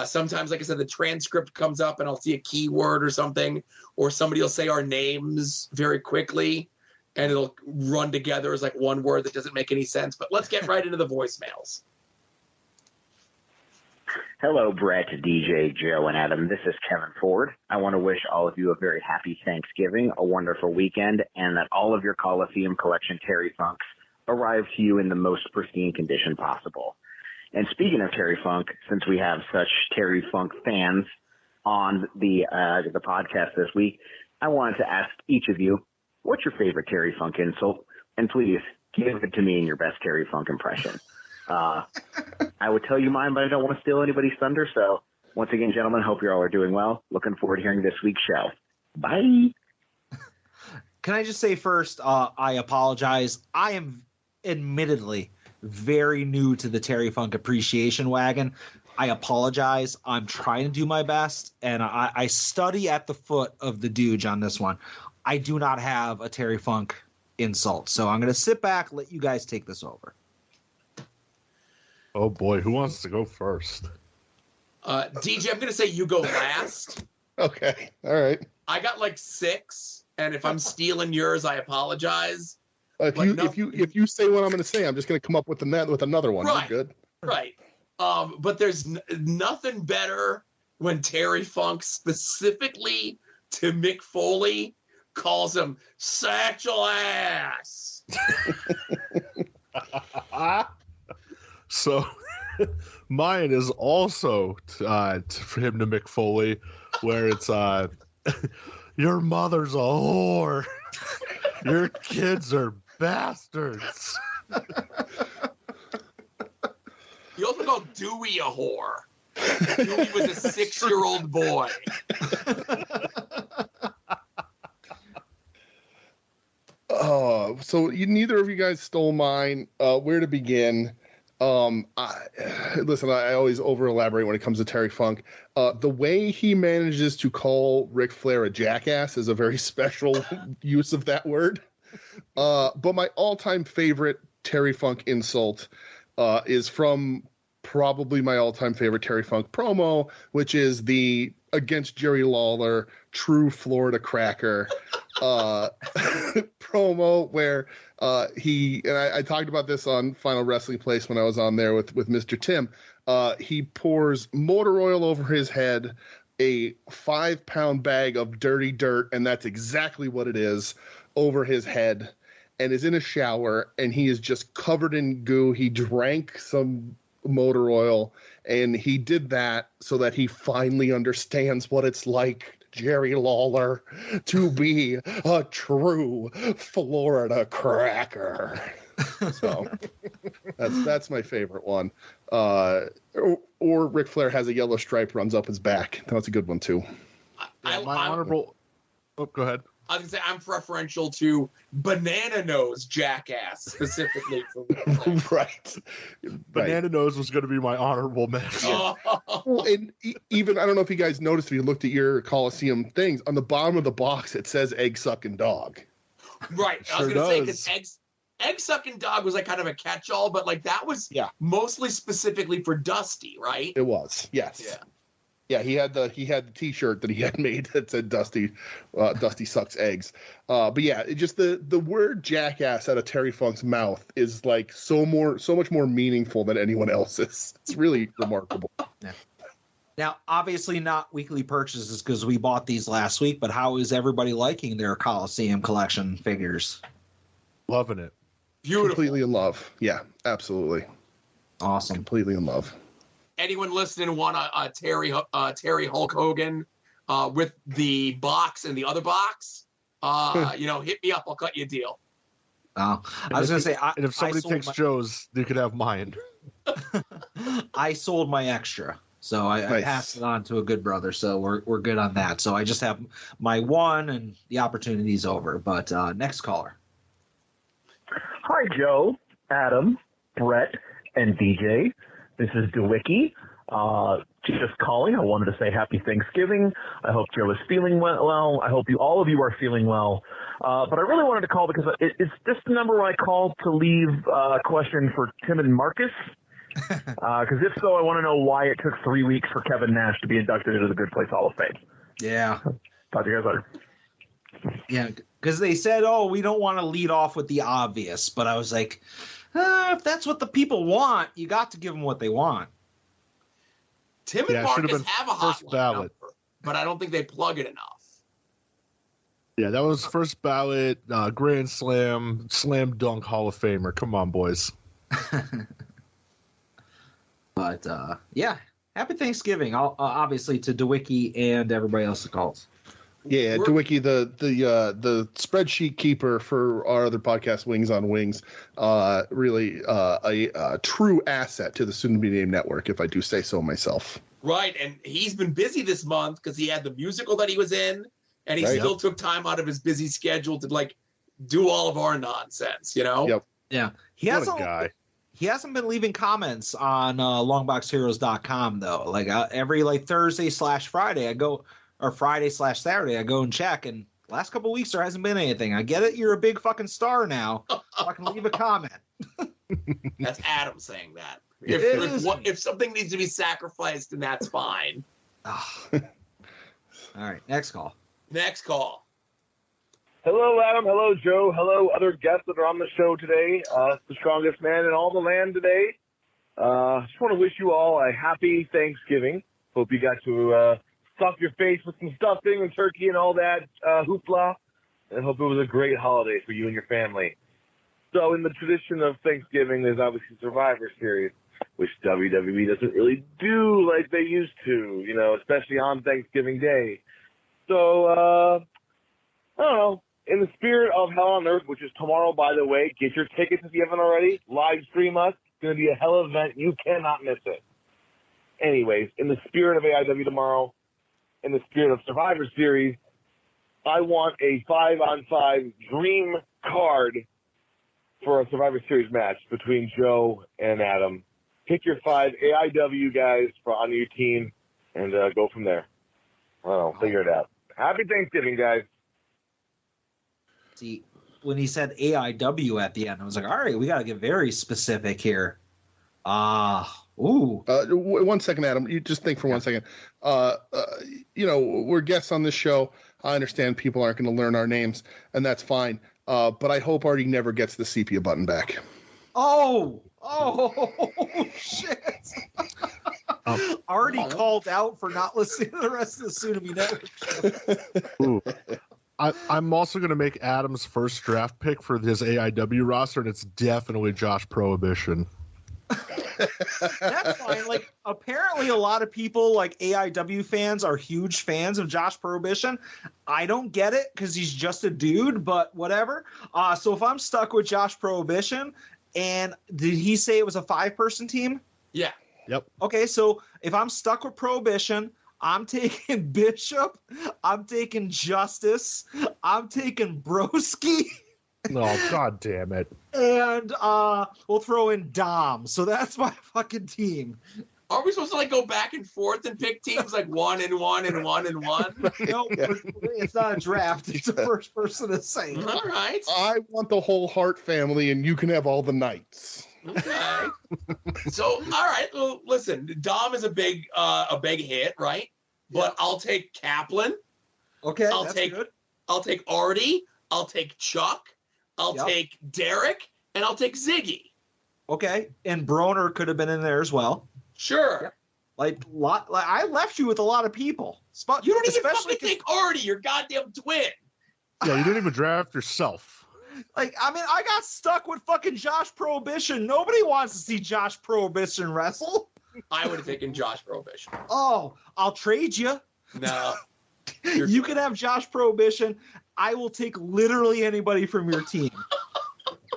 Sometimes, like I said, the transcript comes up and I'll see a keyword or something, or somebody will say our names very quickly and it'll run together as like one word that doesn't make any sense. But let's get right into the voicemails. Hello, Brett, DJ, Joe, and Adam. This is Kevin Ford. I want to wish all of you a very happy Thanksgiving, a wonderful weekend, and that all of your Coliseum Collection Terry Funks arrive to you in the most pristine condition possible. And speaking of Terry Funk, since we have such Terry Funk fans on the podcast this week, I wanted to ask each of you, what's your favorite Terry Funk insult? And please give it to me in your best Terry Funk impression. I would tell you mine, but I don't want to steal anybody's thunder. So once again, gentlemen, hope you all are doing well. Looking forward to hearing this week's show. Bye. Can I just say first, I apologize. I am admittedly very new to the Terry Funk appreciation wagon. I apologize. I'm trying to do my best, and I study at the foot of the Dooge on this one. I do not have a Terry Funk insult, so I'm going to sit back, let you guys take this over. Oh boy, who wants to go first? DJ, I'm going to say you go last. Okay, all right. I got like 6, and if I'm stealing yours, I apologize. If you say what I'm going to say, I'm just going to come up with another one. Right. You're good. Right. But there's nothing better when Terry Funk specifically to Mick Foley calls him satchel ass. So mine is also for him to Mick Foley, where it's your mother's a whore. Your kids are bastards. You also called Dewey a whore. Dewey was a 6-year-old boy. So neither of you guys stole mine. Where to begin? Listen, I always over-elaborate when it comes to Terry Funk. The way he manages to call Ric Flair a jackass is a very special use of that word. But my all-time favorite Terry Funk insult is from probably my all-time favorite Terry Funk promo, which is the against Jerry Lawler, true Florida cracker promo where I talked about this on Final Wrestling Place when I was on there with Mr. Tim. He pours motor oil over his head, a 5-pound bag of dirty dirt, and that's exactly what it is, over his head, and is in a shower, and he is just covered in goo. He drank some motor oil, and he did that so that he finally understands what it's like, Jerry Lawler, to be a true Florida cracker. So that's my favorite one. Or Ric Flair has a yellow stripe runs up his back. That's a good one too. My honorable. Oh, go ahead. I was gonna say I'm preferential to Banana Nose Jackass specifically for right. Banana Nose was going to be my honorable mention. Well, and even I don't know if you guys noticed if you looked at your Coliseum things on the bottom of the box it says egg sucking dog. Right. I was Sure gonna say does. because Egg Sucking Dog was like kind of a catch-all, but like that was mostly specifically for Dusty, right? It was, yes. Yeah. Yeah, he had the T-shirt that he had made that said Dusty sucks eggs. But yeah, it just the word jackass out of Terry Funk's mouth is like so much more meaningful than anyone else's. It's really remarkable. Yeah. Now, obviously not weekly purchases because we bought these last week, but how is everybody liking their Coliseum collection figures? Loving it. Beautiful. Completely in love. Yeah, absolutely. Awesome. Completely in love. Anyone listening want a Terry Hulk Hogan with the box and the other box? Hit me up. I'll cut you a deal. I was going to say, and if somebody takes Joe's, you could have mine. I sold my extra, so I passed it on to a good brother. So we're good on that. So I just have my one, and the opportunity's over. But next caller. Hi, Joe, Adam, Brett, and DJ. This is DeWicki. Just calling. I wanted to say happy Thanksgiving. I hope Joe is feeling well. I hope all of you are feeling well. But I really wanted to call because it's this the number I called to leave a question for Tim and Marcus. Because if so, I want to know why it took 3 weeks for Kevin Nash to be inducted into the Good Place Hall of Fame. Yeah. Talk to you guys later. Yeah, because they said, "Oh, we don't want to lead off with the obvious," but I was like, if that's what the people want, you got to give them what they want. Tim and Marcus have a hot ballot, but I don't think they plug it enough. Yeah, that was first ballot, Grand Slam, Slam Dunk Hall of Famer. Come on, boys. But yeah, happy Thanksgiving, obviously to DeWicki and everybody else that calls. Yeah, DeWicki, the spreadsheet keeper for our other podcast, Wings on Wings, really a true asset to the soon-to-be-named network, if I do say so myself. Right, and he's been busy this month because he had the musical that he was in, and he still took time out of his busy schedule to like do all of our nonsense, you know? Yep. Yeah. He hasn't been leaving comments on longboxheroes.com though. Like every Thursday/Friday I go, or Friday/Saturday I go and check, and last couple of weeks there hasn't been anything. I get it, you're a big fucking star now. So I can leave a comment. That's Adam saying that. If something needs to be sacrificed, then that's fine. All right, next call. Next call. Hello, Adam. Hello, Joe. Hello, other guests that are on the show today. The strongest man in all the land today. Just want to wish you all a happy Thanksgiving. Hope you got to stuff your face with some stuffing and turkey and all that hoopla. And hope it was a great holiday for you and your family. So in the tradition of Thanksgiving, there's obviously Survivor Series, which WWE doesn't really do like they used to, especially on Thanksgiving Day. So, I don't know. In the spirit of Hell on Earth, which is tomorrow, by the way, get your tickets if you haven't already. Live stream us. It's going to be a hell of an event. You cannot miss it. Anyways, in the spirit of AIW tomorrow, in the spirit of Survivor Series, I want a 5-on-5 dream card for a Survivor Series match between Joe and Adam. Pick your 5 AIW guys on your team and go from there. I don't know. Figure it out. Happy Thanksgiving, guys. See, when he said AIW at the end, I was like, all right, we got to get very specific here. Ooh. 1 second, Adam. You just think for 1 second. We're guests on this show. I understand people aren't going to learn our names, and that's fine. But I hope Artie never gets the sepia button back. Oh, shit. Artie called out for not listening to the rest of the Soon-to-Be Network. Ooh. I'm also going to make Adam's first draft pick for his AIW roster, and it's definitely Josh Prohibition. That's fine. Like, apparently a lot of people, like AIW fans, are huge fans of Josh Prohibition. I don't get it because he's just a dude, but whatever. So if I'm stuck with Josh Prohibition, and did he say it was a 5-person team? Yeah. Yep. Okay, so if I'm stuck with Prohibition, I'm taking Bishop, I'm taking Justice, I'm taking Broski. Oh, God damn it. And we'll throw in Dom. So that's my fucking team. Are we supposed to like go back and forth and pick teams like 1 and 1 and 1 and 1? No, it's not a draft. It's a first person to say. All right. I want the whole Hart family, and you can have all the Knights. Okay. So, all right. Well, listen, Dom is a big hit, right? But I'll take Kaplan. Okay, that's good. I'll take Artie. I'll take Chuck. I'll take Derek, and I'll take Ziggy. Okay, and Broner could have been in there as well. Sure. Like I left you with a lot of people. You don't even fucking take Artie, your goddamn twin. Yeah, you didn't even draft yourself. Like, I mean, I got stuck with fucking Josh Prohibition. Nobody wants to see Josh Prohibition wrestle. I would have taken Josh Prohibition. Oh, I'll trade you. No. You can have Josh Prohibition. I will take literally anybody from your team.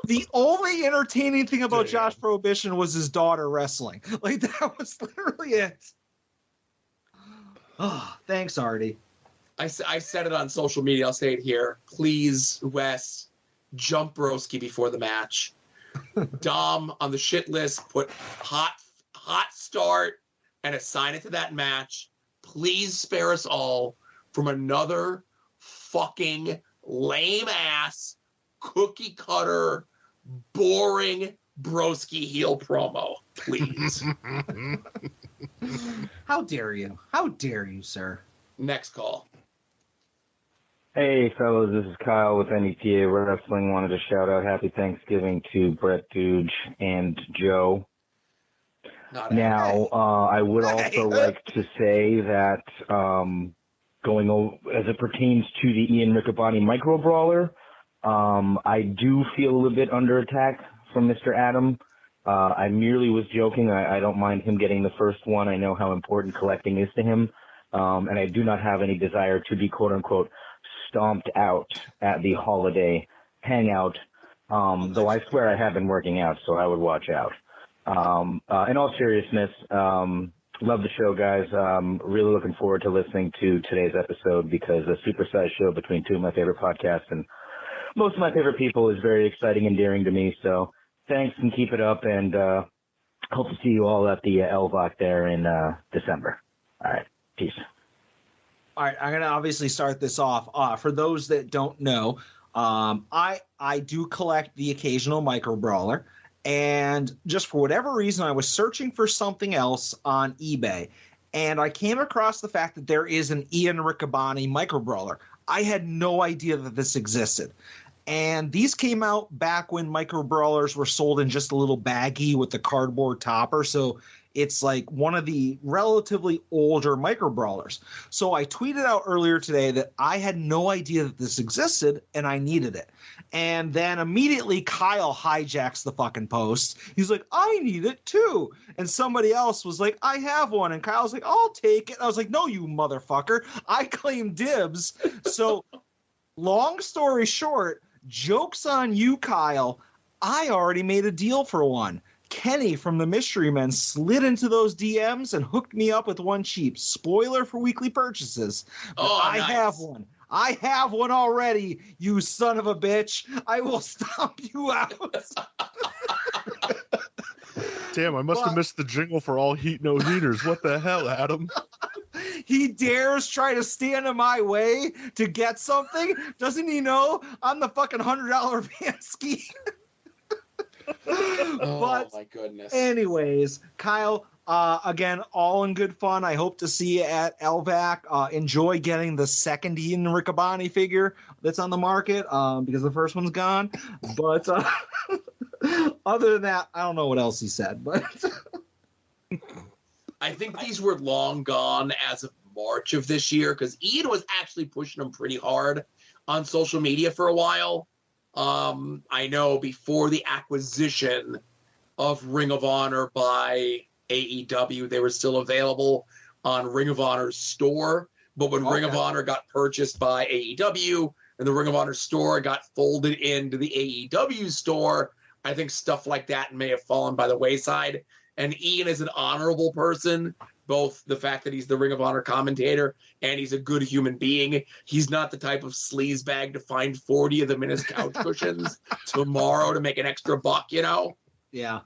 The only entertaining thing about Josh Prohibition was his daughter wrestling. Like, that was literally it. Oh, thanks, Artie. I said it on social media. I'll say it here. Please, Wes, jump Broski before the match. Dom on the shit list, put hot start and assign it to that match. Please spare us all from another fucking lame-ass, cookie-cutter, boring Broski heel promo, please. How dare you? How dare you, sir? Next call. Hey, fellas, this is Kyle with NEPA Wrestling. Wanted to shout out Happy Thanksgiving to Brett Dooge and Joe. Now, I would also like to say that going over, as it pertains to the Ian Riccaboni micro brawler, I do feel a little bit under attack from Mr. Adam. I merely was joking. I don't mind him getting the first one. I know how important collecting is to him. And I do not have any desire to be, quote unquote, stomped out at the holiday hangout. Though I swear I have been working out, so I would watch out. In all seriousness, love the show, guys. Really looking forward to listening to today's episode because a supersized show between two of my favorite podcasts and most of my favorite people is very exciting and endearing to me. So thanks and keep it up, and hope to see you all at the LVOC there in December. All right, peace. All right, I'm going to obviously start this off. For those that don't know, I do collect the occasional micro brawler. And just for whatever reason, I was searching for something else on eBay. And I came across the fact that there is an Ian Riccaboni micro brawler. I had no idea that this existed. And these came out back when micro brawlers were sold in just a little baggie with the cardboard topper. So it's like one of the relatively older micro brawlers. So I tweeted out earlier today that I had no idea that this existed and I needed it. And then immediately Kyle hijacks the fucking post. He's like, I need it too. And somebody else was like, I have one. And Kyle's like, I'll take it. I was like, no, you motherfucker. I claim dibs. So long story short, joke's on you, Kyle. I already made a deal for one. Kenny from the Mystery Men slid into those DMs and hooked me up with one cheap. Spoiler for weekly purchases. I have one. I have one already, you son of a bitch. I will stomp you out. Damn, I must have missed the jingle for All Heat No Heaters. What the hell, Adam? He dares try to stand in my way to get something? Doesn't he know I'm the fucking $100 Vansky? Oh, my goodness. Anyways, Kyle, again, all in good fun. I hope to see you at LVAC. Enjoy getting the second Ian Riccaboni figure that's on the market because the first one's gone. But other than that, I don't know what else he said. But I think these were long gone as of March of this year because Ian was actually pushing them pretty hard on social media for a while. I know before the acquisition of Ring of Honor by AEW, they were still available on Ring of Honor's store. But when Ring of Honor got purchased by AEW and the Ring of Honor store got folded into the AEW store, I think stuff like that may have fallen by the wayside. And Ian is an honorable person, both the fact that he's the Ring of Honor commentator and he's a good human being. He's not the type of sleazebag to find 40 of the Minus couch cushions tomorrow to make an extra buck, you know? Yeah.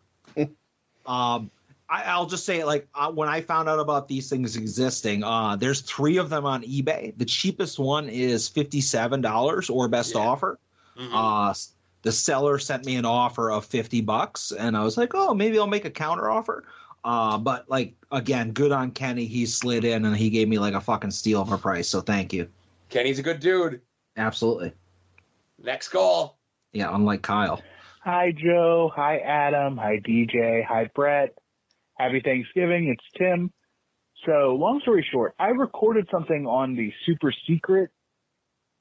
I'll just say, like, when I found out about these things existing, there's 3 of them on eBay. The cheapest one is $57 or best offer. Mm-hmm. The seller sent me an offer of $50, and I was like, oh, maybe I'll make a counter offer. But, like, again, good on Kenny. He slid in, and he gave me, like, a fucking steal of a price, so thank you. Kenny's a good dude. Absolutely. Next call. Yeah, unlike Kyle. Hi, Joe. Hi, Adam. Hi, DJ. Hi, Brett. Happy Thanksgiving. It's Tim. So, long story short, I recorded something on the super secret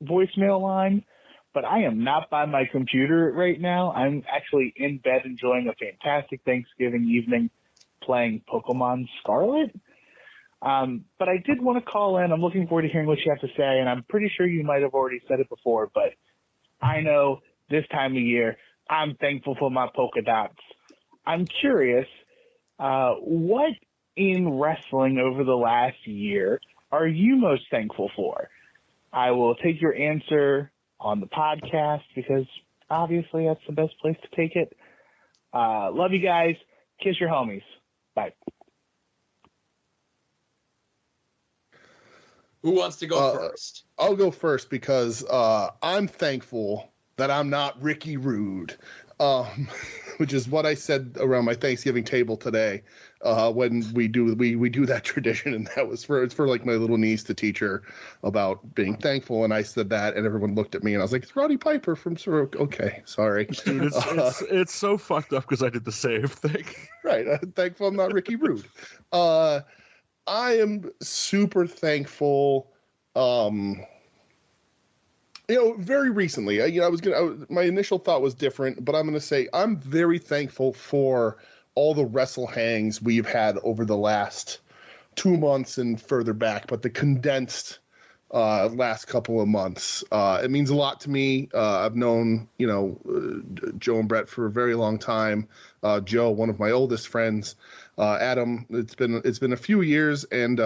voicemail line, but I am not by my computer right now. I'm actually in bed enjoying a fantastic Thanksgiving evening playing Pokemon Scarlet. But I did want to call in. I'm looking forward to hearing what you have to say, and I'm pretty sure you might have already said it before, but I know this time of year, I'm thankful for my polka dots. I'm curious, what in wrestling over the last year are you most thankful for? I will take your answer on the podcast because obviously that's the best place to take it. Love you guys. Kiss your homies. Bye. Who wants to go first? I'll go first because I'm thankful that I'm not Ricky Rude, which is what I said around my Thanksgiving table today when we do that tradition, and that was it's for like my little niece to teach her about being thankful, and I said that, and everyone looked at me, and I was like, "It's Roddy Piper from sort of okay, sorry." Dude, it's so fucked up because I did the same thing. Right, I'm thankful I'm not Ricky Rude. I am super thankful. Very recently, my initial thought was different, but I'm going to say I'm very thankful for all the wrestle hangs we've had over the last 2 months and further back, but the condensed last couple of months. It means a lot to me. I've known, Joe and Brett for a very long time. Joe, one of my oldest friends. Adam, it's been a few years, and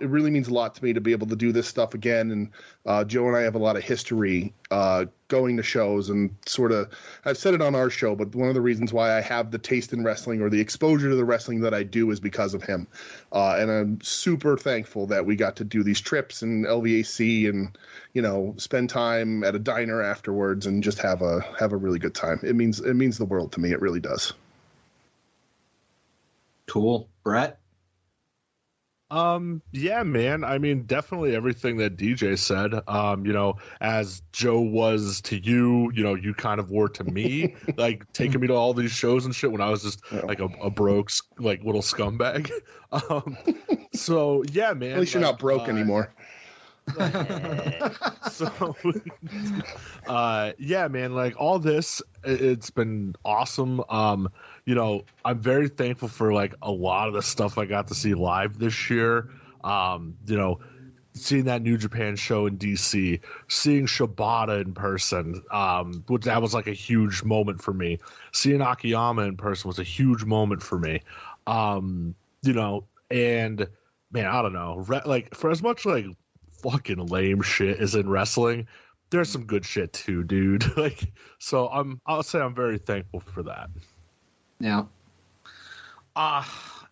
it really means a lot to me to be able to do this stuff again. And Joe and I have a lot of history going to shows, and sort of, I've said it on our show, but one of the reasons why I have the taste in wrestling or the exposure to the wrestling that I do is because of him. And I'm super thankful that we got to do these trips and LVAC and, spend time at a diner afterwards and just have a really good time. It means the world to me. It really does. Cool. Brett? Yeah, man. I mean, definitely everything that DJ said. As Joe was to you, you kind of were to me, like taking me to all these shows and shit when I was just like a broke, like little scumbag. So yeah, man. At least you're not broke anymore. So yeah, man, like all this, it's been awesome. I'm very thankful for like a lot of the stuff I got to see live this year. Seeing that New Japan show in DC, seeing Shibata in person, which that was like a huge moment for me. Seeing Akiyama in person was a huge moment for me. And man, I don't know, like for as much like fucking lame shit is in wrestling, there's some good shit too, dude. Like, so I'll say I'm very thankful for that. Yeah.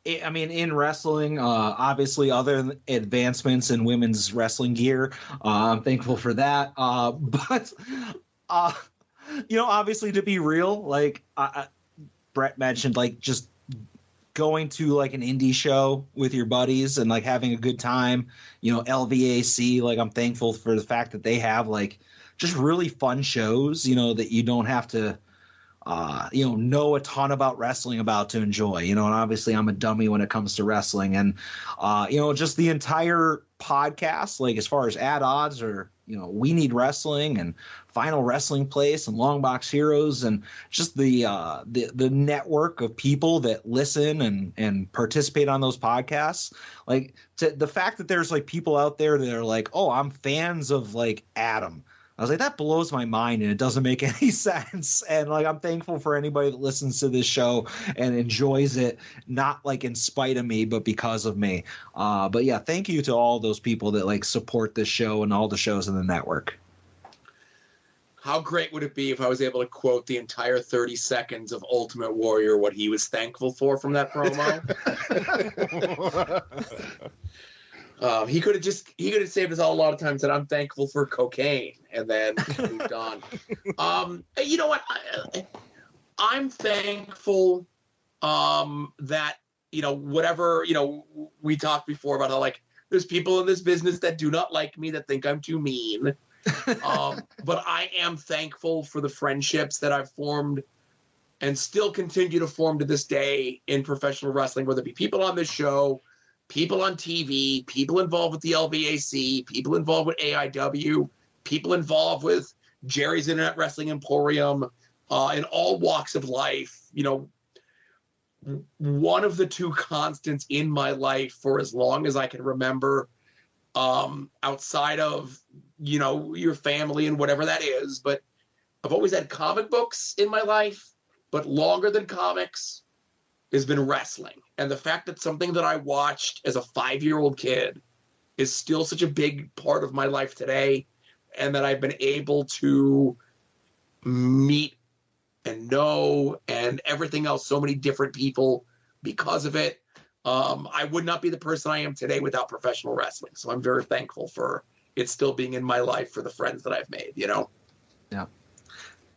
In wrestling, obviously other advancements in women's wrestling gear, I'm thankful for that. But obviously to be real, like Brett mentioned, like just going to like an indie show with your buddies and like having a good time, LVAC, like I'm thankful for the fact that they have like just really fun shows, that you don't have to, know a ton about wrestling about to enjoy, and obviously I'm a dummy when it comes to wrestling, and, just the entire podcast, like as far as At Odds or, We Need Wrestling and Final Wrestling Place and Long Box Heroes, and just the network of people that listen and participate on those podcasts, like the fact that there's like people out there that are like, oh, I'm fans of like Adam. I was like, that blows my mind, and it doesn't make any sense. And like, I'm thankful for anybody that listens to this show and enjoys it, not like in spite of me, but because of me. But yeah, thank you to all those people that like support this show and all the shows in the network. how great would it be if I was able to quote the entire 30 seconds of Ultimate Warrior, what he was thankful for from that promo? He could have saved us all a lot of times that I'm thankful for cocaine and then moved on. You know what? I'm thankful that, whatever, we talked before about how, like, there's people in this business that do not like me, that think I'm too mean. But I am thankful for the friendships that I've formed and still continue to form to this day in professional wrestling, whether it be people on this show, people on TV, people involved with the LVAC, people involved with AIW, people involved with Jerry's Internet Wrestling Emporium, in all walks of life. One of the two constants in my life for as long as I can remember, outside of, your family and whatever that is, but I've always had comic books in my life, but longer than comics has been wrestling. And the fact that something that I watched as a 5-year-old kid is still such a big part of my life today, and that I've been able to meet and know and everything else, so many different people because of it. I would not be the person I am today without professional wrestling. So I'm very thankful for it still being in my life, for the friends that I've made, Yeah.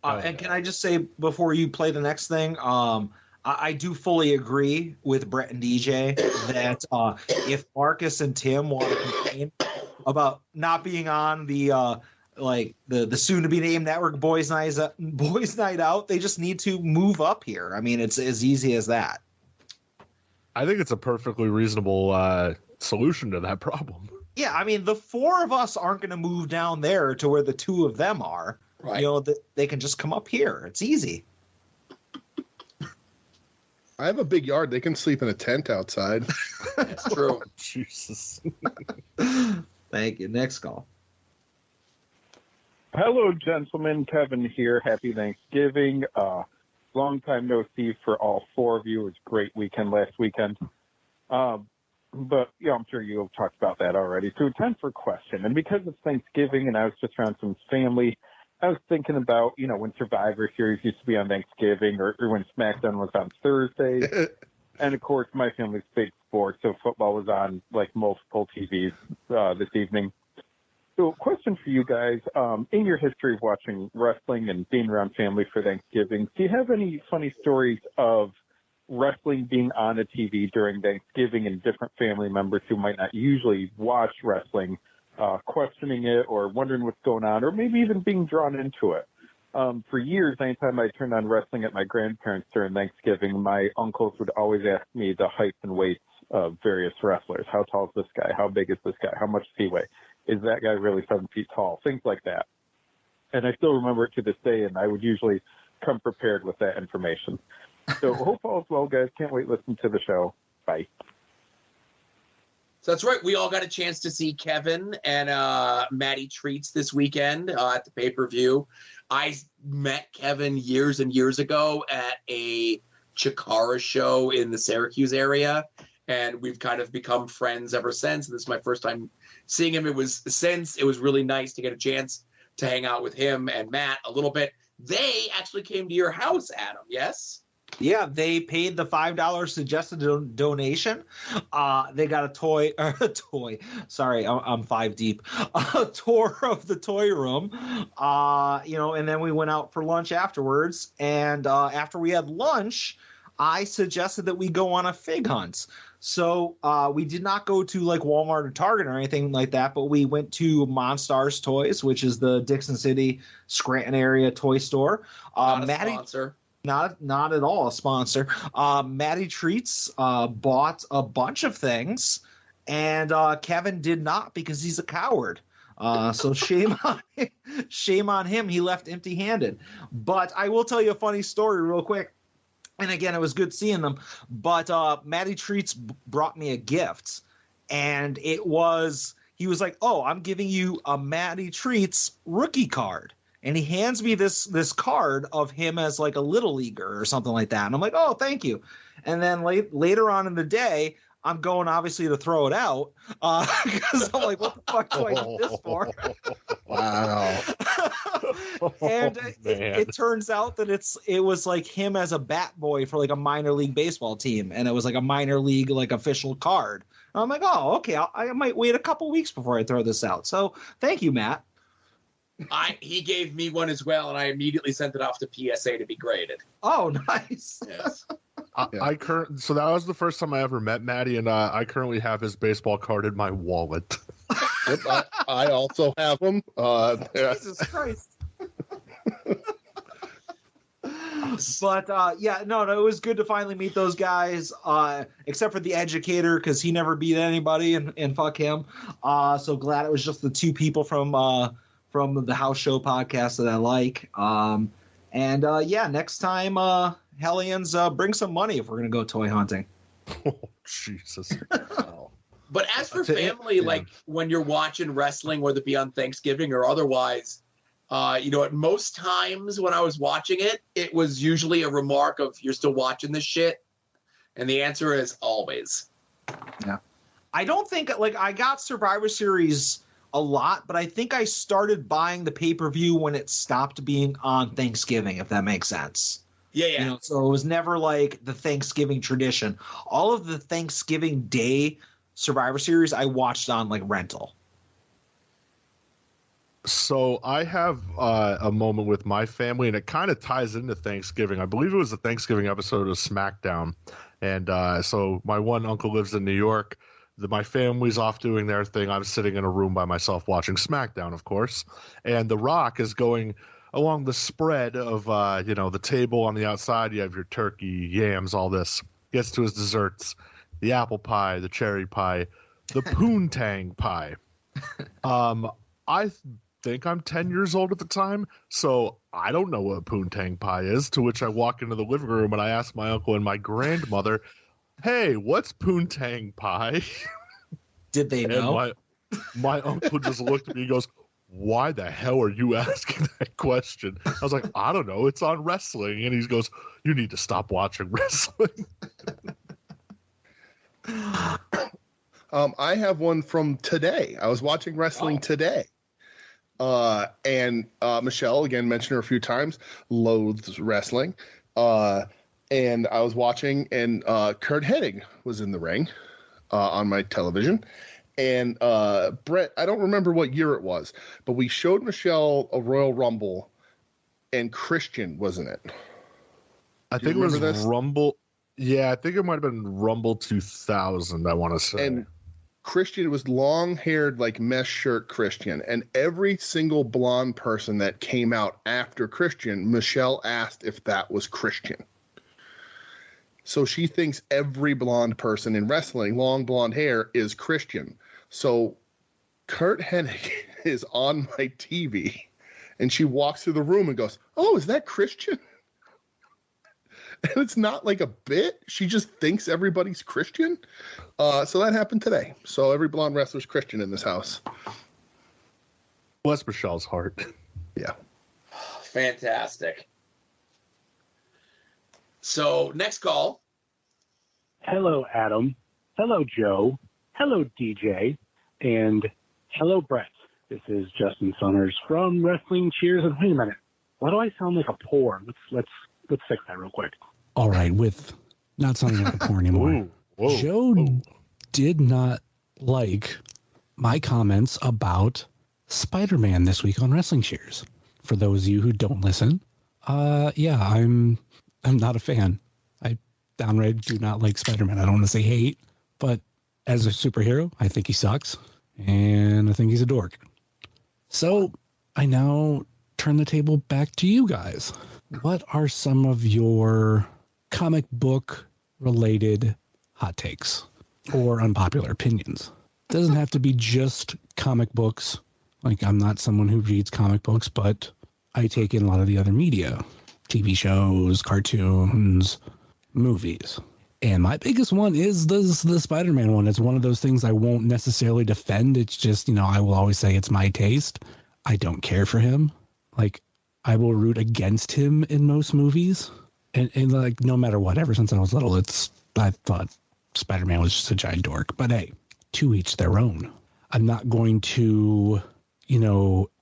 And can I just say, before you play the next thing, I do fully agree with Brett and DJ that if Marcus and Tim want to complain about not being on the the soon-to-be named network Boys Night Out, they just need to move up here. I mean, it's as easy as that. I think it's a perfectly reasonable solution to that problem. Yeah, I mean, the four of us aren't going to move down there to where the two of them are. Right. They can just come up here. It's easy. I have a big yard. They can sleep in a tent outside. That's true. Jesus. Thank you. Next call. Hello, gentlemen. Kevin here. Happy Thanksgiving. Long time no see for all four of you. It was a great weekend last weekend. But I'm sure you talked about that already. So time for a question. And because it's Thanksgiving and I was just around some family, I was thinking about, when Survivor Series used to be on Thanksgiving or when SmackDown was on Thursday. And, of course, my family's big sports, so football was on, multiple TVs this evening. So question for you guys, in your history of watching wrestling and being around family for Thanksgiving, do you have any funny stories of wrestling being on a TV during Thanksgiving and different family members who might not usually watch wrestling questioning it or wondering what's going on, or maybe even being drawn into it? For years, anytime I turned on wrestling at my grandparents during Thanksgiving, my uncles would always ask me the heights and weights of various wrestlers. How tall is this guy? How big is this guy? How much does he weigh? Is that guy really 7 feet tall? Things like that. And I still remember it to this day, and I would usually come prepared with that information. So hope all is well, guys. Can't wait to listen to the show. Bye. So that's right. We all got a chance to see Kevin and Maddie Treats this weekend at the pay-per-view. I met Kevin years and years ago at a Chikara show in the Syracuse area, and we've kind of become friends ever since. And this is my first time seeing him. It was really nice to get a chance to hang out with him and Matt a little bit. They actually came to your house, Adam, yes? Yeah, they paid the $5 suggested donation. They got a toy. Sorry, I'm 5 deep. A tour of the toy room. And then we went out for lunch afterwards. And after we had lunch, I suggested that we go on a fig hunt. So we did not go to Walmart or Target or anything like that, but we went to Monstars Toys, which is the Dixon City, Scranton area toy store. Not a sponsor. Not at all a sponsor. Maddie Treats bought a bunch of things, and Kevin did not because he's a coward. So shame on him. He left empty-handed. But I will tell you a funny story real quick. And again, it was good seeing them. But Maddie Treats brought me a gift, and he was like, "Oh, I'm giving you a Maddie Treats rookie card." And he hands me this card of him as a little leaguer or something like that. And I'm like, "Oh, thank you." And then later on in the day, I'm going obviously to throw it out because I'm like, what the fuck do I need this for? Wow. And it turns out that it was like him as a bat boy for like a minor league baseball team, and it was like a minor league like official card. And I'm like, oh, okay, I might wait a couple weeks before I throw this out. So thank you, Matt. He gave me one as well, and I immediately sent it off to PSA to be graded. Oh, nice. Yes. So that was the first time I ever met Matty, and I currently have his baseball card in my wallet. Yep, I also have them. Jesus Christ. But yeah, no, it was good to finally meet those guys, except for the educator because he never beat anybody, and fuck him. So glad it was just the two people from the House Show podcast that I like. And yeah, next time, Hellions, bring some money if we're gonna go toy hunting. Oh Jesus! But as for family, like when you're watching wrestling, whether it be on Thanksgiving or otherwise, at most times when I was watching it, it was usually a remark of "You're still watching this shit," and the answer is always. Yeah, I don't think I got Survivor Series a lot, but I think I started buying the pay-per-view when it stopped being on Thanksgiving, if that makes sense. Yeah. So it was never like the Thanksgiving tradition. All of the Thanksgiving Day Survivor Series I watched on like rental. So I have a moment with my family, and it kind of ties into Thanksgiving. I believe it was the Thanksgiving episode of SmackDown. And so my one uncle lives in New York. My family's off doing their thing. I'm sitting in a room by myself watching SmackDown, of course. And The Rock is going along the spread of, the table on the outside. You have your turkey, yams, all this. Gets to his desserts, the apple pie, the cherry pie, the poontang pie. I think I'm 10 years old at the time, so I don't know what a poontang pie is, to which I walk into the living room and I ask my uncle and my grandmother, hey, what's poontang pie? Did they know? And my uncle just looked at me and goes, why the hell are you asking that question? I was like, I don't know. It's on wrestling. And he goes, you need to stop watching wrestling. I have one from today. I was watching wrestling today. And Michelle, again, mentioned her a few times, loathes wrestling. And I was watching, and Kurt Hennig was in the ring on my television. And Brett, I don't remember what year it was, but we showed Michelle a Royal Rumble, and Christian was in it. I think it was Rumble. Yeah, I think it might have been Rumble 2000, I want to say. And Christian was long-haired, like mesh shirt Christian. And every single blonde person that came out after Christian, Michelle asked if that was Christian. So she thinks every blonde person in wrestling, long blonde hair, is Christian. So Kurt Hennig is on my TV, and she walks through the room and goes, oh, is that Christian? And it's not like a bit. She just thinks everybody's Christian. So that happened today. So every blonde wrestler's Christian in this house. Bless Michelle's heart. Yeah. Fantastic. So next call. Hello, Adam. Hello, Joe. Hello, DJ. And hello, Brett. This is Justin Summers from Wrestling Cheers. And wait a minute. Why do I sound like a porn? Let's fix that real quick. All right, with not sounding like a porn anymore. Joe did not like my comments about Spider-Man this week on Wrestling Cheers. For those of you who don't listen, yeah, I'm not a fan. I downright do not like Spider-Man. I don't want to say hate, but as a superhero, I think he sucks, and I think he's a dork. So I now turn the table back to you guys. What are some of your comic book related hot takes or unpopular opinions? It doesn't have to be just comic books. Like, I'm not someone who reads comic books, but I take in a lot of the other media, TV shows, cartoons, movies. And my biggest one is the Spider-Man one. It's one of those things I won't necessarily defend. It's just, I will always say it's my taste. I don't care for him. Like, I will root against him in most movies. And like, no matter what, ever since I was little, I thought Spider-Man was just a giant dork. But hey, to each their own. I'm not going to,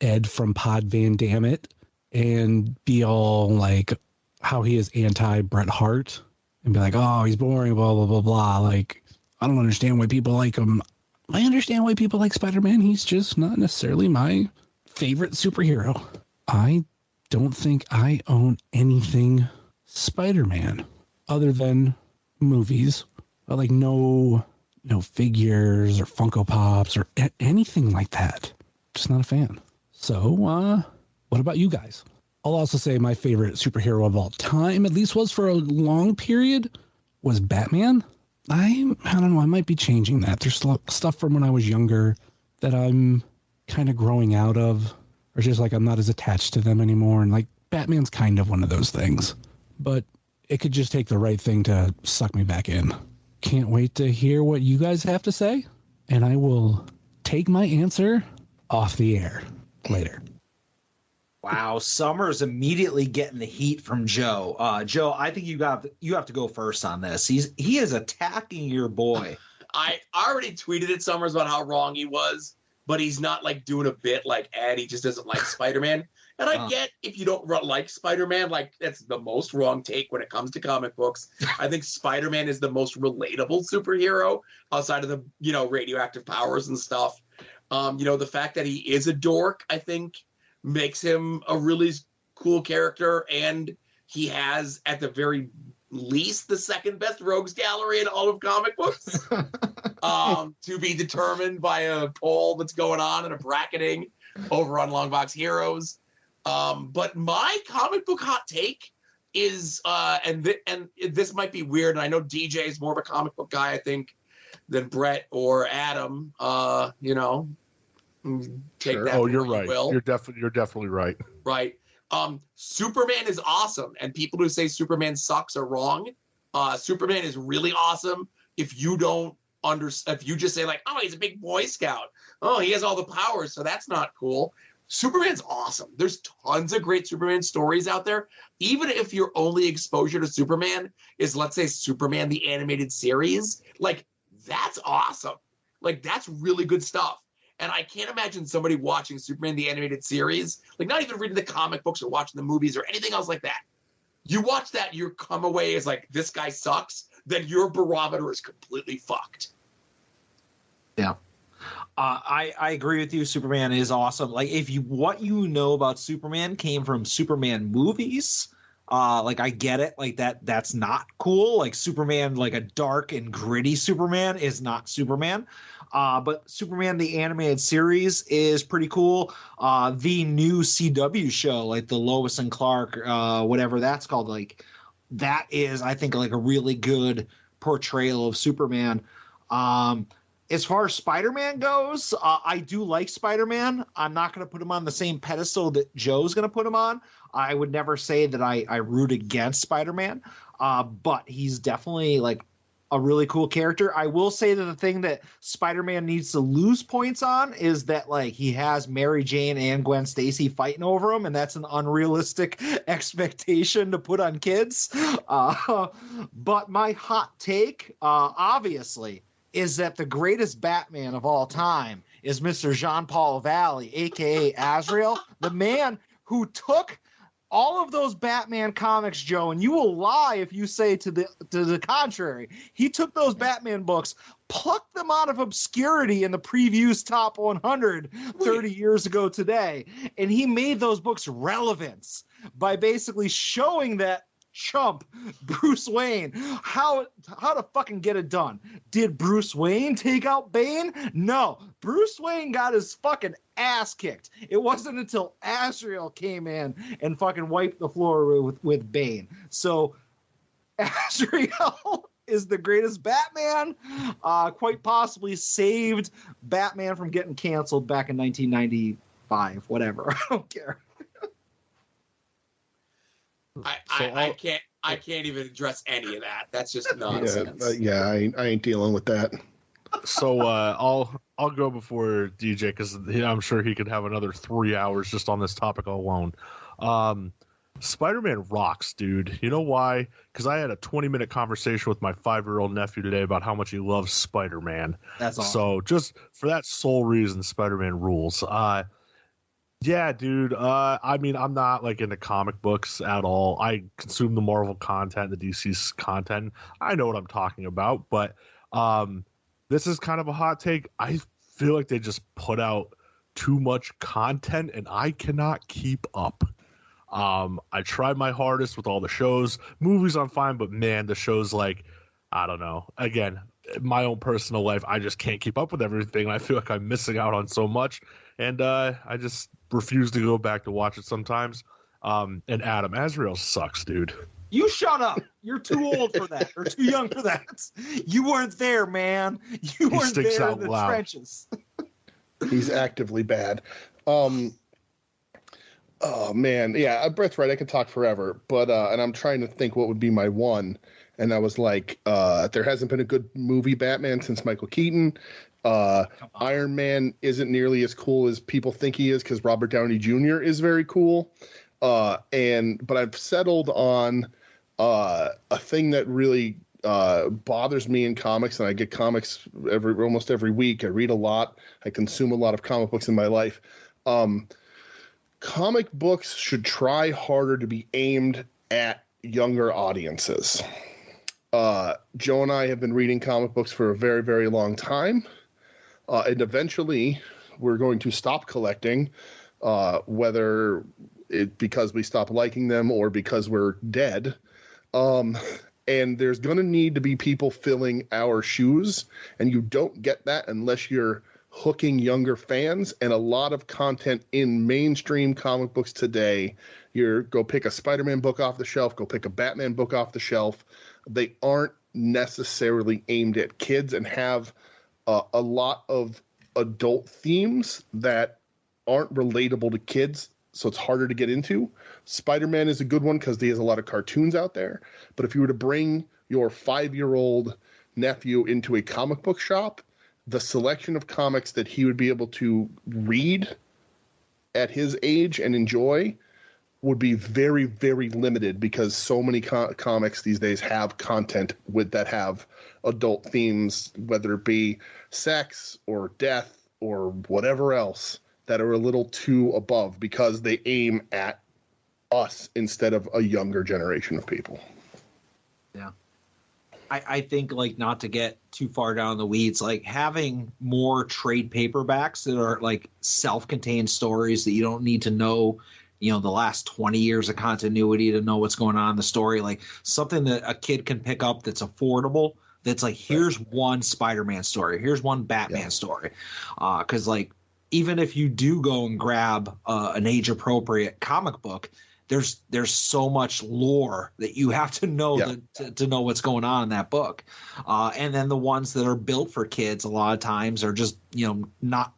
Ed from Pod Van Dammit and be all like how he is anti Bret Hart and be like, oh, he's boring, blah, blah, blah, blah. Like, I don't understand why people like him. I understand why people like Spider-Man. He's just not necessarily my favorite superhero. I don't think I own anything Spider-Man other than movies. But like no figures or Funko Pops or anything like that. Just not a fan. So, what about you guys? I'll also say my favorite superhero of all time, at least was for a long period, was Batman. I don't know. I might be changing that. There's stuff from when I was younger that I'm kind of growing out of, or just like I'm not as attached to them anymore. And like Batman's kind of one of those things, but it could just take the right thing to suck me back in. Can't wait to hear what you guys have to say, and I will take my answer off the air later. Wow, Summer's immediately getting the heat from Joe. Joe, I think you have to go first on this. He is attacking your boy. I already tweeted at Summers about how wrong he was, but he's not like doing a bit like Ed. He just doesn't like Spider-Man. And I get if you don't like Spider-Man, like that's the most wrong take when it comes to comic books. I think Spider-Man is the most relatable superhero outside of the, radioactive powers and stuff. The fact that he is a dork, I think, makes him a really cool character. And he has, at the very least, the second best rogues gallery in all of comic books to be determined by a poll that's going on and a bracketing over on Longbox Heroes. But my comic book hot take is, and this might be weird, and I know DJ is more of a comic book guy, I think, than Brett or Adam. Take sure. that. Oh, you're right. Will. You're definitely right. Right. Superman is awesome, and people who say Superman sucks are wrong. Superman is really awesome if you don't if you just say like, oh, he's a big Boy Scout. Oh, he has all the powers, so that's not cool. Superman's awesome. There's tons of great Superman stories out there. Even if your only exposure to Superman is, let's say, Superman the Animated Series, like, that's awesome. Like, that's really good stuff. And I can't imagine somebody watching Superman the Animated Series, like not even reading the comic books or watching the movies or anything else like that. You watch that, you come away as like, this guy sucks, then your barometer is completely fucked. Yeah. I agree with you. Superman is awesome. Like what you know about Superman came from Superman movies, like I get it. Like that's not cool. Like Superman, like a dark and gritty Superman is not Superman. But Superman the Animated Series is pretty cool. The new CW show, like the Lois and Clark, whatever that's called, like that is, I think, like a really good portrayal of Superman. As far as Spider-Man goes, I do like Spider-Man. I'm not going to put him on the same pedestal that Joe's going to put him on. I would never say that I root against Spider-Man, but he's definitely like a really cool character. I will say that the thing that Spider-Man needs to lose points on is that like he has Mary Jane and Gwen Stacy fighting over him, and that's an unrealistic expectation to put on kids. But my hot take, obviously, is that the greatest Batman of all time is Mr. Jean-Paul Valley, a.k.a. Azrael, the man who took all of those Batman comics, Joe, and you will lie if you say to the contrary. He took those Batman books, plucked them out of obscurity in the Previews Top 100 30 years ago today, and he made those books relevant by basically showing that chump Bruce Wayne how to fucking get it done. Did Bruce Wayne take out Bane? No. Bruce Wayne got his fucking ass kicked. It wasn't until Azrael came in and fucking wiped the floor with Bane. So Azrael is the greatest Batman, quite possibly saved Batman from getting canceled back in 1995, whatever. I don't care. I can't even address any of that. That's just nonsense. I ain't dealing with that. So I'll go before DJ because I'm sure he could have another 3 hours just on this topic alone. Spider-Man rocks, dude. You know why? Because I had a 20-minute conversation with my 5-year-old nephew today about how much he loves Spider-Man. That's awesome. So just for that sole reason, Spider-Man rules. Yeah, dude. I mean, I'm not like into comic books at all. I consume the Marvel content, the DC's content. I know what I'm talking about, but this is kind of a hot take. I feel like they just put out too much content, and I cannot keep up. I tried my hardest with all the shows. Movies I'm fine, but man, the shows, like, I don't know. Again, my own personal life, I just can't keep up with everything. I feel like I'm missing out on so much, and I just refuse to go back to watch it sometimes. And Adam, Azrael sucks, dude. You shut up. You're too old for that, or too young for that. You weren't there, man. You weren't there in the trenches. He's actively bad. Oh man, yeah, Brett's right. I could talk forever, but and I'm trying to think what would be my one, and I was like, there hasn't been a good movie Batman since Michael Keaton. Iron Man isn't nearly as cool as people think he is because Robert Downey Jr. is very cool. But I've settled on a thing that really bothers me in comics, and I get comics almost every week. I read a lot. I consume a lot of comic books in my life. Comic books should try harder to be aimed at younger audiences. Joe and I have been reading comic books for a very, very long time. And eventually we're going to stop collecting, whether it because we stop liking them or because we're dead. And there's going to need to be people filling our shoes, and you don't get that unless you're hooking younger fans. And a lot of content in mainstream comic books today, go pick a Spider-Man book off the shelf, go pick a Batman book off the shelf. They aren't necessarily aimed at kids and have a lot of adult themes that aren't relatable to kids, so it's harder to get into. Spider-Man is a good one because he has a lot of cartoons out there. But if you were to bring your 5-year-old nephew into a comic book shop, the selection of comics that he would be able to read at his age and enjoy would be very, very limited because so many comics these days have content that have adult themes, whether it be sex or death or whatever else, that are a little too above because they aim at us instead of a younger generation of people. Yeah. I think, like, not to get too far down the weeds, like having more trade paperbacks that are like self-contained stories that you don't need to know, the last 20 years of continuity to know what's going on in the story, like something that a kid can pick up that's affordable. That's like, here's one Spider-Man story, here's one Batman story. Because like, even if you do go and grab an age-appropriate comic book, there's so much lore that you have to know to know what's going on in that book. And then the ones that are built for kids a lot of times are just, not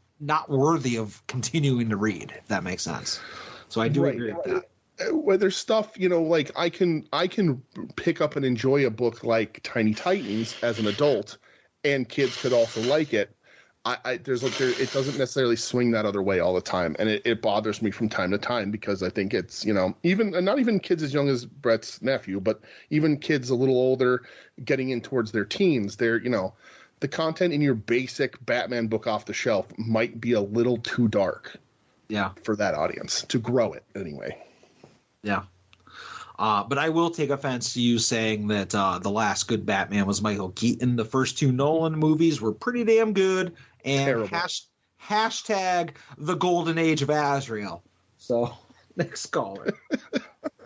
worthy of continuing to read, if that makes sense. So I do agree with that. Where there's stuff, like I can pick up and enjoy a book like Tiny Titans as an adult, and kids could also like it. It doesn't necessarily swing that other way all the time, and it bothers me from time to time because I think it's even not even kids as young as Brett's nephew, but even kids a little older, getting in towards their teens. They're the content in your basic Batman book off the shelf might be a little too dark. Yeah, for that audience to grow it anyway. Yeah. But I will take offense to you saying that the last good Batman was Michael Keaton. The first two Nolan movies were pretty damn good. And hashtag the golden age of Azrael. So, next caller.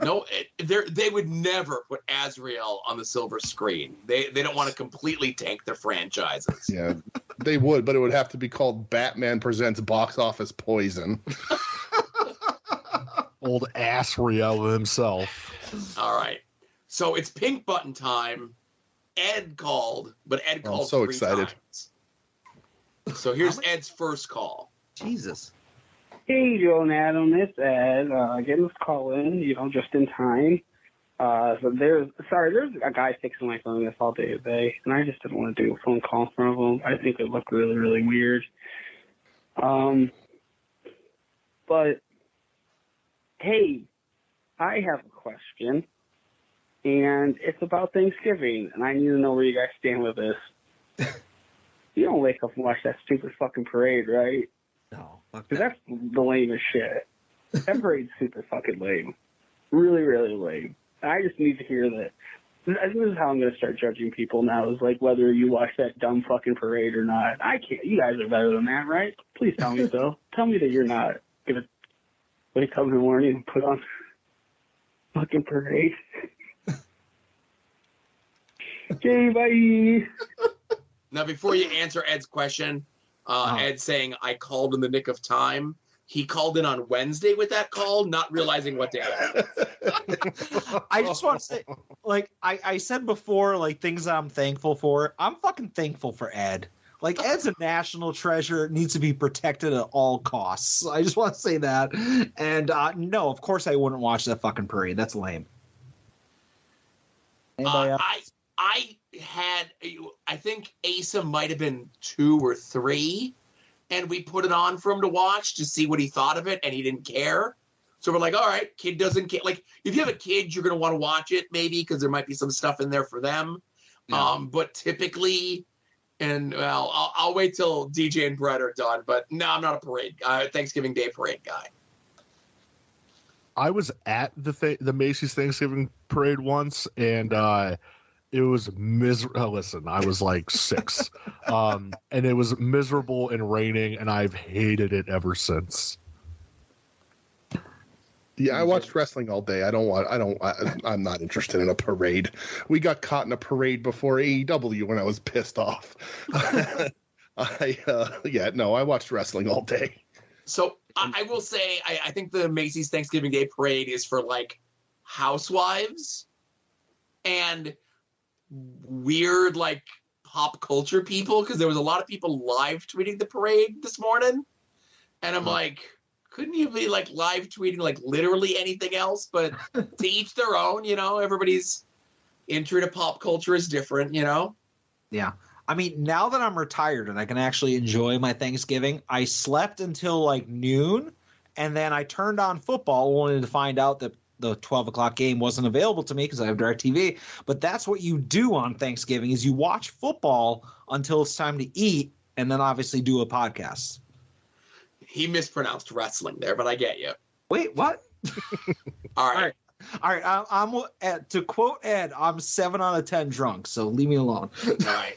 No, they would never put Azrael on the silver screen. They don't want to completely tank their franchises. Yeah, they would, but it would have to be called Batman Presents Box Office Poison. Old Azrael himself. All right. So it's pink button time. Ed called, but Ed called so 3 excited. times. So here's Ed's first call. Jesus. Hey, Joe and Adam, it's Ed. Getting this call in, just in time. So there's a guy fixing my phone this all day today, and I just didn't want to do a phone call in front of him. I think it looked really, really weird. But hey, I have a question, and it's about Thanksgiving, and I need to know where you guys stand with this. You don't wake up and watch that stupid fucking parade, right? No. Because that's the lamest shit. That parade's super fucking lame. Really, really lame. I just need to hear that. This is how I'm going to start judging people now, is like whether you watch that dumb fucking parade or not. I can't. You guys are better than that, right? Please tell me so. Tell me that you're not going to wake up in the morning and put on fucking parade. Okay, bye. Now, before you answer Ed's question, Ed's saying, I called in the nick of time. He called in on Wednesday with that call, not realizing what day it was. I just want to say, like, I said before, like, things I'm thankful for. I'm fucking thankful for Ed. Like, Ed's a national treasure, needs to be protected at all costs. I just want to say that. And no, of course I wouldn't watch that fucking parade. That's lame. I think Asa might have been 2 or 3, and we put it on for him to watch to see what he thought of it, and he didn't care. So we're like, all right, kid doesn't care. Like, if you have a kid, you're going to want to watch it maybe because there might be some stuff in there for them. Yeah. But typically, and well, I'll wait till DJ and Brett are done. But no, I'm not a parade guy, Thanksgiving Day parade guy. I was at the Macy's Thanksgiving parade once, and it was miserable. Oh, listen, I was like 6, and it was miserable and raining, and I've hated it ever since. Yeah, I watched wrestling all day. I'm not interested in a parade. We got caught in a parade before AEW when I was pissed off. I watched wrestling all day. So I will say, I think the Macy's Thanksgiving Day parade is for like housewives and weird like pop culture people, because there was a lot of people live tweeting the parade this morning, and I'm like, couldn't you be like live tweeting like literally anything else? But to each their own, you know. Everybody's entry to pop culture is different, you know. Yeah. I mean, now that I'm retired and I can actually enjoy my Thanksgiving, I slept until like noon, and then I turned on football only to find out that the 12 o'clock game wasn't available to me because I have DirecTV. But that's what you do on Thanksgiving, is you watch football until it's time to eat, and then obviously do a podcast. He mispronounced wrestling there, but I get you. Wait, what? All right. I'm to quote Ed, I'm 7 out of 10 drunk, so leave me alone. All right.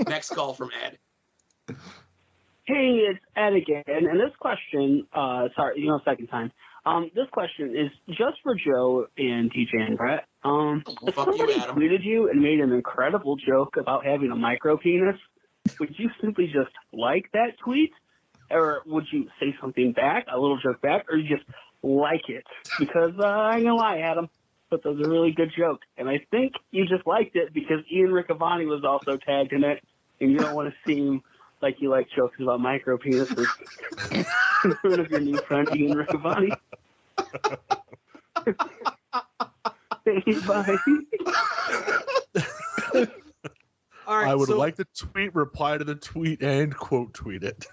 Next call from Ed. Hey, it's Ed again, and this question, second time. This question is just for Joe and DJ and Brett. If somebody tweeted you and made an incredible joke about having a micro penis, would you simply just like that tweet? Or would you say something back, a little joke back, or you just like it? Because I ain't gonna lie, Adam, but that was a really good joke. And I think you just liked it because Ian Riccaboni was also tagged in it, and you don't want to seem like you like jokes about micro penises in front of your new friend Ian Riccaboni. Bye. All right, I would like the tweet, reply to the tweet, and quote tweet it.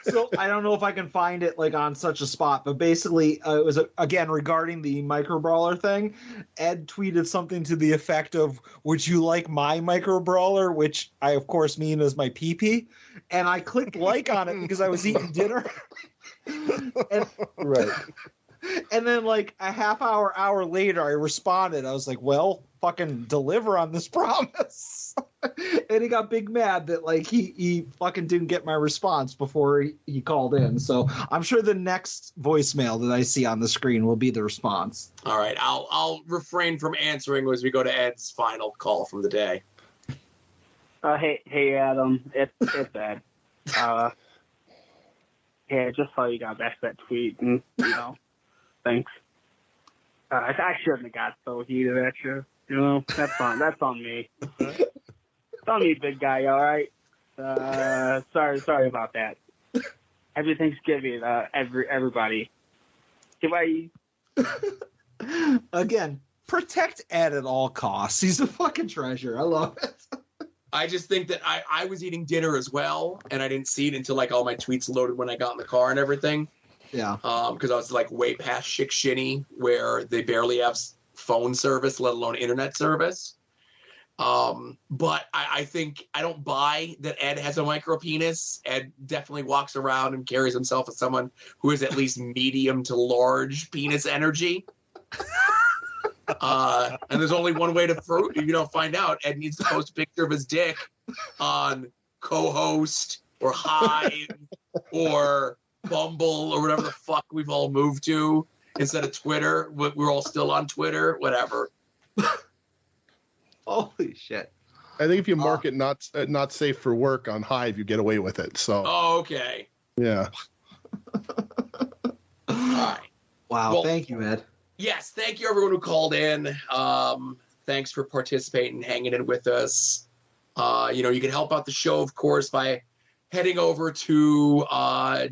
So I don't know if I can find it like on such a spot, but basically it was again regarding the micro brawler thing. Ed tweeted something to the effect of, "Would you like my micro brawler?" Which I of course mean as my pee-pee, and I clicked like on it because I was eating dinner. Right. And then like a half hour later, I responded. I was like, "Well, fucking deliver on this promise." And he got big mad that like he fucking didn't get my response before he called in. So I'm sure the next voicemail that I see on the screen will be the response. All right, I'll refrain from answering as we go to Ed's final call from the day. Hey Adam, it's Ed. Yeah, just saw you got back that tweet, and thanks. I shouldn't have got so heated at you. That's on me. It's on me, big guy. All right. Sorry about that. Happy Thanksgiving, everybody. Goodbye. Again, protect Ed at all costs. He's a fucking treasure. I love it. I just think that I was eating dinner as well, and I didn't see it until like all my tweets loaded when I got in the car and everything. Yeah. Because I was like way past Chick-Shinny, where they barely have phone service, let alone internet service. But I think I don't buy that Ed has a micro penis. Ed definitely walks around and carries himself as someone who is at least medium to large penis energy. And there's only one way to find out. Ed needs to post a picture of his dick on Co-Host or Hive or Bumble or whatever the fuck we've all moved to instead of Twitter. We're all still on Twitter, whatever. Holy shit! I think if you mark it not safe for work on Hive, you get away with it. So. Oh, okay. Yeah. All right. Wow. Well, thank you, Ed. Yes, thank you everyone who called in. Thanks for participating, hanging in with us. You can help out the show, of course, by heading over to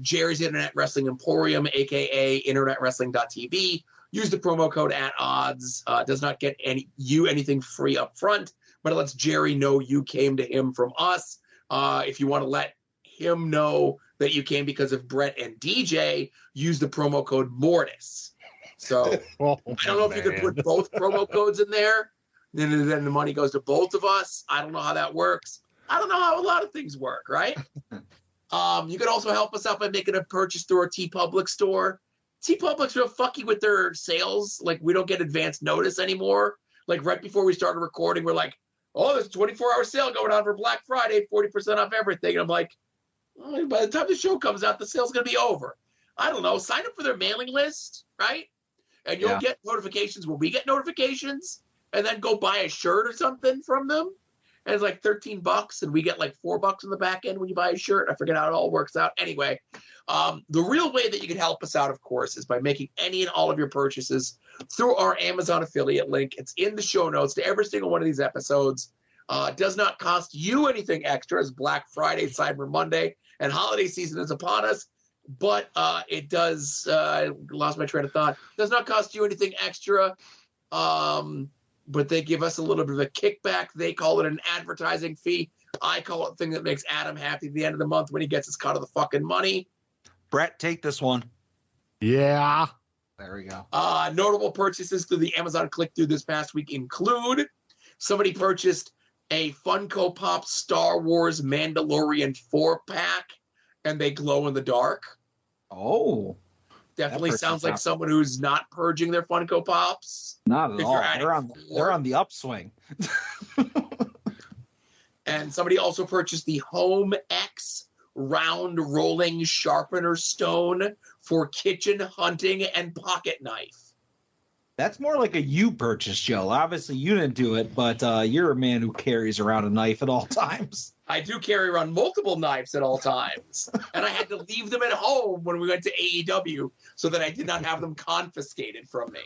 Jerry's Internet Wrestling Emporium, aka internetwrestling.tv. Use the promo code @odds. Does not get anything free up front, but it lets Jerry know you came to him from us. If you want to let him know that you came because of Brett and DJ, use the promo code Mortis. So I don't know if you could put both promo codes in there. Then the money goes to both of us. I don't know how that works. I don't know how a lot of things work, right? You could also help us out by making a purchase through our TeePublic store. TeePublic's real fucky with their sales. Like, we don't get advance notice anymore. Like, right before we started recording, we're like, oh, there's a 24-hour sale going on for Black Friday, 40% off everything. And I'm like, oh, by the time the show comes out, the sale's going to be over. I don't know. Sign up for their mailing list, right? And you'll get notifications when we get notifications, and then go buy a shirt or something from them. And it's like $13, and we get like $4 in the back end when you buy a shirt. I forget how it all works out. Anyway, the real way that you can help us out, of course, is by making any and all of your purchases through our Amazon affiliate link. It's in the show notes to every single one of these episodes. It does not cost you anything extra, as Black Friday, Cyber Monday, and holiday season is upon us. But it does, I lost my train of thought, does not cost you anything extra. But they give us a little bit of a kickback. They call it an advertising fee. I call it the thing that makes Adam happy at the end of the month when he gets his cut of the fucking money. Brett, take this one. Yeah. There we go. Notable purchases through the Amazon click-through this past week include somebody purchased a Funko Pop Star Wars Mandalorian 4-pack, and they glow in the dark. Oh. Definitely sounds like someone who's not purging their Funko Pops. Not at all. They're on the upswing. And somebody also purchased the Home X round rolling sharpener stone for kitchen hunting and pocket knife. That's more like a you purchase, Joe. Obviously, you didn't do it, but you're a man who carries around a knife at all times. I do carry around multiple knives at all times. And I had to leave them at home when we went to AEW so that I did not have them confiscated from me.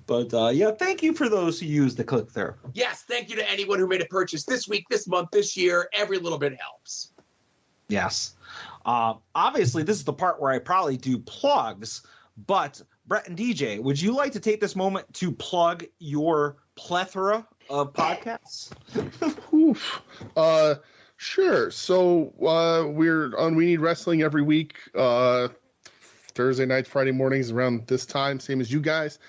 But, yeah, thank you for those who use the click-through. Yes, thank you to anyone who made a purchase this week, this month, this year. Every little bit helps. Yes. Obviously, this is the part where I probably do plugs, but Brett and DJ, would you like to take this moment to plug your plethora of podcasts? Sure. So we're on We Need Wrestling every week, Thursday nights, Friday mornings around this time, same as you guys,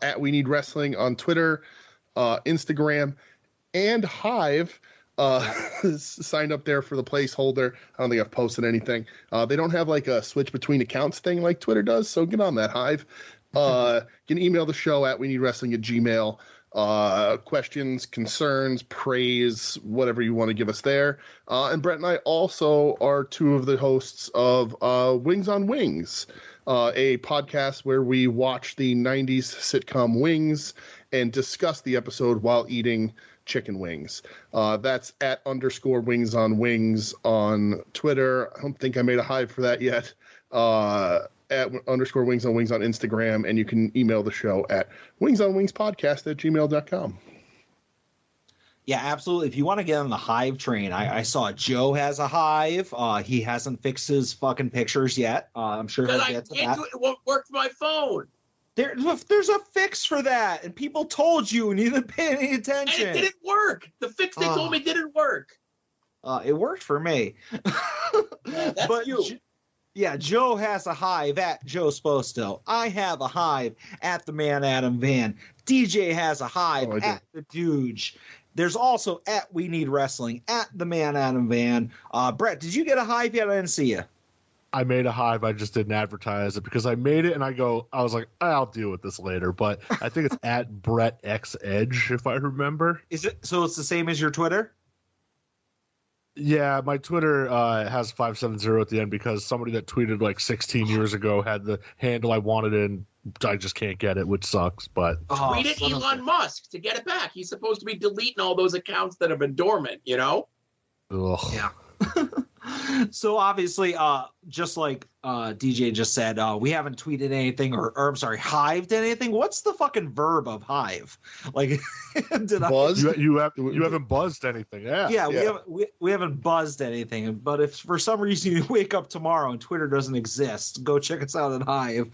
at We Need Wrestling on Twitter, Instagram, and Hive. Signed up there for the placeholder. I don't think I've posted anything. They don't have like a switch between accounts thing like Twitter does, so get on that, Hive. You can email the show at weneedwrestling@gmail.com. Questions, concerns, praise, whatever you want to give us there. And Brett and I also are two of the hosts of Wings on Wings, a podcast where we watch the 90s sitcom Wings and discuss the episode while eating chicken wings. That's at _Wings on Wings on Twitter. I don't think I made a Hive for that yet. At _Wings on Wings on Instagram, and you can email the show at wingsonwingspodcast@gmail.com. Yeah, absolutely. If you want to get on the Hive train, I saw Joe has a Hive. He hasn't fixed his fucking pictures yet. I'm sure he'll get to that. It won't work for my phone. There's a fix for that, and people told you and you didn't pay any attention. And it didn't work. The fix they told me didn't work. It worked for me. That's you. Yeah, Joe has a hive at Joe Sposto. I have a hive at the Man Adam Van. DJ has a hive at the Dooge. There's also at We Need Wrestling at the Man Adam Van. Brett, did you get a hive yet? I didn't see you. I made a hive. I just didn't advertise it because I made it and I was like, I'll deal with this later. But I think it's at Brett X Edge, if I remember. Is it so? It's the same as your Twitter? Yeah, my Twitter has 570 at the end because somebody that tweeted like 16 years ago had the handle I wanted and I just can't get it, which sucks. But tweet at Elon Musk to get it back. He's supposed to be deleting all those accounts that have been dormant, you know? Ugh. Yeah. So obviously, just like DJ just said, we haven't tweeted anything or I'm sorry, hived anything. What's the fucking verb of hive? Like, did buzz? You haven't buzzed anything? Yeah. We haven't buzzed anything. But if for some reason you wake up tomorrow and Twitter doesn't exist, go check us out at Hive.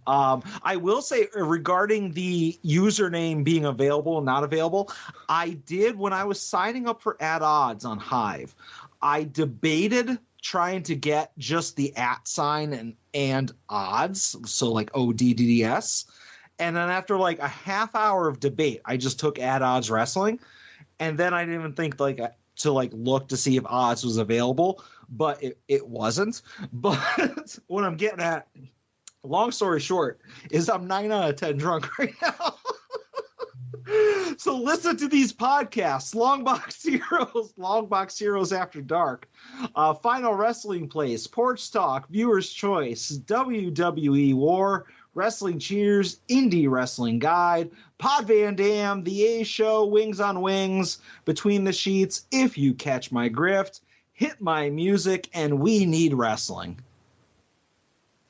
I will say regarding the username being available and not available, I did when I was signing up for Ad Odds on Hive. I debated trying to get just the @ sign and odds, so like ODDS. And then after like a half hour of debate, I just took Ad Odds Wrestling. And then I didn't even think to look to see if odds was available, but it wasn't. But what I'm getting at, long story short, is I'm 9 out of 10 drunk right now. So listen to these podcasts: Long Box Heroes After Dark, Final Wrestling Place, Porch Talk, Viewer's Choice, WWE War, Wrestling Cheers, Indie Wrestling Guide, Pod Van Dam, The A Show, Wings on Wings, Between the Sheets, If You Catch My Grift, Hit My Music, and We Need Wrestling.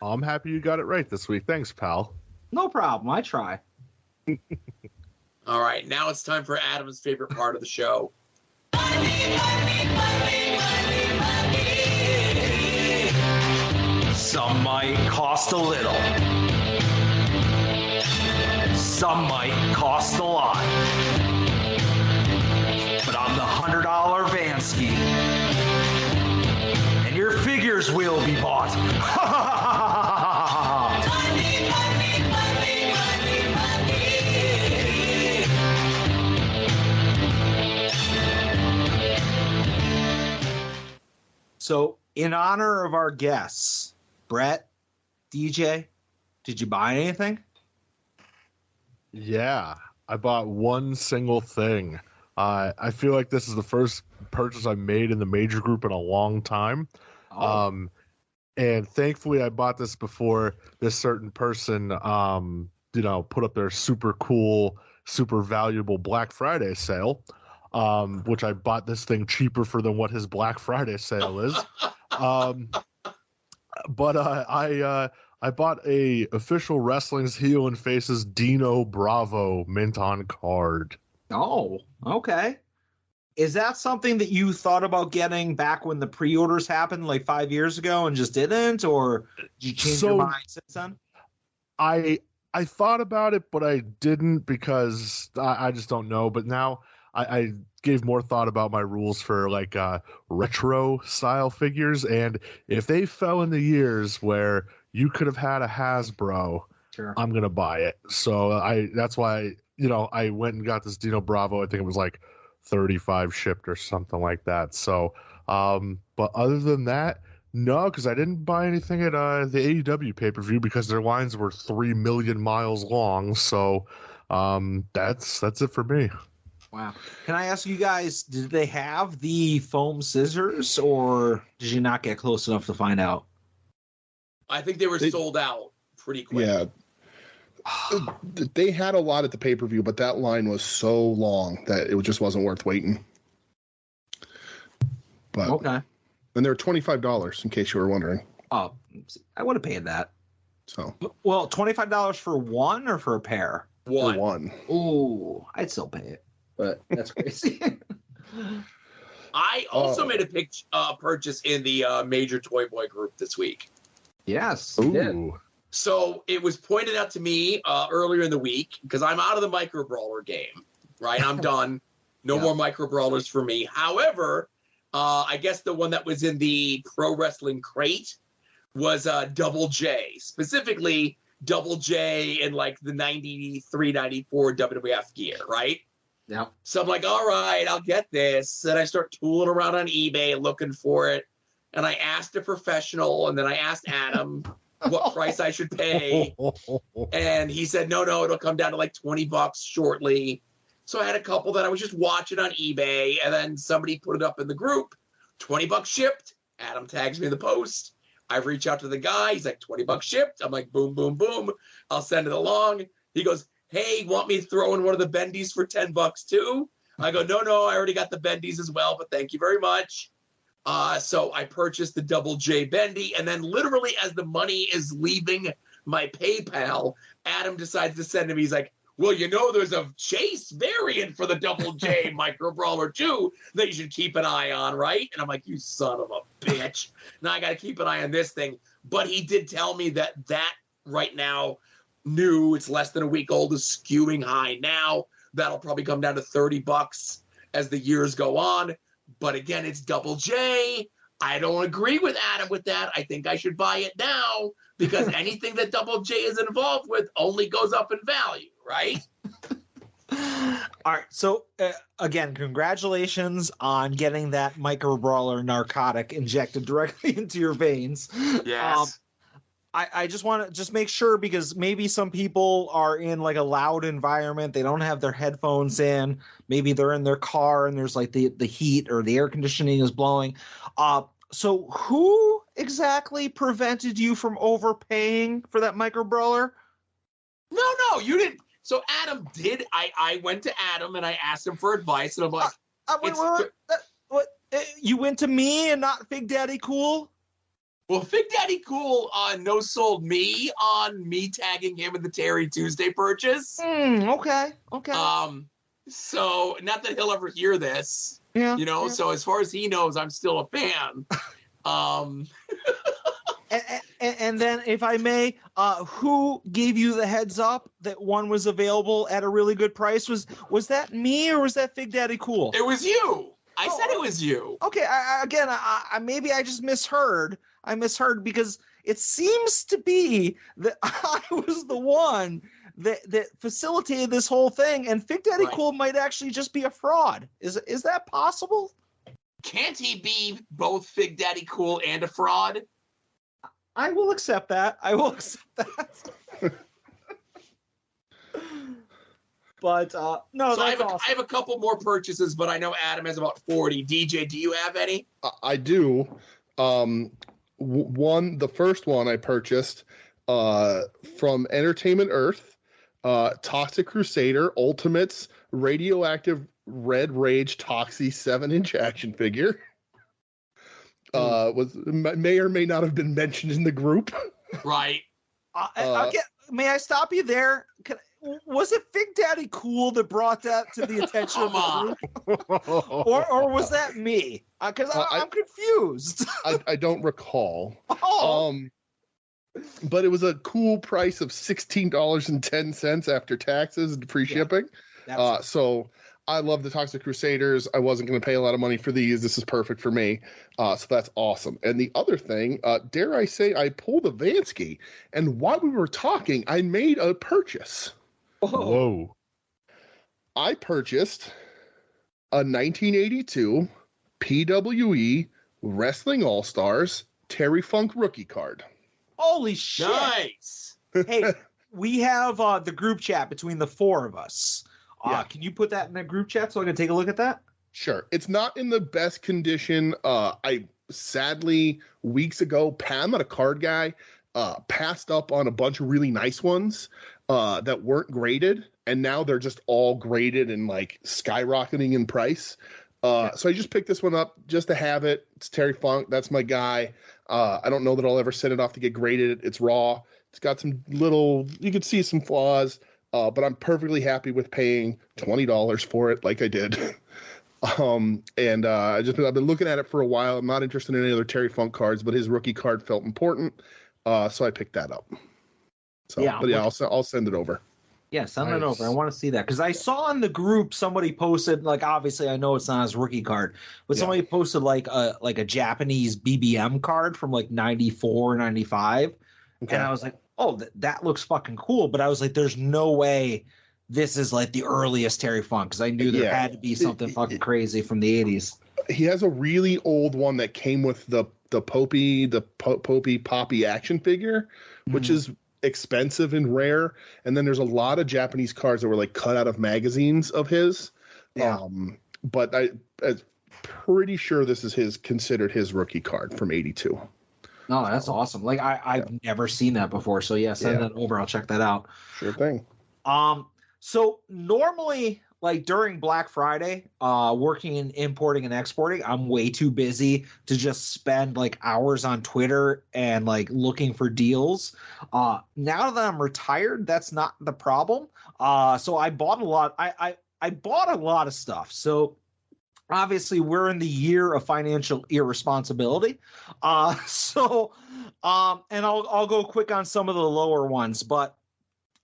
I'm happy you got it right this week. Thanks, pal. No problem. I try. All right, now it's time for Adam's favorite part of the show. Some might cost a little. Some might cost a lot. But I'm the $100 Vansky. And your figures will be bought. So, in honor of our guests, Brett, DJ, did you buy anything? Yeah, I bought one single thing. I feel like this is the first purchase I made in the major group in a long time. Oh. And thankfully, I bought this before this certain person, put up their super cool, super valuable Black Friday sale. Which I bought this thing cheaper for than what his Black Friday sale is. But I bought a official Wrestling's Heel and Faces Dino Bravo mint on card. Oh, okay. Is that something that you thought about getting back when the pre-orders happened like 5 years ago and just didn't, or did you change your mind since then? I thought about it, but I didn't because I just don't know. But now I gave more thought about my rules for like retro style figures, and if they fell in the years where you could have had a Hasbro, sure, I'm gonna buy it. So that's why I went and got this Dino Bravo. I think it was like 35 shipped or something like that. So, but other than that, no, because I didn't buy anything at the AEW pay-per-view because their lines were 3 million miles long. So that's it for me. Wow. Can I ask you guys, did they have the foam scissors or did you not get close enough to find out? I think they were sold out pretty quick. Yeah. They had a lot at the pay-per-view, but that line was so long that it just wasn't worth waiting. But okay. And they were $25 in case you were wondering. Oh, I would have paid that. So. Well, $25 for one or for a pair? For one. Ooh, I'd still pay it. But that's crazy. I also made a purchase in the Major Toy Boy group this week. Yes. Ooh. Did. So it was pointed out to me earlier in the week because I'm out of the micro brawler game, right? I'm done. No more micro brawlers for me. However, I guess the one that was in the Pro Wrestling Crate was Double J, specifically Double J in like the 93, 94 WWF gear, right? Yeah. So I'm like, all right, I'll get this. And I start tooling around on eBay looking for it. And I asked a professional, and then I asked Adam what price I should pay. And he said, no, it'll come down to like $20 shortly. So I had a couple that I was just watching on eBay, and then somebody put it up in the group, $20 shipped. Adam tags me in the post. I reach out to the guy. He's like, $20 shipped. I'm like, boom, boom, boom. I'll send it along. He goes, hey, want me to throw in one of the bendies for $10 too? I go, no, I already got the bendies as well, but thank you very much. So I purchased the Double J bendy, and then literally as the money is leaving my PayPal, Adam decides to send him. He's like, well, there's a Chase variant for the Double J Micro Brawler 2 that you should keep an eye on, right? And I'm like, you son of a bitch. Now I got to keep an eye on this thing. But he did tell me that right now, new, it's less than a week old, is skewing high now. That'll probably come down to $30 as the years go on. But again, it's Double J. I don't agree with Adam with that. I think I should buy it now because anything that Double J is involved with only goes up in value, right? All right. So again, congratulations on getting that Micro Brawler narcotic injected directly into your veins. Yes. I just want to just make sure, because maybe some people are in like a loud environment. They don't have their headphones in. Maybe they're in their car and there's like the heat or the air conditioning is blowing. So who exactly prevented you from overpaying for that Micro Brawler? No, you didn't. So Adam did. I went to Adam and I asked him for advice, and I'm like, what? You went to me and not Fig Daddy Cool? Well, Fig Daddy Cool no sold me on me tagging him in the Terry Tuesday purchase. Okay. So not that he'll ever hear this. Yeah. So as far as he knows, I'm still a fan. And then, if I may, who gave you the heads up that one was available at a really good price? Was that me or was that Fig Daddy Cool? It was you. I said it was you. Okay. Maybe I just misheard. I misheard because it seems to be that I was the one that facilitated this whole thing, and Fig Daddy Cool might actually just be a fraud. Is that possible? Can't he be both Fig Daddy Cool and a fraud? I will accept that. But no, so I have a couple more purchases, but I know Adam has about 40. DJ, do you have any? I do. The first one I purchased from Entertainment Earth, Toxic Crusader Ultimates Radioactive Red Rage Toxie 7-inch action figure. May or may not have been mentioned in the group. Right. May I stop you there? Was it Fig Daddy Cool that brought that to the attention of the group? or was that me? Because I'm confused. I don't recall. Oh. But it was a cool price of $16.10 after taxes and free shipping. So I love the Toxic Crusaders. I wasn't going to pay a lot of money for these. This is perfect for me. So that's awesome. And the other thing, dare I say, I pulled a Vansky. And while we were talking, I made a purchase. Whoa. I purchased a 1982 PWE Wrestling All-Stars Terry Funk rookie card. Holy shit. Nice. Hey, we have the group chat between the four of us. Can you put that in the group chat so I can take a look at that? Sure. It's not in the best condition. I sadly, weeks ago, I'm not a card guy, passed up on a bunch of really nice ones that weren't graded, and now they're just all graded and like skyrocketing in price. So I just picked this one up just to have it. It's Terry Funk. That's my guy. I don't know that I'll ever send it off to get graded. It's raw. It's got some you could see some flaws, but I'm perfectly happy with paying $20 for it like I did. I've been looking at it for a while. I'm not interested in any other Terry Funk cards, but his rookie card felt important. So I picked that up. So, I'll send it over. Yeah, send that over. I want to see that because I saw in the group somebody posted, like, obviously I know it's not his rookie card, but somebody posted like a Japanese BBM card from like 94, 95. Okay. And I was like, oh, that looks fucking cool. But I was like, there's no way this is like the earliest Terry Funk, because I knew there had to be something fucking crazy from the 80s. He has a really old one that came with the Poppy Poppy action figure, which is expensive and rare. And then there's a lot of Japanese cards that were like cut out of magazines of his. But I'm pretty sure this is considered his rookie card from 82. No, that's awesome. Like I've never seen that before. So send that over. I'll check that out. Sure thing. So normally, like during Black Friday, working in importing and exporting, I'm way too busy to just spend like hours on Twitter and like looking for deals. Now that I'm retired, that's not the problem. So I bought a lot. I bought a lot of stuff. So obviously we're in the year of financial irresponsibility. And I'll go quick on some of the lower ones, but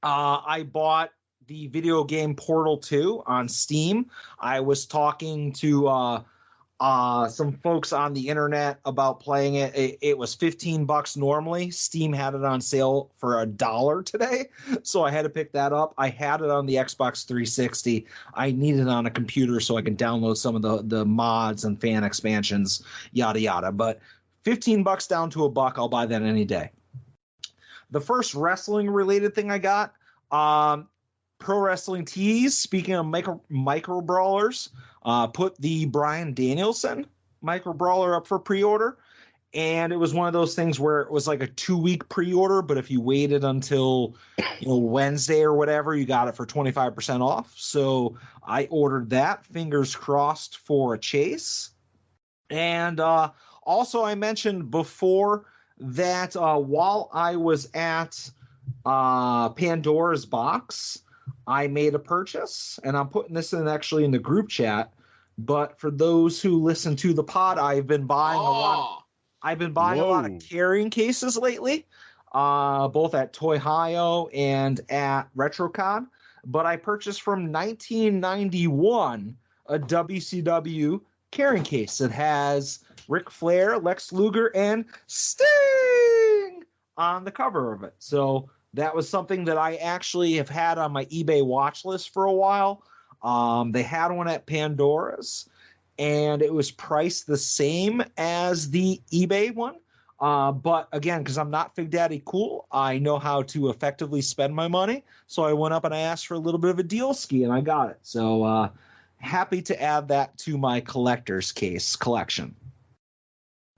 I bought the video game Portal 2 on Steam. I was talking to some folks on the internet about playing it. It was $15 normally. Steam had it on sale for $1 today, so I had to pick that up. I had it on the Xbox 360. I need it on a computer so I can download some of the mods and fan expansions, yada yada. But $15 down to $1, I'll buy that any day. The first wrestling related thing I got, Pro Wrestling Tees, speaking of micro brawlers, put the Bryan Danielson micro brawler up for pre-order, and it was one of those things where it was like a 2-week pre-order, but if you waited until Wednesday or whatever, you got it for 25% off. So I ordered that, fingers crossed for a chase. And also I mentioned before that while I was at Pandora's Box, I made a purchase, and I'm putting this in actually in the group chat. But for those who listen to the pod, I've been buying a lot of carrying cases lately, both at Toy Hio and at RetroCon. But I purchased from 1991 a WCW carrying case that has Ric Flair, Lex Luger, and Sting on the cover of it. So that was something that I actually have had on my eBay watch list for a while. They had one at Pandora's, and it was priced the same as the eBay one. But again, because I'm not Fig Daddy cool, I know how to effectively spend my money. So I went up and I asked for a little bit of a deal ski, and I got it. So happy to add that to my collector's case collection.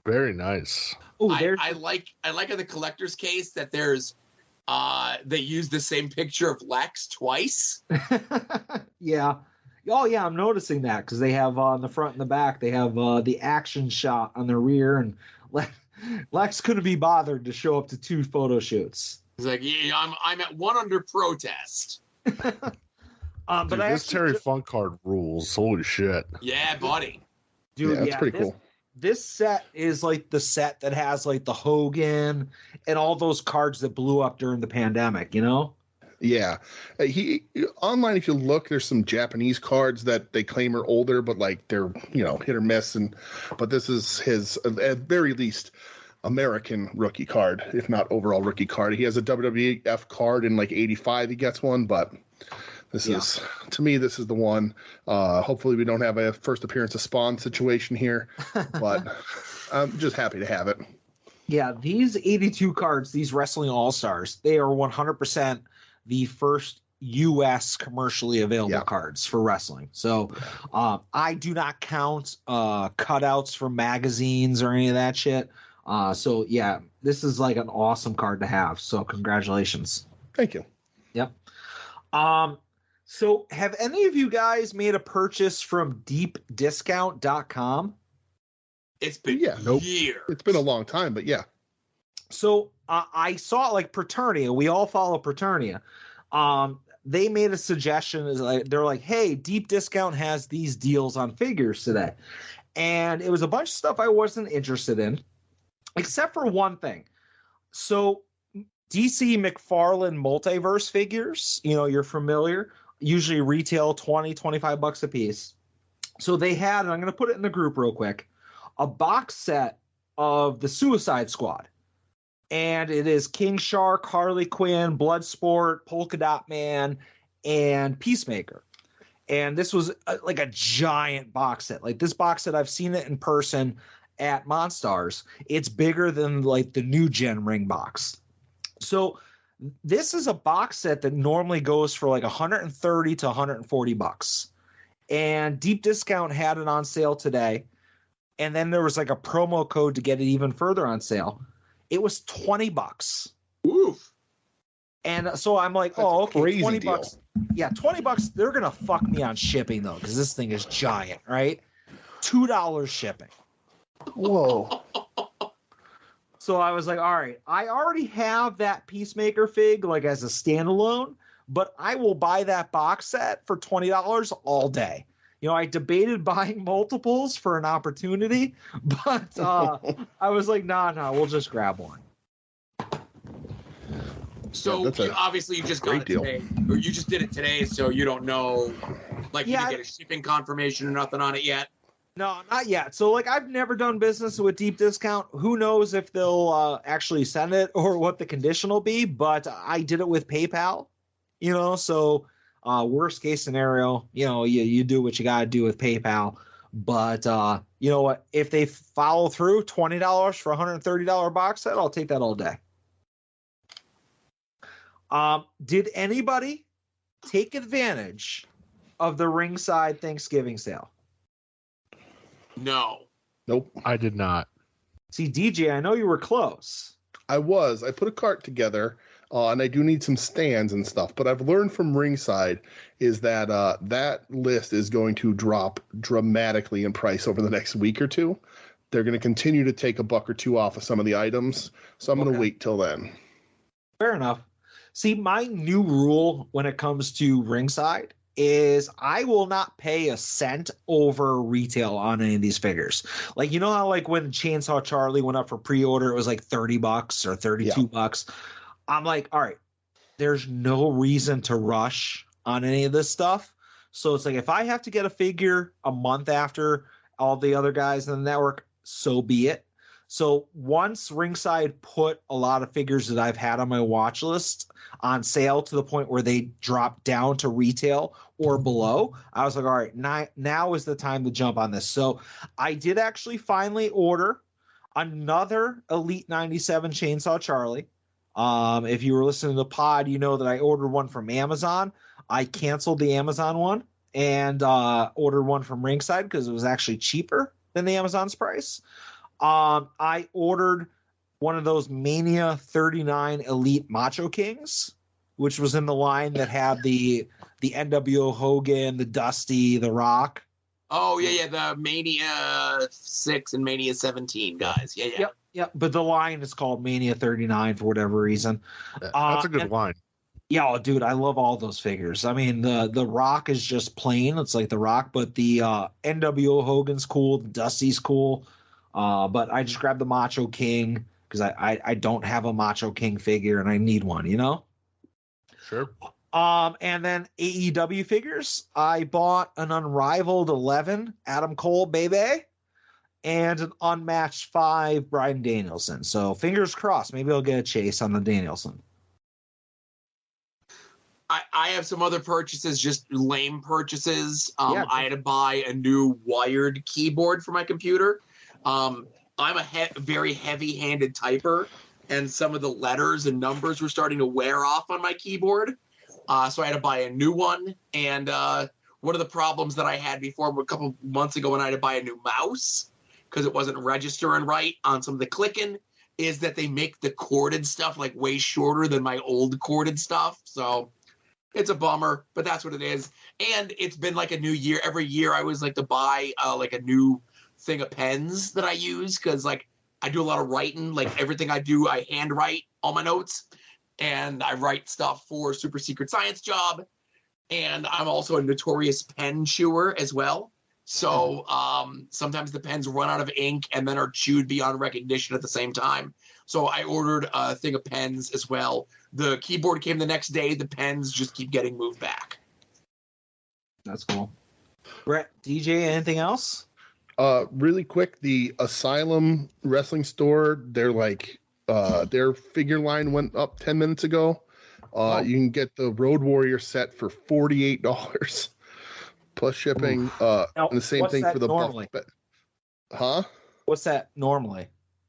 Very nice. Oh, I like in the collector's case that there's they use the same picture of Lex twice. Yeah. Oh, yeah, I'm noticing that because they have on the front and the back, they have the action shot on the rear, and Lex couldn't be bothered to show up to 2 photo shoots. He's like, yeah, I'm at one under protest. But dude, this Terry Funk card rules. Holy shit. Yeah, buddy. Dude, that's pretty cool. This set is like the set that has like the Hogan and all those cards that blew up during the pandemic, Yeah. He online, if you look, there's some Japanese cards that they claim are older, but like they're, hit or miss. But this is his, at very least, American rookie card, if not overall rookie card. He has a WWF card in like 85. He gets one, but this is, to me, this is the one. Hopefully we don't have a first appearance of Spawn situation here, but I'm just happy to have it. Yeah, these 82 cards, these Wrestling All-Stars, they are 100% the first U.S. commercially available cards for wrestling. So I do not count cutouts from magazines or any of that shit. So, yeah, this is like an awesome card to have. So congratulations. Thank you. Yep. So have any of you guys made a purchase from deepdiscount.com? It's been years. It's been a long time, but yeah. So I saw like Preternia. We all follow Preternia. They made a suggestion. They're like, hey, Deep Discount has these deals on figures today. And it was a bunch of stuff I wasn't interested in, except for one thing. So DC McFarlane Multiverse figures, you're familiar, usually retail $20-25 a piece. So they had, and I'm going to put it in the group real quick, a box set of the Suicide Squad. And it is King Shark, Harley Quinn, Bloodsport, Polka Dot Man, and Peacemaker. And this was like a giant box set. Like this box set, I've seen it in person at Monstars. It's bigger than like the new gen ring box. So this is a box set that normally goes for like $130 to $140. And Deep Discount had it on sale today. And then there was like a promo code to get it even further on sale. It was $20. Oof. And so I'm like, That's okay, crazy $20. deal. Yeah, $20. They're going to fuck me on shipping though, because this thing is giant, right? $2 shipping. Whoa. So I was like, all right, I already have that Peacemaker fig like as a standalone, but I will buy that box set for $20 all day. I debated buying multiples for an opportunity, but I was like, nah, we'll just grab one. So obviously you just got it today, or you just did it today, so you don't know, like you didn't get a shipping confirmation or nothing on it yet? No, not yet. So like I've never done business with Deep Discount. Who knows if they'll actually send it or what the condition will be, but I did it with PayPal, so worst case scenario, you do what you got to do with PayPal. But you know what? If they follow through, $20 for a $130 box set, I'll take that all day. Did anybody take advantage of the Ringside Thanksgiving sale? No. Nope. I did not. See, DJ, I know you were close. I was. I put a cart together. And I do need some stands and stuff. But I've learned from Ringside is that that list is going to drop dramatically in price over the next week or two. They're going to continue to take $1 or $2 off of some of the items. So I'm going to wait till then. Fair enough. See, my new rule when it comes to Ringside is I will not pay a cent over retail on any of these figures. Like, how like when Chainsaw Charlie went up for pre-order, it was like $30 or $32. I'm like, all right, there's no reason to rush on any of this stuff. So it's like, if I have to get a figure a month after all the other guys in the network, so be it. So once Ringside put a lot of figures that I've had on my watch list on sale to the point where they dropped down to retail or below, I was like, all right, now is the time to jump on this. So I did actually finally order another Elite 97 Chainsaw Charlie. If you were listening to the pod, you know that I ordered one from Amazon. I canceled the Amazon one and ordered one from Ringside because it was actually cheaper than the Amazon's price. I ordered one of those Mania 39 Elite Macho Kings, which was in the line that had the NWO Hogan, the Dusty, the Rock. Oh, yeah, the Mania 6 and Mania 17 guys. Yeah. Yep, but the line is called Mania 39 for whatever reason. That's a good line. Yeah, dude, I love all those figures. I mean, the Rock is just plain. It's like the Rock, but the NWO Hogan's cool. The Dusty's cool. But I just grabbed the Macho King because I don't have a Macho King figure and I need one, Sure. And then AEW figures. I bought an Unrivaled 11 Adam Cole baby and an Unmatched 5 Bryan Danielson. So fingers crossed. Maybe I'll get a chase on the Danielson. I have some other purchases, just lame purchases. I had to buy a new wired keyboard for my computer. I'm a very heavy-handed typer, and some of the letters and numbers were starting to wear off on my keyboard. So I had to buy a new one. And one of the problems that I had before a couple months ago when I had to buy a new mouse because it wasn't registering right on some of the clicking is that they make the corded stuff like way shorter than my old corded stuff. So it's a bummer, but that's what it is. And it's been like a new year. Every year I always like to buy like a new thing of pens that I use because like I do a lot of writing. Like everything I do, I handwrite all my notes. And I write stuff for Super Secret Science Job. And I'm also a notorious pen chewer as well. So sometimes the pens run out of ink and then are chewed beyond recognition at the same time. So I ordered a thing of pens as well. The keyboard came the next day. The pens just keep getting moved back. That's cool. Brett, DJ, anything else? Really quick, the Asylum Wrestling Store, they're like their figure line went up 10 minutes ago. You can get the Road Warrior set for $48 plus shipping. Now, and the same what's thing that for the normally? Huh? What's that normally?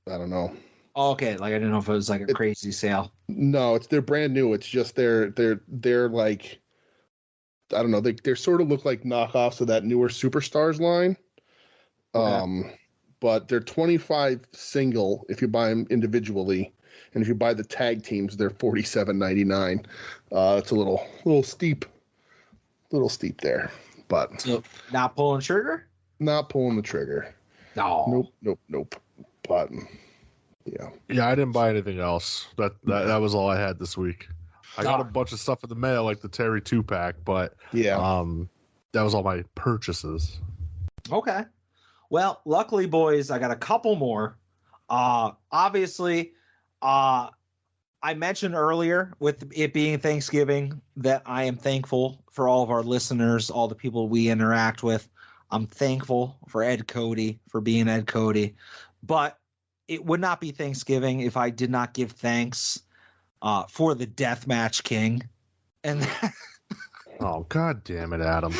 I don't know. Oh, okay, like I didn't know if it was like a crazy sale. No, they're brand new. It's just they're like, I don't know. They sort of look like knockoffs of that newer Superstars line. Okay. But they're 25 single if you buy them individually, and if you buy the tag teams, they're $47.99. It's a little steep there, but so not pulling trigger. Not pulling the trigger. No. Nope. But yeah, I didn't buy anything else. That was all I had this week. I got a bunch of stuff in the mail, like the Terry 2-pack, but that was all my purchases. Okay. Well, luckily, boys, I got a couple more. Obviously, I mentioned earlier with it being Thanksgiving that I am thankful for all of our listeners, all the people we interact with. I'm thankful for Ed Cody for being Ed Cody, but it would not be Thanksgiving if I did not give thanks for the Deathmatch King. And oh, God damn it, Adam.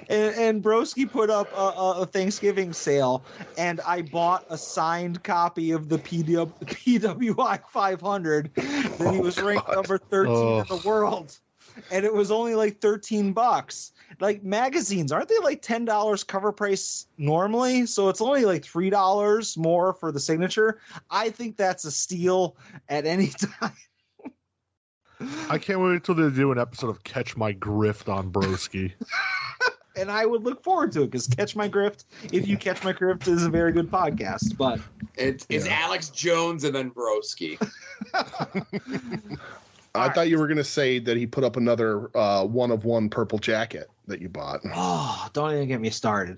and Broski put up a Thanksgiving sale, and I bought a signed copy of the PWI 500 that he was ranked number 13 in the world. And it was only like $13. Like magazines, aren't they like $10 cover price normally? So it's only like $3 more for the signature. I think that's a steal at any time. I can't wait until they do an episode of Catch My Grift on Broski. And I would look forward to it because Catch My Grift, if you catch my grift, is a very good podcast. But it's Alex Jones and then Broski. I thought you were going to say that he put up another one-of-one purple jacket that you bought. Oh, don't even get me started.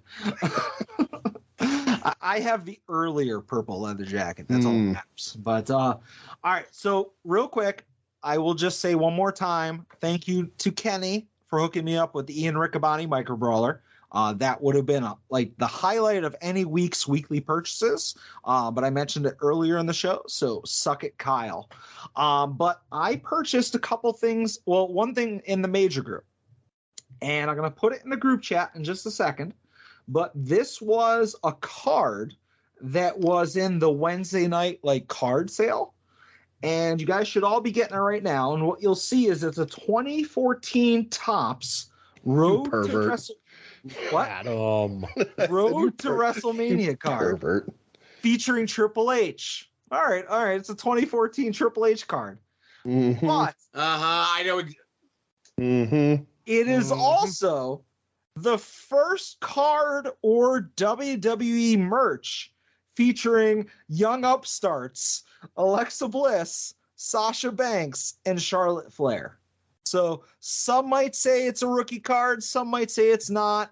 I have the earlier purple leather jacket. That's all that matters. But all right, so real quick, I will just say one more time, thank you to Kenny for hooking me up with the Ian Riccaboni Micro Brawler. That would have been like the highlight of any week's weekly purchases. But I mentioned it earlier in the show, so suck it, Kyle. But I purchased a couple things. Well, one thing in the major group, and I'm going to put it in the group chat in just a second. But this was a card that was in the Wednesday night like card sale. And you guys should all be getting it right now. And what you'll see is it's a 2014 Topps Road to Road to WrestleMania card featuring Triple H. All right. It's a 2014 Triple H card. Mm-hmm. But I know. It is also the first card or WWE merch featuring young upstarts Alexa Bliss, Sasha Banks, and Charlotte Flair. So some might say it's a rookie card, some might say it's not.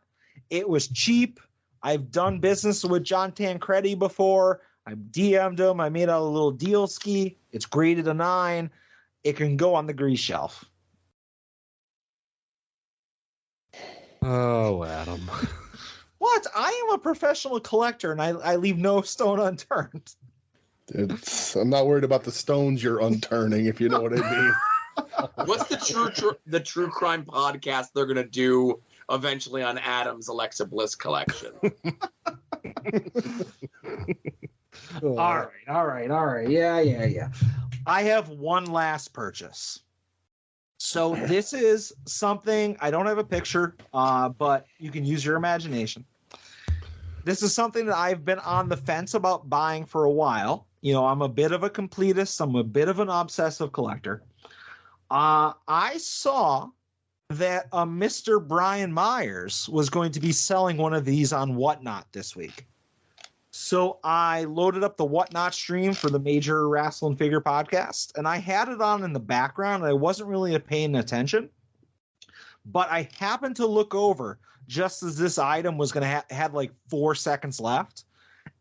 It was cheap. I've done business with John Tancredi before. I DM'd him. I made out a little deal ski. It's graded a 9. It can go on the grease shelf. Oh, Adam. What? I am a professional collector, and I leave no stone unturned. I'm not worried about the stones you're unturning, if you know what I mean. What's the true crime podcast they're gonna do eventually on Adam's Alexa Bliss collection? All right. Yeah. I have one last purchase. So this is something, I don't have a picture, but you can use your imagination. This is something that I've been on the fence about buying for a while. You know, I'm a bit of a completist. I'm a bit of an obsessive collector. I saw that Mr. Brian Myers was going to be selling one of these on Whatnot this week. So I loaded up the Whatnot stream for the Major Wrestling Figure podcast, and I had it on in the background, and I wasn't really paying attention. But I happened to look over just as this item was going to had like 4 seconds left,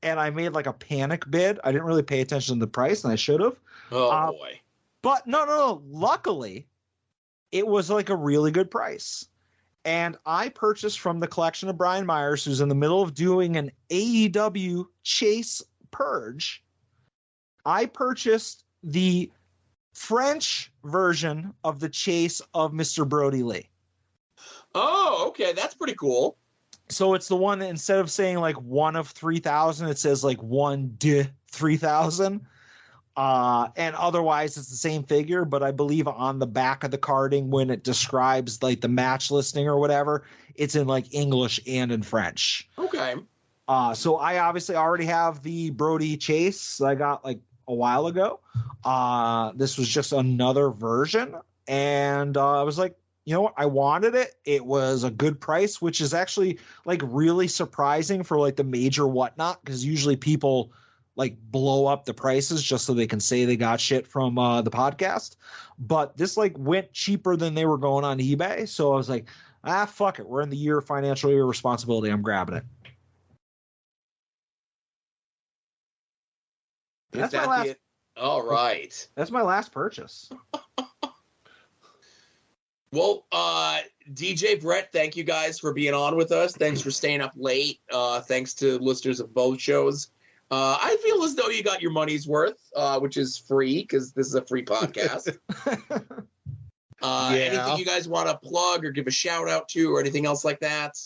and I made like a panic bid. I didn't really pay attention to the price, and I should have. Oh boy. But no. Luckily, it was like a really good price. And I purchased from the collection of Brian Myers, who's in the middle of doing an AEW Chase Purge. I purchased the French version of the Chase of Mr. Brody Lee. Oh, okay. That's pretty cool. So it's the one that instead of saying like 1 of 3,000, it says like 1 de 3,000. And otherwise it's the same figure, but I believe on the back of the carding, when it describes like the match listing or whatever, it's in like English and in French. Okay. So I obviously already have the Brody Chase that I got like a while ago. This was just another version. And I was like, you know what? I wanted it. It was a good price, which is actually like really surprising for like the major whatnot, because usually people like blow up the prices just so they can say they got shit from the podcast. But this like went cheaper than they were going on eBay. So I was like, fuck it. We're in the year of financial irresponsibility. I'm grabbing it. That's my last. All right. That's my last purchase. Well, DJ Brett, thank you guys for being on with us. Thanks for staying up late. Thanks to listeners of both shows. I feel as though you got your money's worth, which is free because this is a free podcast. Anything you guys want to plug or give a shout out to or anything else like that?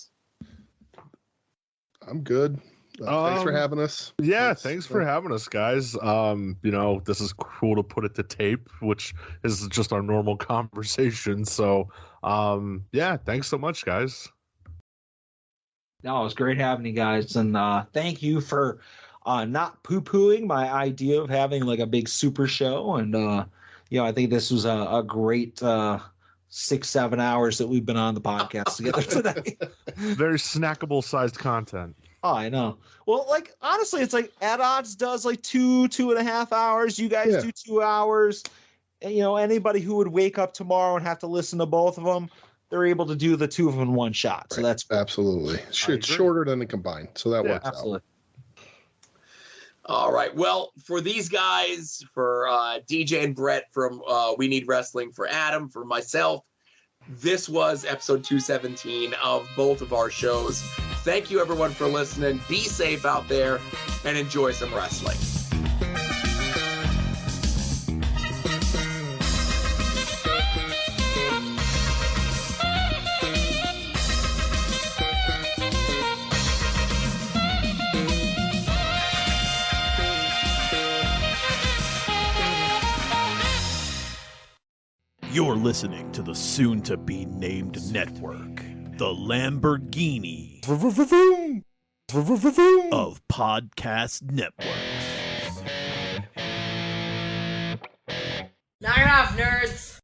I'm good. Thanks for having us. Yeah, thanks for having us, guys. This is cool to put it to tape, which is just our normal conversation. So, thanks so much, guys. No, it was great having you guys, and thank you for not poo-pooing my idea of having like a big super show. And I think this was a great 6-7 hours that we've been on the podcast together today. Very snackable sized content. Oh, I know. Well, like honestly, it's like At Odds does like 2.5 hours. You guys do 2 hours. And, anybody who would wake up tomorrow and have to listen to both of them, they're able to do the 2 of them in one shot. Right. So that's cool. Absolutely. It's shorter than the combined, so that works absolutely. out. All right. Well, for these guys, for DJ and Brett from We Need Wrestling, for Adam, for myself, this was episode 217 of both of our shows. Thank you, everyone, for listening. Be safe out there and enjoy some wrestling. You're listening to the soon-to-be-named network, the Lamborghini of podcast networks. Knock it off, nerds!